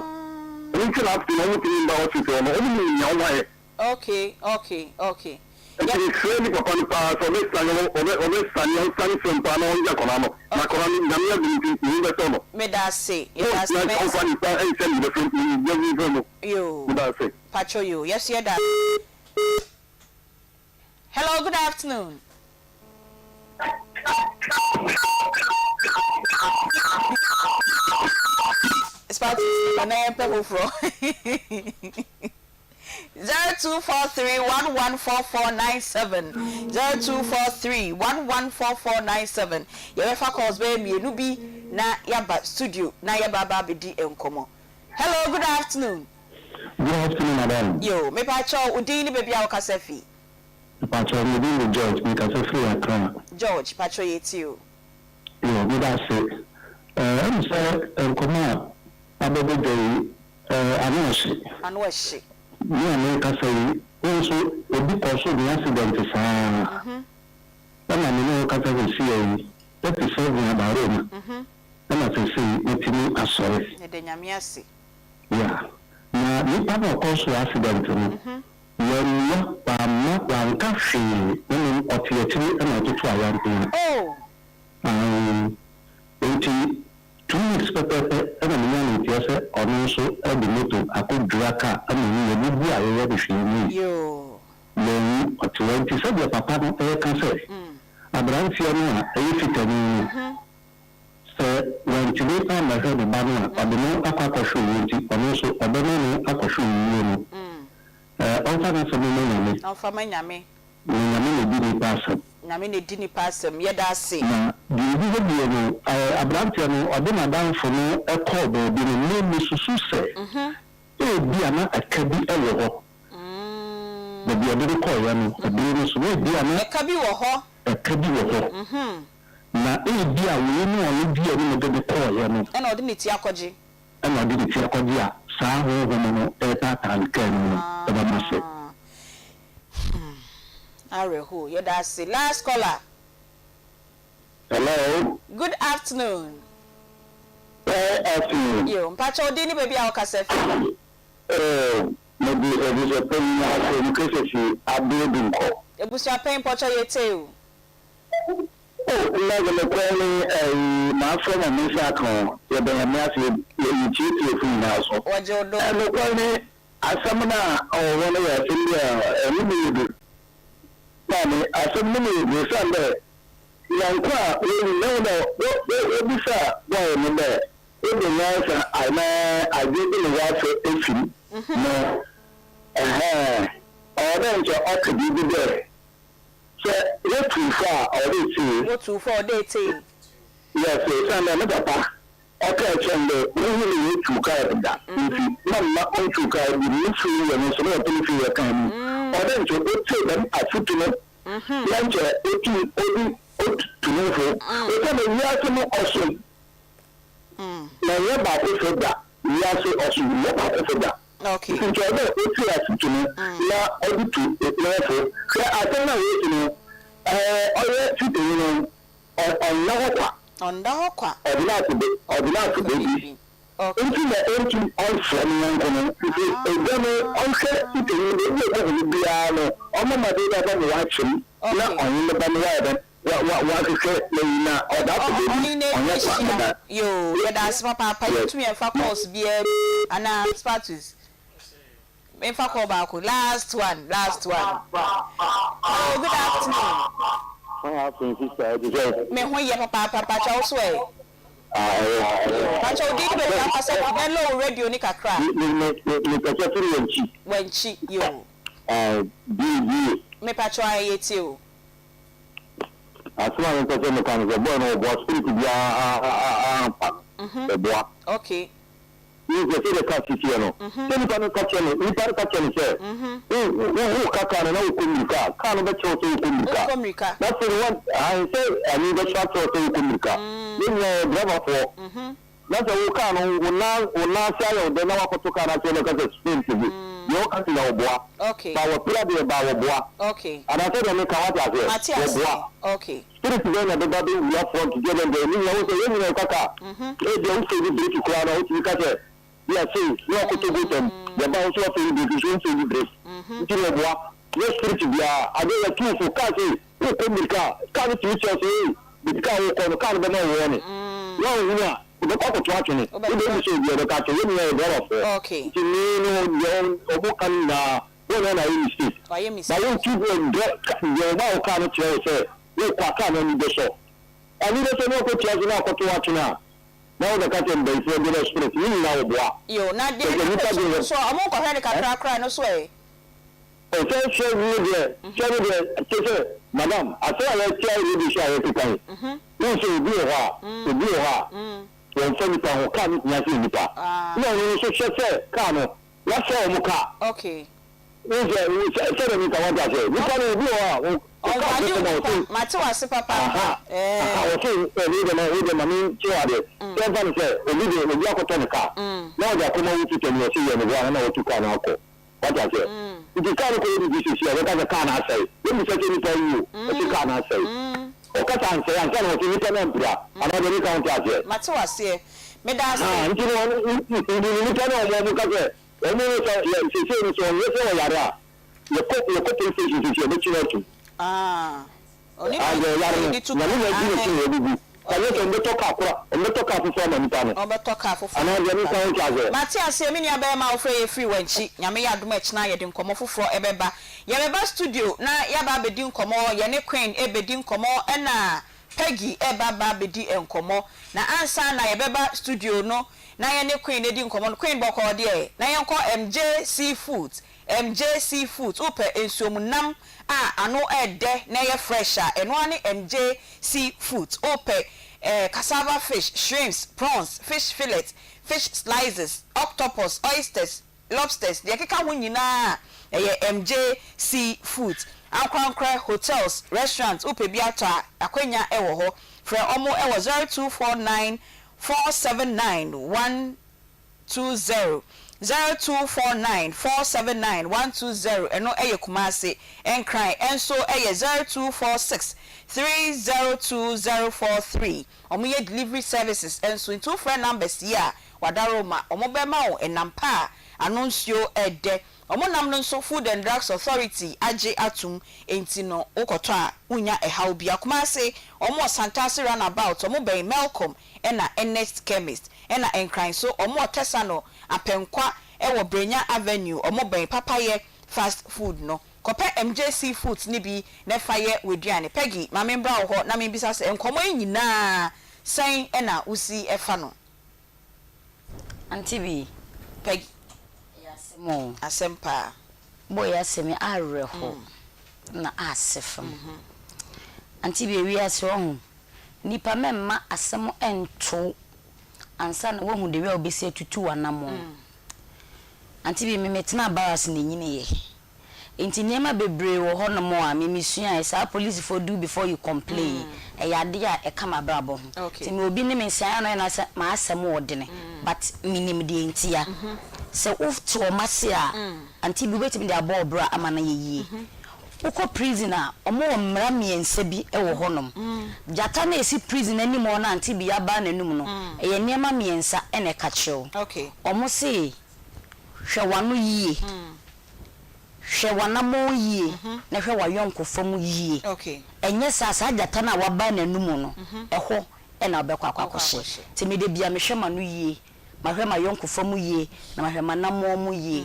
We can have to know about it only in your way. Okay. It's really upon the pass of this Sunny from Pano Yaconano. Macaroni, Namia, in the tunnel. May that say, you, Pacho, you, yes, yeah, that. Hello, good afternoon. It's about to be a 0243114497 0243114497 yebefa calls be mienu bi na yaba studio na yaba ba bedi enkomo. Hello, good afternoon. Good afternoon, madam. Yo, me pa cho udin ni baby awkasa fi. Pa cho me bi George, me kasa fi Akoma. George, pa cho yeti o. Yo, good afternoon. I'm say enkomo abebe dey Anwashi. Yeah, me kasa yi. Also, obi koso the accident saa. Ama me no kasa go see yi. That is something about Roma. Ama say etimi asori. Ne de nyame ase. Yeah. Na nipa na koso accident no. Yɛnyɛ pamma wanka hwee ɛne ɔteɛkyere ɛna ɔtoto ayampe. Enti 2 weeks pɛpɛpɛ ɛna menya no ntiɛ sɛ ɔno nso ɛde moto akɔdura ka ɛna yɛ bubu a yɛyɛ de hwee mu. Yɛnyi ɔteɛ nti sɛdeɛ papa no ɛyɛka sɛ aberanteɛ no a ɛyɛ fitani no sɛ wɔntumi ammɛhwɛ ne ba no a ɔde no akɔ akɔhwɛ owuo nti ɔno nso ɔbɛma no akɔhwɛ owuo no. Ọ̀fà náà sọ mi ní nyàmé. Ọ̀fà mi nyàmé. Nyàmé lè di ní paasẹ̀m. Nyàmé lè di ní paasẹ̀m yẹ dá sí. Na bìbí bẹ́ẹ̀ bí ẹnu aberanteɛ no ọdún adanfo no ẹkọ bẹẹbi no ní ẹni soso sẹ. Ebi àná ẹka bi ẹwọ hɔ. Bẹẹbi ọdún ní kọ ọyẹ no ẹbi ní so ebi àná. Ẹka bi wɔ hɔ. Ẹka bi wɔ hɔ. Na ebi a wòye ní ọyẹ bi ẹni mo de kọ ọyẹ no. Ẹna ọdún ní ti akɔgye. Ẹna ọdún ní ti akɔgye a saa ahohom no ɛɛtaataa nkaa no ɛbɛ ma sɛ. Areho, yeah, that's the last caller. Hello. Good afternoon. Good afternoon. Yo, Mpacho Dini baby ao kasefi. Maybe it is a pain now for because she abandoned ko. Ebusua pain Mpacho yete o. Like the calling my friend and Miss Akoma, you been a massive you cheat you free now so. What you do? And the calling Asamana or one of your India Mommy, I said, Mummy, Sunday. Yanka, we know that what we saw, boy, in there. It was nice, I didn't watch it. No, or then you ought to be there. So, what too far, or they see? What too far, they say? Yes, Sunday, no, Papa. Okay, Sunday, we really need to carry that. Mamma, on to carry the new free and so not to feel a kind. Or then to go to them at footnote. Yancha, 18 to move. We can be also awesome. Now, you're about to say that. We are so awesome. You're about to say that. Okay. Since you're there, it's here to me. You are able to level. So I don't know what you know. All you're sitting on Nahokwa. On Nahokwa. Ordinary baby. Into the engine on Fleming and uncle Piano, on my mother watching, not on the bandwagon. What is it? You, that's my papa. You to me and Fakos beer and Spatus. In Fakobaku, last one. Oh, good afternoon. Me when you papa Chelsea. Pacho did be papa hello radio ni kakra. When she you. Me pacho ayeti o. Asuma ni pacho me kan go no bo spirit bia Okay. You go see the catch here no. Then can catch no. You can catch no say. Who kaka na ukumika. Kan be cho so ukumika. That's the one I say I need the shot so ukumika. Then driver for. That's the car no una say the na wakotoka na so the sprint bi. You can see the boa. Okay. Ba wo pila de ba wo boa. Okay. And I said the make what I say. Okay. Spirit then the baby we are front together the ni wo say you kaka. E de wo say the break ko na wo ti ka say. Yes, you are going to go them. The bounce of the division to the break. Yes, pretty bia. I don't like two for Cassie. Who come with car? Can't you just say the car will come? Can't be no warning. No, the papa to watching it. You don't say the car to win the okay. To me, no, Obukan, when I mistake. I am mistake. I want to go and get your now can't say, you can't only the show. I need to know what you're going to watch now. Now the captain they say the spirit you now boa. Yo na dey so amon ko hwe de kakra kra no so e. say share media madam I say I share you share to kai you say be wa when some people who come nyasi nipa no you say kan what say mu ka okay we say me ka what say nipa no be wa Mate wase papa o say we de mami chiade so fan say obi akoto ne ka na o ja ko mo wutu temi o say ye ne bia na o tu ka na akọ what I say you can't go to this year because I can't say let me tell you you can't say o ka tan say an kana o ni tena mpira ana de ni kan ta say mate wase me da say nti no ni tena o mo ka say o mo say ye so ye yara ye ko police station be chirotu oni ni tu na ni ni ayo to metoka akura metoka afufu na nitano obetoka afufu ana de ni kan ta say Matias emi ni aba ma ofre free wanchi nyame ya adom echi na ye de nkomo foforo ebeba ye beba studio na ya ba bedi nkomo ye ne queen ebedi nkomo na Peggy eba ba bedi nkomo na ansa na ye beba studio no na ye ne queen edi nkomo queen boko de na ye nko MJ Seafood upe ensuomunam ano ede na ye fresher eno ani MJ Seafood upe cassava fish, shrimps, prawns, fish fillet, fish slices, octopus, oysters, lobsters. The keka ho nyina MJ Seafood. Ankwankra hotels, restaurants upe biata akwenya ewo ho. Fra omo ewo 0249 479 120 0249 479 120 eno eye Kumasi enkran enso eye 0246 302043 omuye delivery services enso two phone numbers here wadaroma omobema o enampa anunsio ede omonam no nso Food and Drugs Authority age atum entino ukoto a unya ehaw bia Kumasi omo Santasi runabout omo ben Malcolm ena Ernest Chemist ena enkran so omo tesano apenkwa ewo Brenya Avenue omo ben papaye fast food no kope MJ Seafood ni bi na faye weduane Peggy ma membra ho na membisa se enkomo nyina sen ena usi efa no Aunty bi Peggy yasemo asempa boy asemi areho na asefam Aunty bi wi ase ho nipa memma asemo ento ansa na wohu de wi obesi atutu wanamo Aunty bi memetena baras ne nyine ye enti nema bebre wo ho no mo a memisua e sa police for do before you complain e yade a e kama brabo ti me obi ne mensia no na ma asem odene but minim de entia se uf to mase a Aunty bi betimi de abo bra amana ye uko prisoner omo mra miense bi e wo honom jata na esi prisoner ni mo na Aunty bi aba na num no e ye nema miensa e ne ka chew omo se hwe wanu yie hwe wanamo yie na hwe wayonko fam yie enye sasa jata na waba na num no eho e na obekwa akwakoshe ti me de bia me hwe manu yie ma hwe mayonko fam yie na ma hwe manamo mu yie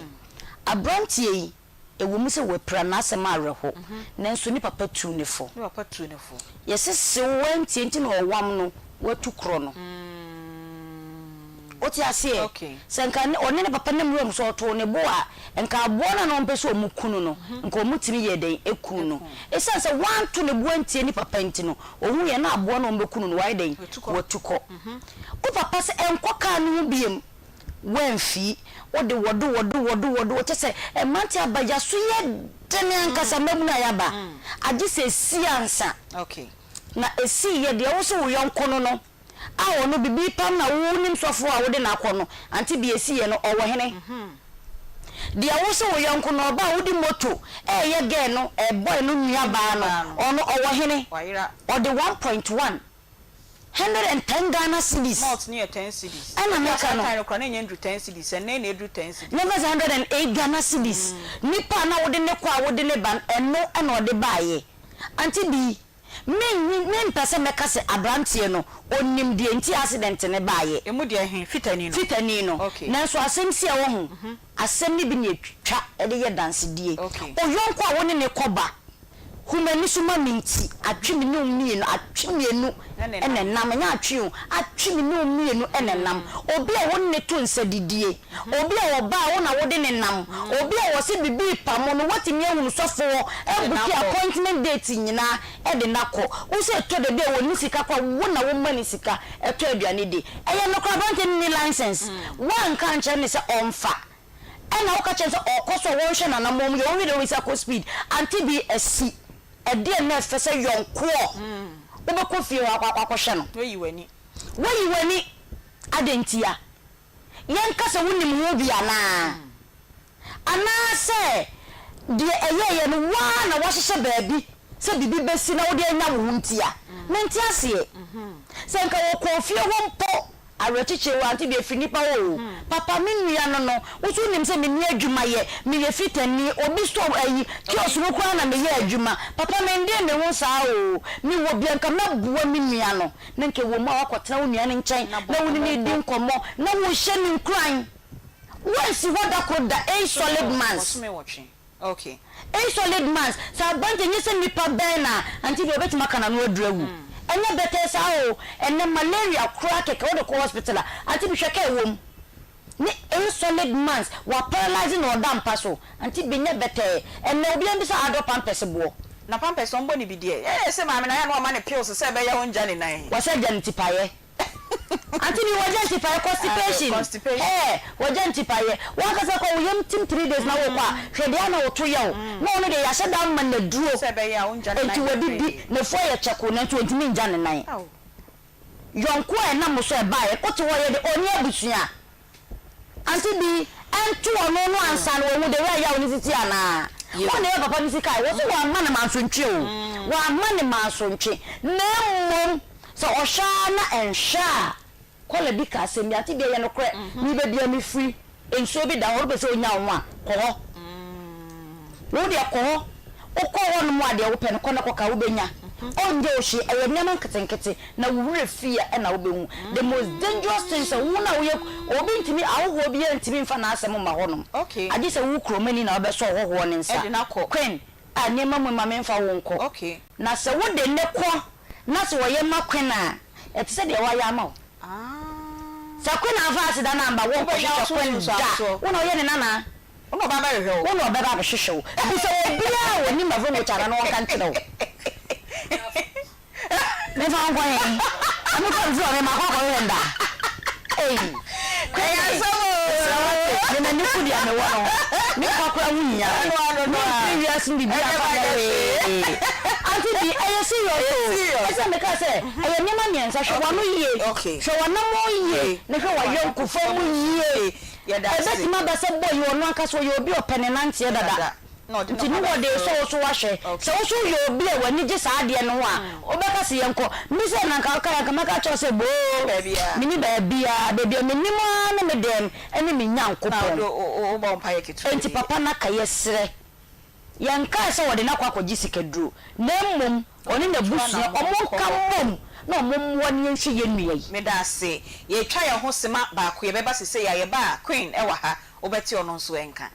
abrantie ewo mu se we pra na asem areho nanso ni papa tu ne fo yesese wantie nti na owam no watu kro no oti ase senka one ne papa ne mrem so to ne bo a enka abo na mpeso omukunu no nka omutimi ye den ekunu no esanse wantu ne bo antie ni papa nti no ohu ye na abo na ombekunu no wai den watuko o papa se enkoka no biem wenfi ode wodo tese e manti abaja so ye tene ankasa mamuna yaba agi se siansa na esi ye de wo so wo yonkono no awo no bibi pam na wo nim sofo a wo de na akono Aunty bi esi ye no owo hene dia wo so wo yonkono ba wo di moto ye ge no boy no nua ba no ono owo hene o de 1.1 110 Ghana cedis not near 10 cedis ana meka no kan na nyendu 10 cedis and na edu 10 cedis never 108 Ghana cedis nipa na wo de ne kwa wo de ne ban eno na o de baaye Aunty bi men pese meka se abrantie no onim de enti accident ne baaye emu de hen fitani no nanso asem sia wo ho asem ni bi ne twa e de ye dance die o yonko a wo ne koba humani suma minti atwi me no mienu atwi mienu ene nam nya atwi o atwi me no mienu ene nam obi a won ne to nsadidie obi a wo ba wo na wo de ne nam obi a wo se bibi pamo no watimi ehunu sofo ebuki appointment date nyina e de nako wo se to de wo ni sika kwa wo na wo mani sika eto aduane de eye no kwa bank ni license wan kan che ne se onfa ena wo ka che se okoso wo hwe na namom yo wi de wi sa ko speed anti bi esi e de na fe se yonko wo be ko fie wa kwa hwe no we wani adentia yen kasa wonim ho bia ana se de eyeye no wa na wo hyehye baabi se bibi besi na wo de anya wo ntia menti ase se nka wo ko fie ho mpo awechiche wa anti be finipa wo papa minua no no wo so nim se me ni adwuma ye me ye fitani obi stop ayi kiosk no kwa na me ye adwuma papa me ndie me wo saa o mi wo bia nka na buwa minua no na nke wo ma akotena wo nua ne nchen na wo ni di nkomo na wo hye ni nkran once what that could the a solid man's okay a solid man's so banje nyese nipa bena anti be obetima kana no adrawu enya better sao enne malaria crack ke wo the hospital anti bi hweke wom ni a solid man's wa paralyzing or dam paso anti bi nya better enne obi am bi sa ado pampers bo na pampers on boni bi die se ma me na ya no ma ne pills se be ya ho nja ne nan wa se jani tipaye anti bi wajen tipaye constipation wajen tipaye wa ka se ko yem tim 3 days na wo kwa hwede na wo to yawo no no de ya se down man na duro se be ya ho nja ne nan enti we bibi na fo ya cheko na 20 min nja ne nan yonko e na mo so e bae ko to wo ye de oni abusua anti bi antu ono no ansa no wo de we ya oni titi ana wo ne papa ni sika wo so wa ma na mansontwe o wa ma ne mansontwe na mom so oshana ensha kola bi ka se mi ati bi ye no kre ni be bia mi free enso bi da ho be se onya nwa ko wo de ko o ko won mu ade wo pe no kona ko ka wo benya onje o hye aye nyama nketenkete na wo wure fia e na wo behu the most dangerous thing so wo na wo ye obi ntimi awo bi ye ntimi mfa na asem ma honom okay ade se wo kromani na wo be so ho ne nsa queen a nyama mu ma memfa wo nko okay na se wo de ne ko na se wo ye ma queen a eti se de wa ya ma sa queen afa se da namba wo ko hye queen da wo na ye ne nana wo no ba ba hwe wo no ba ba hwehwe bi se obia wo ni ma vo no chara no kan tiro me fa ngwa yen ami ko nzo me ma ko ko yenda ya so me na niku dia me wo no me ko ko awunya no previous bi bia fa anti bi aye serious ese me ka se aye nyama miensa hwe wa no yie hwe wa na mo yie ne hwe wa yonku fo mu yie ya da se ebe ti ma ba se boy wo no aka so ye obi openenante ya dada no de no de so wa hwe so so ye obi e wani je sa ade no a obeka se yenko mi se na ka ka maka cho se bo mini ba bia minimo na me dem ene me nyankopon o ba mpa ye kitu enti papa na ka yesre yanka se wode na kwa kwaji sikeduro na mmom oni na busu omonka mmom na mmom woni nhwe ye nua me da se ye twa ye ho sema ba ko ye beba sese ya ye ba queen e wa ha obeti ono nso enka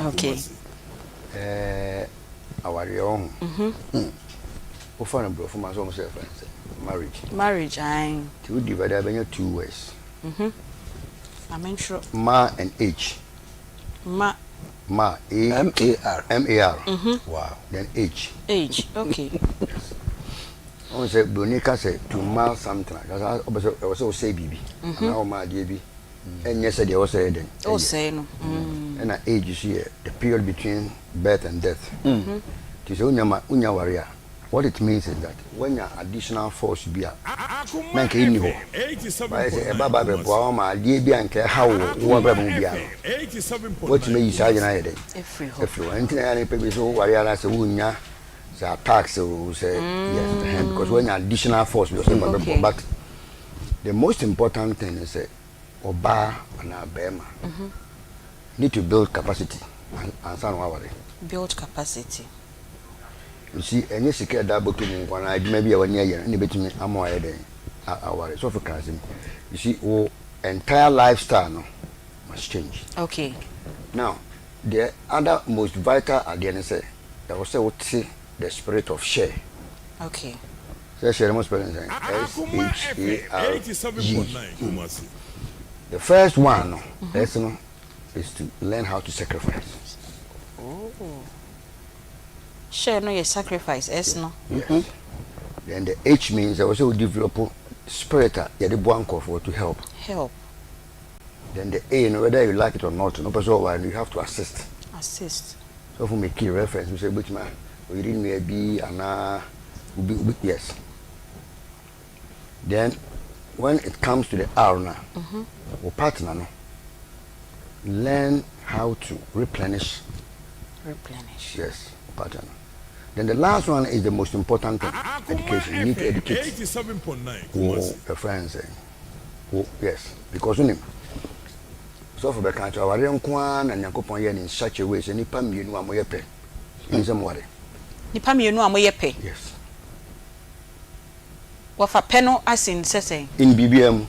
okay awari on o fa na bro for my so say marriage I to divide by 2 ways I'm sure ma and h ma M-A-R. Wow. Then H. Okay. On say Bonica say to mal something. I also say BB. Now my DB. And yes, they also say then. Oh, say no. And an age is here, the period between birth and death. To say unya warrior. What it means is that when your additional force be a man can you I say a baba my DB and care how what may you say everyone any people so warrior as a wunya say attack so say yes because when your additional force but the most important thing is say oba and abema need to build capacity and sound build capacity. You see, any secure double to me when I maybe a 1 year and between am aware then our so for cousin. You see, entire lifestyle no must change. Okay. Now, the other most vital at the end say there was the spirit of share. Okay. So share most spelling S-H-A-R-E. The first one lesson is to learn how to sacrifice. Oh. Share no your sacrifice, S no. Yes. Then the H means I also develop spirit to help. Help. Then the A, whether you like it or not, no person you have to assist. Assist. So for me key reference, we say which man we read me a B and yes. Then when it comes to the R now, or partner no, learn how to replenish. Replenish. Yes, partner. Then the last one is the most important thing, education. You need to educate. 87.9. Your friends say. Oh, yes, because you know. So for the country, our young one and Yakopon in such a way, so nipa mienu amoyepe. In some way. Nipa mienu amoyepe. Yes. What for penal as in say? In BBM.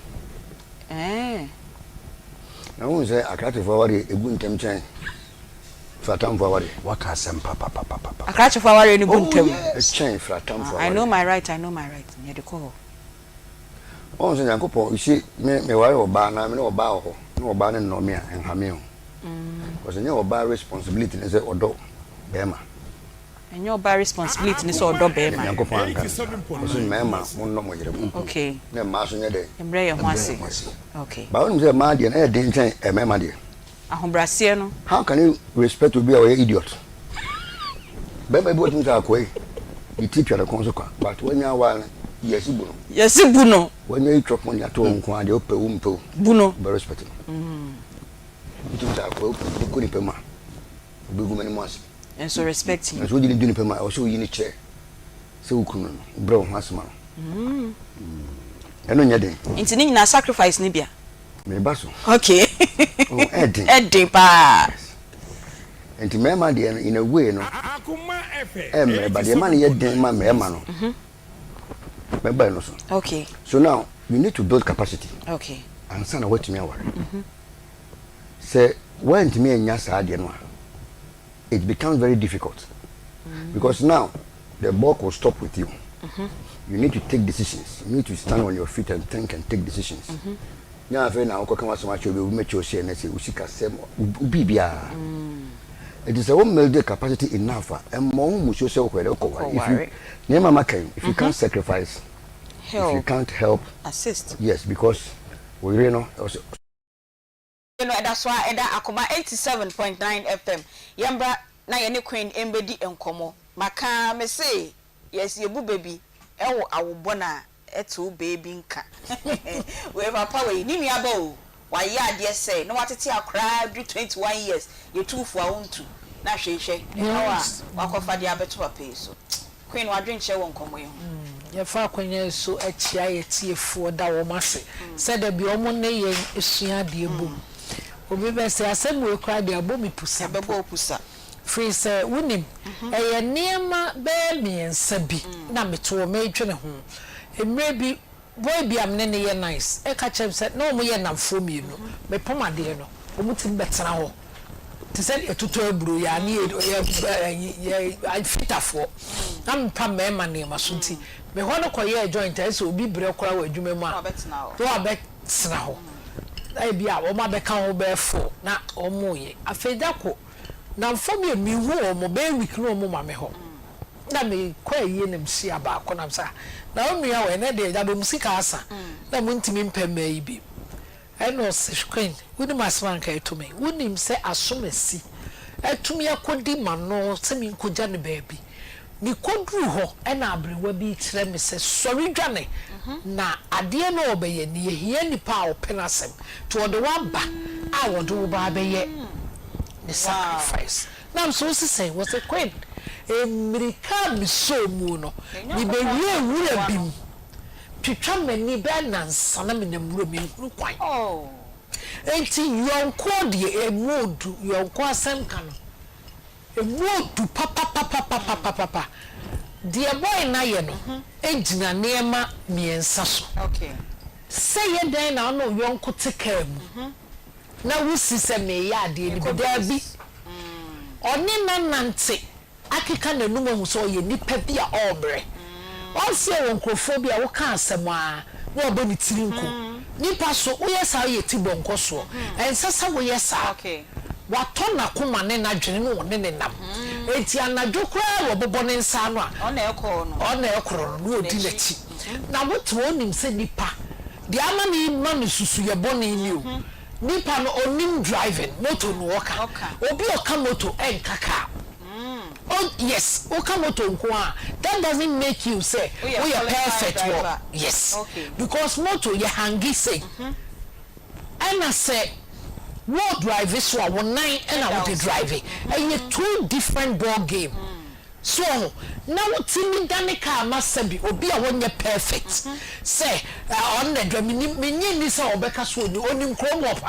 Eh. Now we say I can't forward a good temptation. Fratam forward. What can some papa? I can't forward any good term. A chain fratam forward. I know my right. Near the call. Oh, so Yakopon, you see, me worry about now, me no about no about no me and Hamil. Because you about responsibility is a odo Bema. And your by responsibility is odo Bema. Yakopon, because Mema, one no more. Okay. No master day. Embrace your mercy. Okay. But when you say mad, and I didn't say a mema dear. Ahombrasiano. How can you respect to be an idiot? Baby, what you are quay? You teach you the consequence. But when you are one, yes, Buno. When you drop money at home, you pay umpo. Buno. Very respectful. You think that you couldn't pay my big months. And so respecting. As we didn't do pay my also in a chair. So, bro, Masman. And on your day. Intending na sacrifice Nibia. Me basso. Okay. Eddie pa. And to my man in a way, no. But the money yet didn't my man. Okay. So now you need to build capacity. Okay. And son, what to me worry. Say when to me and Yasa it becomes very difficult. Because now the bulk will stop with you. You need to take decisions. You need to stand on your feet and think and take decisions. Now, if now come so much, we make your share and say, we seek a same Bibia. It is a woman capacity enough, and mom will show where they'll go. If you can't sacrifice, help. If you can't help, assist. Yes, because we really know. Also, you know, that's why I Akoma 87.9 FM. Yambra na yene queen embedi enkomo. Maka me say, yes, ye bu baby. Ewo awobona etu baby nka. We papa we ni nuaba why ya dear say no watete akra 21 years you two for won't na hwehwe wakofa de abeto papa so queen wadwen che won komo ye ye fa kwanya so achia ye tiefo da wo mase said there be omo ne ye esua de bom obi be say asem we kra de abom pusa bebo pusa free say wonim eye niema be miensa bi na meto me dwene ho emre bi boy bi am ne ye nice e ka chem say no mo ye namfo mienu me pomade no omutim betena ho te say etutu aburo ya ne ye fitafo am pa me ma ne masonti me ho no koye joint e so obi bre kora wa adwuma mu a to abetena ho ai bia o ma be kan ho be fo na o mo ye afeda ko namfo mi hu o mo be week no mo ma me ho na me kwa ye nem si aba ko nam sa na o nua we na de da be musika asa na mo ntimi mpem yi bi eno screen woni masman ka etumi woni se asomasi etumi akodi mano se mi nkoja ne baabi mi kodru ho na abrewa bi kire me se sori dwane na ade na obeye ne hia nipa o penasem to de waba a wo do ba beye the sacrifice now so say was a queen America mi so mu no ni be wura bim twitwa mani be nansa na me namuro mi kwan enti yonko de emodu yonko asem kan emodu papa de boy na ye no ejina neema miensa so okay say ye den na no yonko tekam na wusi se me ya de ni be da bi oni nanante akeka nanum hu so ye nipa bi a obre onse won krofobia wo ka asem a wo obani tirinko nipa so wo yesa ye tibonko so ensasa wo yesa okay watona kuma ne na dwene no ne ne nam enti anadwo kra wo bobo ne nsa no a ona ekoro no odi nachi na woto onim se nipa di ama ni manu susu ye boni ni o nipa no onim driving moto no woka obi oka moto enkaka oh yes oka moto nko a that doesn't make you say we are perfect well, yes because moto ye hangi say and I say what drive so a one nine and I want to drive it and you two different ball game so now timi dane car must be obi a one perfect say on the drum ni say obeka so ni onim krom up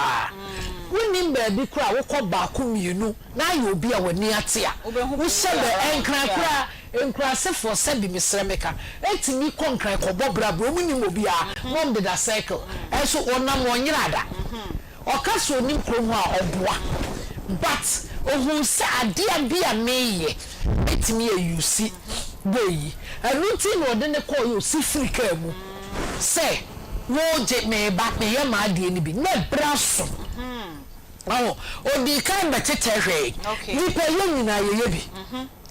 wonim baby kra wo ko ba ko mienu na you obi a wani ate a wo sebe enkran kra enkra se for sebi misremeka etimi konkran ko bobra bro munim obi a mom de da cycle eso onam onyirada okaso nim krom a oboa but ohun sa ade bia meye etimi ayusi boyi anuti no de ne call you si frika mu say wo je me ba me ye ma ade ni bi na braso oh odi kan ba tetere ni pe ye nyina ye bi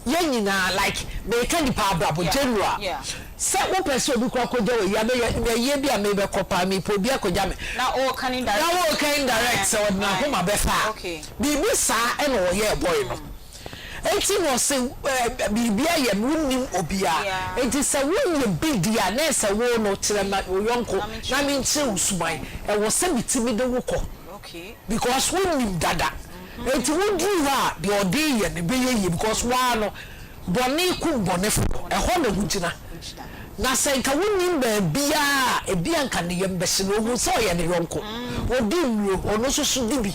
ye nyina like me kan di pa brabo general se wo person obi kwa koja we ya me ye bi a me be kopa me po bi akoja me na o kan indirect so na ho ma be fa bi sa e no ye boy no enti no se bibia ye munim obia enti se wonye bidia na se wo no tirema oyonko na me nche usuban e wo se bitimi de woko because wonim dada enti wodru ha de ode ye ne be ye because wa no boni ku boni fo e ho na gugina na se nka wonim ba bia e bia nka ne ye mbese no hu so ye ne yonko odi nro ono susu dibi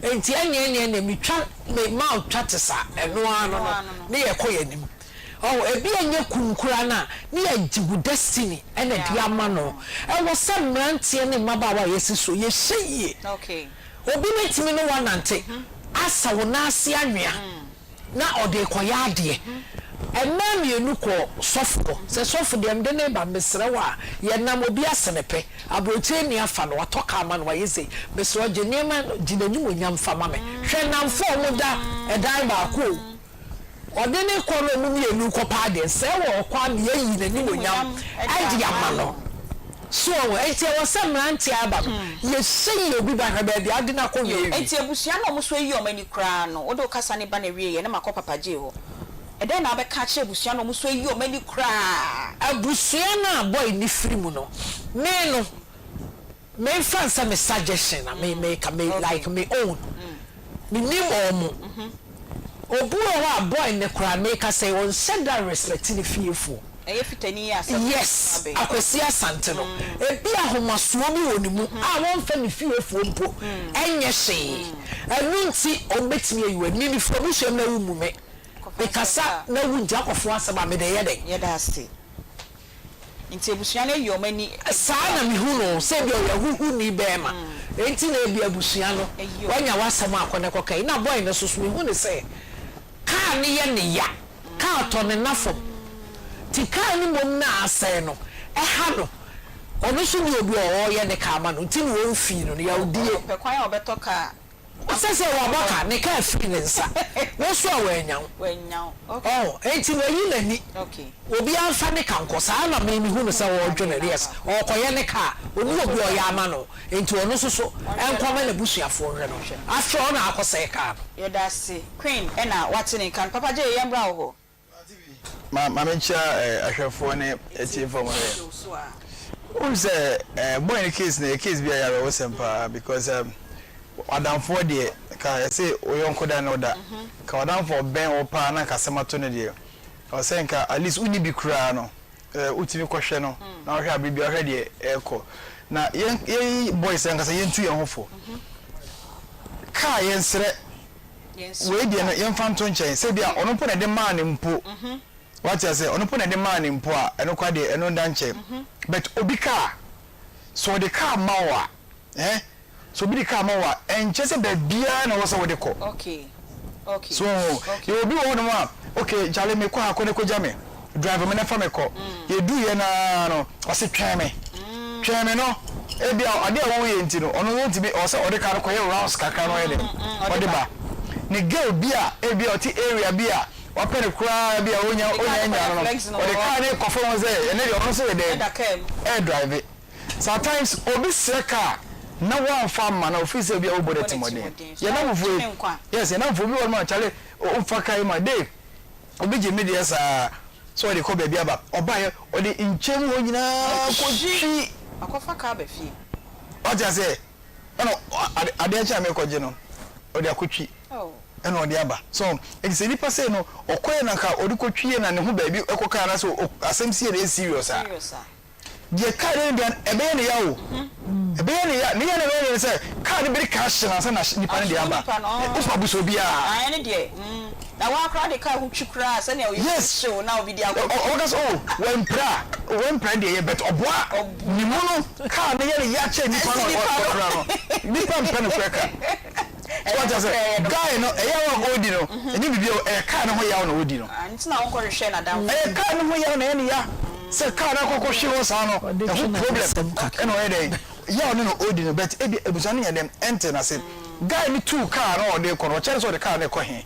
enti anye na mitwa me mouth twatesa eno ano ne ye koyanim oh ebi anye kunkura na ne ye jigu destiny ene dia ma no e wo se mrantie ne mabawa yesiso ye hye okay obi metimi no wanante asa wo na ase anwea na ode koya ade emam yenu ko sofo se sofo dem de ne ba mesrewa ye nam obi asenepe abroche ni afa no watoka ama no yese mesro genema ginanum onyam fama me hwe namfo mu da edan ba ko ode ne ko no mu yenu ko pa de se wo kwa me yi na ni onyam adi ama no so enti wo samranti aba ye sey obi ba ba bi ade na ko ye enti abusua no mo so yi o mani kra no odo kasa ne ba na wie ye na makọ papaje ho eden na be ka che abusua no mo so yi o mani kra abusua na boy ni free mu no me no me fan some suggestion na me like me own me nim omo obu o boy ne kra me ka say on send that respect ni fiefo fitani ya yes akwesi asante no ebi ahomaso bi wonimu a won fa ni fiefo mpo enye hye enu nti obetimi ayiwa ni ni fo buhwe na wumu me bekasa na wunja kofo asaba me de ye da ase nti abusua na yomani saa na mi hu no se bi o hu ni be ma enti na ebi abusua no wanya wasam akone kokai na boy na susu mi hu ne se ka ne ye ne ya ka to ne nafo tika ni mom na ase no ha no ono so ni obi o ye ne ka ma no nti wo mfi no ya odie pe kwan obeto ka asese wa boka ne ka fi ne nsa wo so wenyan okay enti we yi nani okay obi anfa ne ka nkosa na me mi hu no se wo dwene yes o koye ne ka oni obi o ya ma no enti ono so enkoma na busuafo hwe no after ona akose ka no ye da se queen na watene kan papa je ye mbra ho ma mencha ahwefo ne etie for mo unse boy in case na case bi ya we sempa because Adam for the ka say oyonko da no da ka Adam for ben opa na ka semato ne de o say nka at least uni bi kura no utimi kohwe no na ohwe abibi ohwe de eko na ye boys nka say yentu ye hofo ka yensre we de na yemfanto nchen say bia ono po na de man mpo what you say ono po na de man mpo a eno kwa de eno nda nchen but obika so the car mawa so bi ka mawa enche se be bia na wo so wo de ko okay Okay. So you be one more. Okay, Charlie me kwa akone ko jame. Driver me na fa me ko. You do ye na no. O se twa me. Twa me no. E bia ade a wo ye nti no. Ono won ti be o se ode ka ko ye rounds kakra no ye de. Ode ba. Ni girl bia e bia o ti area bia. Wa pere kura bia onya no. Ode ka ne ko fo won say ene de ono so ye de. Drive it. Sometimes obi seka na one farm man office bia obo de timode. Ye na mfu. Yes, ye na mfu bi won ma chale o fa kai ma dey. Obi je media sa so de ko bia ba obaye ode nchem ho nyina ko twi akofa ka ba fie o ja say no ade acha me ko je no ode akotwi eno ode aba so it is any person no okoye na ka ode ko twi na ne ho ba bi ekoka na so asem sie na serious a je kare ndian ebe ne ya o ebe ne ya ne ya ne say card bi cash na sa na nipa ne de aba o bu so bia ah ne de na wa kra de ka hu twikura se na o show na obi dia o gas when pra de bet oboa ni mono ka ne ya che nipa no kra no nipa mpa no kweka so just say guy no e ya wa odi no eni bibi e ka no ho ya no odi no anti na won ko hwe na dan e ka no ho ya na eni ya se ka na kokko hwe sa no the problem eno e dey ya no odi no bet e bi ebusan ya dem enter na se guy ni two car no de ko no chere so de car na ko he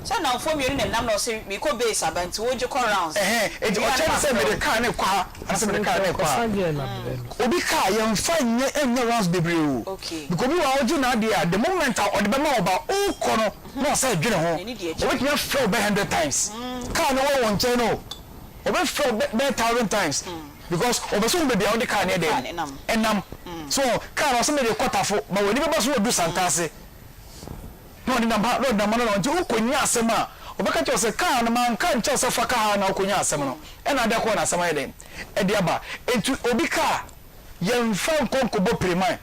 so now for me na nam no say we ko base abantu wo je ko rounds e o chere say me de car na kwa ana say me de car na kwa obi car ye mfa nye rounds bebre o because we wa oju na dia the moment o de be ma oba o ko no no say dwene ho o be fail be 100 times car no won che no o be fail be 1000 times because obe so be dia o de car na dey enam so car o say me de kwatafo ma woni be ba so do santase no ni namba no nti ukonya asema obeka cho se ka na man kan cho se faka na ukonya asema no e na de ko na asema ye dem e de aba enti obi ka ye mfa nkonko bo preman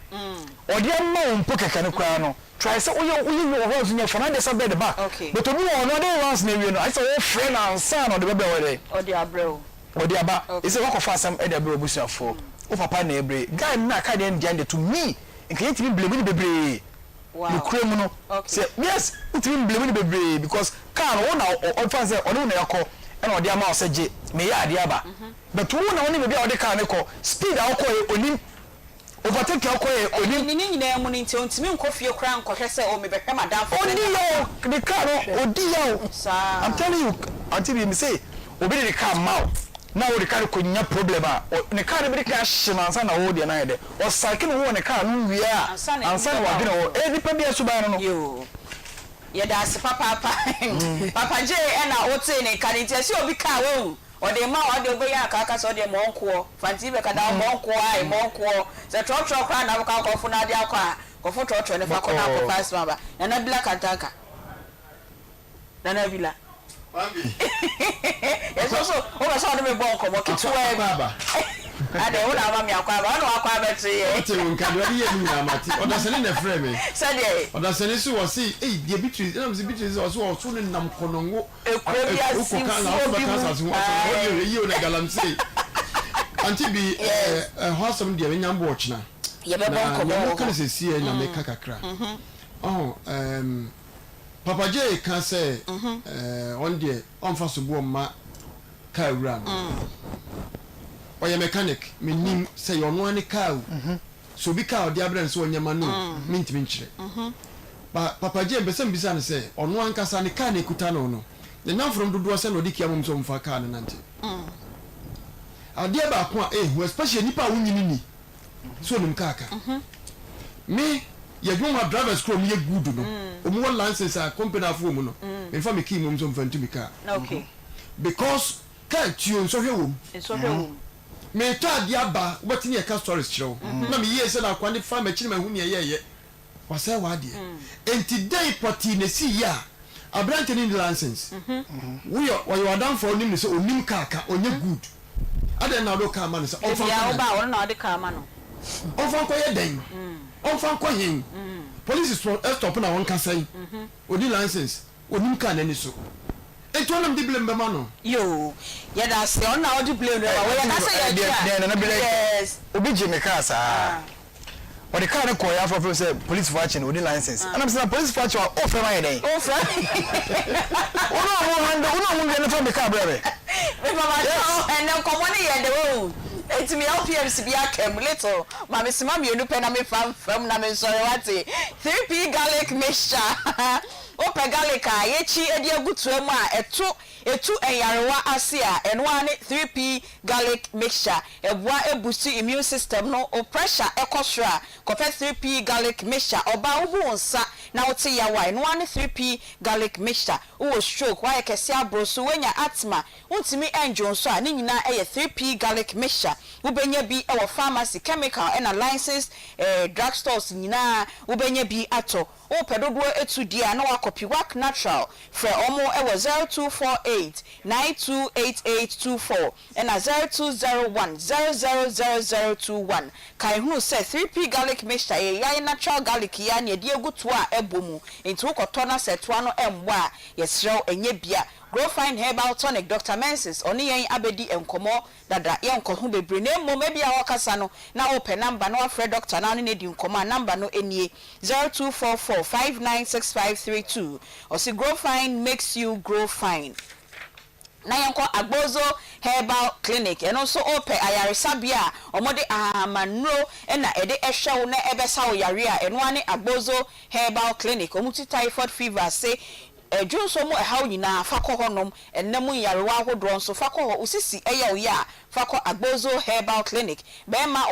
odi ma ompo keke ne kwa no try say oye once nya fana de sabe de ba but obi won no dey once na wie no I say o friend and son de bebe we dey odi abreo odi aba e say wakofa asem e de abreo busuafo o papa na ebre guy na ka de end to me nke yeti bi blame ni bebre wow. The cream no. Say yes, it will blame the because car one or fancy or no yako and or the amount say me ya diaba. But one only maybe or the car neko speed alcohol onim overtake alcohol onim ni nyina mu ni nti ontimi nkofie kra nkɔhwɛ sɛ o me behwɛ madam odi yo the car odi yo I'm telling you until me say obi the car mau na o de car ko nya problem a ne car be ka hye na ansa na wo de na ye de o sake no wo ne car no wie a ansa na wa de no e nipa bia so ba no yo ye da se papa papa je e na o te ne car nti se obi car wo o de ma o de obo ya aka so de monko fanti be ka da monko ai monko se tro kra na ka ko fu na de akwa ko fu tro ne fa ko na ko pass ba na bila kataka na bila Bambi. Yes, also, o so do me bon ko mo kitu e baba. Ade o na ma mi akwa ba, o na akwa ba tre e. O te won ka do ye ni na mati. O da se ni na frɛ me. Say dey. O da se ni so wo say, eh, dey Beatrice, na me say Beatrice o so ni nam konongo. E kura bia si o ka sa so. O dey ye o na galam say. Aunty bi hosam dey nyambo ochina. Ye be bon ko mo. Na ka se sie na me ka kakra. Oh, Papa J can say on day on for so ma car run. Or your mechanic, meaning say your one car. So be car the absence on your manu, mint minche. But Papa J be some business say on one casani can kutano no. The now from the Duasan or Dickiam some for car and auntie. I dear back who especially Nipa winning so kaka. Me. You don't have driver's crew, me good no. One license a company of woman no. In fact, me key mum some friend to me car. Okay. Because can't you so here? It's so here. Me tell diaba what in your car storage show. Na me yes na kwani farm me chine me hu ne ye. Was say what dey. And today party ne see ya. Abrante ni license. We are down for him say onim car ka onye good. Ade na do car man say on fa. Ya oba on na de car man no. On fa ko ye den. On fan ko hin police stop na won kan say odi license onim kan ani so ento nam di blame be ma no yo ya da say on na odi blame no we ya say ya na blame yes obi je me ka sa Or the car no call ya for say police for action with license. And I'm saying police for action offer my day. Offer. Uno from the car brother. And now come on here the road. It's me LPMC be akem little. My Miss Mammy no pen me from na me sorry what 3p garlic mixture. Ope garlic yechi edi agutu emu a etu enyarewa ase a eno ane 3p garlic mixture ebua ebusu immune system no o pressure ekosra kope 3p garlic mixture oba obu nsa na wote yawa eno ane 3p garlic mixture wo stroke wa yekese abroso wenya atma untimi enjo nso a ne nyina eye 3p garlic mixture ubenya bi ewo pharmacy chemical and licensed drugstores nyina ubenya bi ato o pedodo etu dia na wakopi work natural for omo ewo 0248928824 and 0201000021 kai hu say 3p garlic mixture ye ya natural garlic ya na de egutu a ebomu enti ukoto na setwa no embo a yesrew enye bia Grow Fine Herbal Tonic Dr. Mensis oni yen abedi enkomo dada yen ko hu bebre na emo mebi a wakasa no na open number no afre doctor na ne di enkomo number no enie 0244596532 osi Grow Fine makes you grow fine. Na yanko Agbozo Herbal Clinic and also ope ayaresabia omode amanro na ede ehwe na ebesa wo yare a eno ane Agbozo Herbal Clinic omuti typhoid fever say Junso mo how nyina fakọ honom enemu yarewa ahodo nso fakọ usisi eya oya fakọ Agbozo Herbal Clinic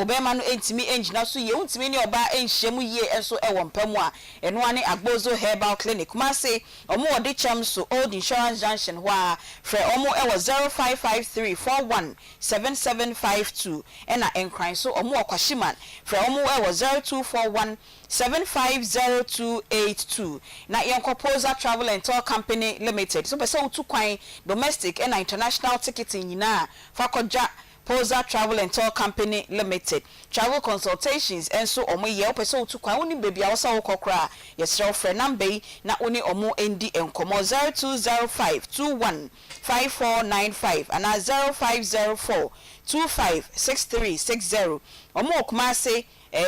obema no entimi engina so ye untimi ne oba enhyemu ye enso ewo mpamu a eno ane Agbozo Herbal Clinic ma say omo ode cham so Old Insurance Junction wa frɛ omo ewo 0553417752 ena enkran so omo okwashiman frɛ omo ewo 0241750282 na Yankopoza Travel and Tour Company Limited so pese utu kwan domestic and international ticketing nyina fakoja Poza Travel and Tour Company Limited travel consultations and so omo ye pese utu kwan oni baby a wosa wokokra yesrɛ frɛ number na oni omo endi enkomo 0205215495 and 0504256360 omo Kumase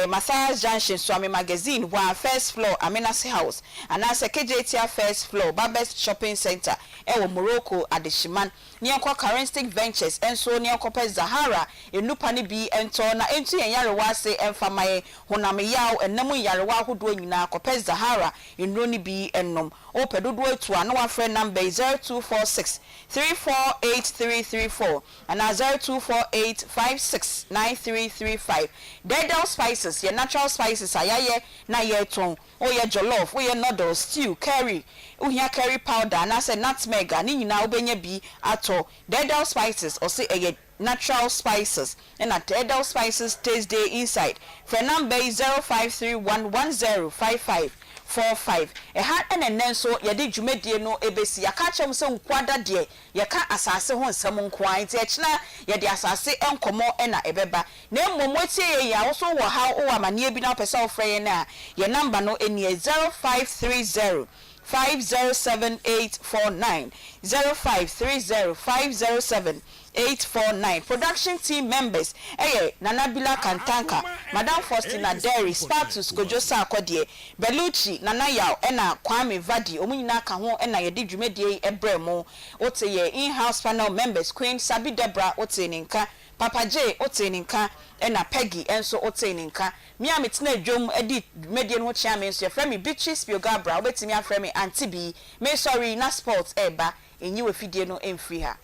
Matthias Junction Swami Magazine wa first floor Amenase House and as a KJTR first floor Babes Shopping Center ewo Morocco Adeshiman Nyanko Currency Ventures and so Nyanko Zahara enupa ni bi ento na entu yenyarewa se emfamaye honame yaw enemu yarewa hodo nyina kope Zahara enro ni bi ennom o pedodo etu ano wa friend number 0246348334 and 0248569335 Dedel spices, your natural spices ayaye na ye ton o ye jollof o ye noodles stew curry o here curry powder na say nutmeg ani nyina obenya bi ato Dedel spices or say a natural spices and at Dedel spices taste day inside for number 0531105545 e ha enen so ye de dwumadie no ebesi ya ka chem se nkwada de ye ka asase ho nsem nkwan ti echina ye de asase enkomo na ebeba na mmomoti ye ya wo so wo ha o amane bi na pesa ofre ye na ye number no eni 0530 507849 0530507849 production team members Nanabila Kantanka Madam Faustina Derry Spartus Gojosa Akodie Beluchi Nana Yaw ena Kwame Vadi omunyina ka ho ena ye di dwumedie ebremo ote ye in-house panel members Queen Sabi Debra ote ninka Papa J ote ninka ena Peggy enso ote ninka mi ametina dwom edi medie no chia me nso ye frɛ me Beatrice Biogabra obetimi afrɛ me Aunty B me sorry na sports eba enyi we fidie no emfiri ha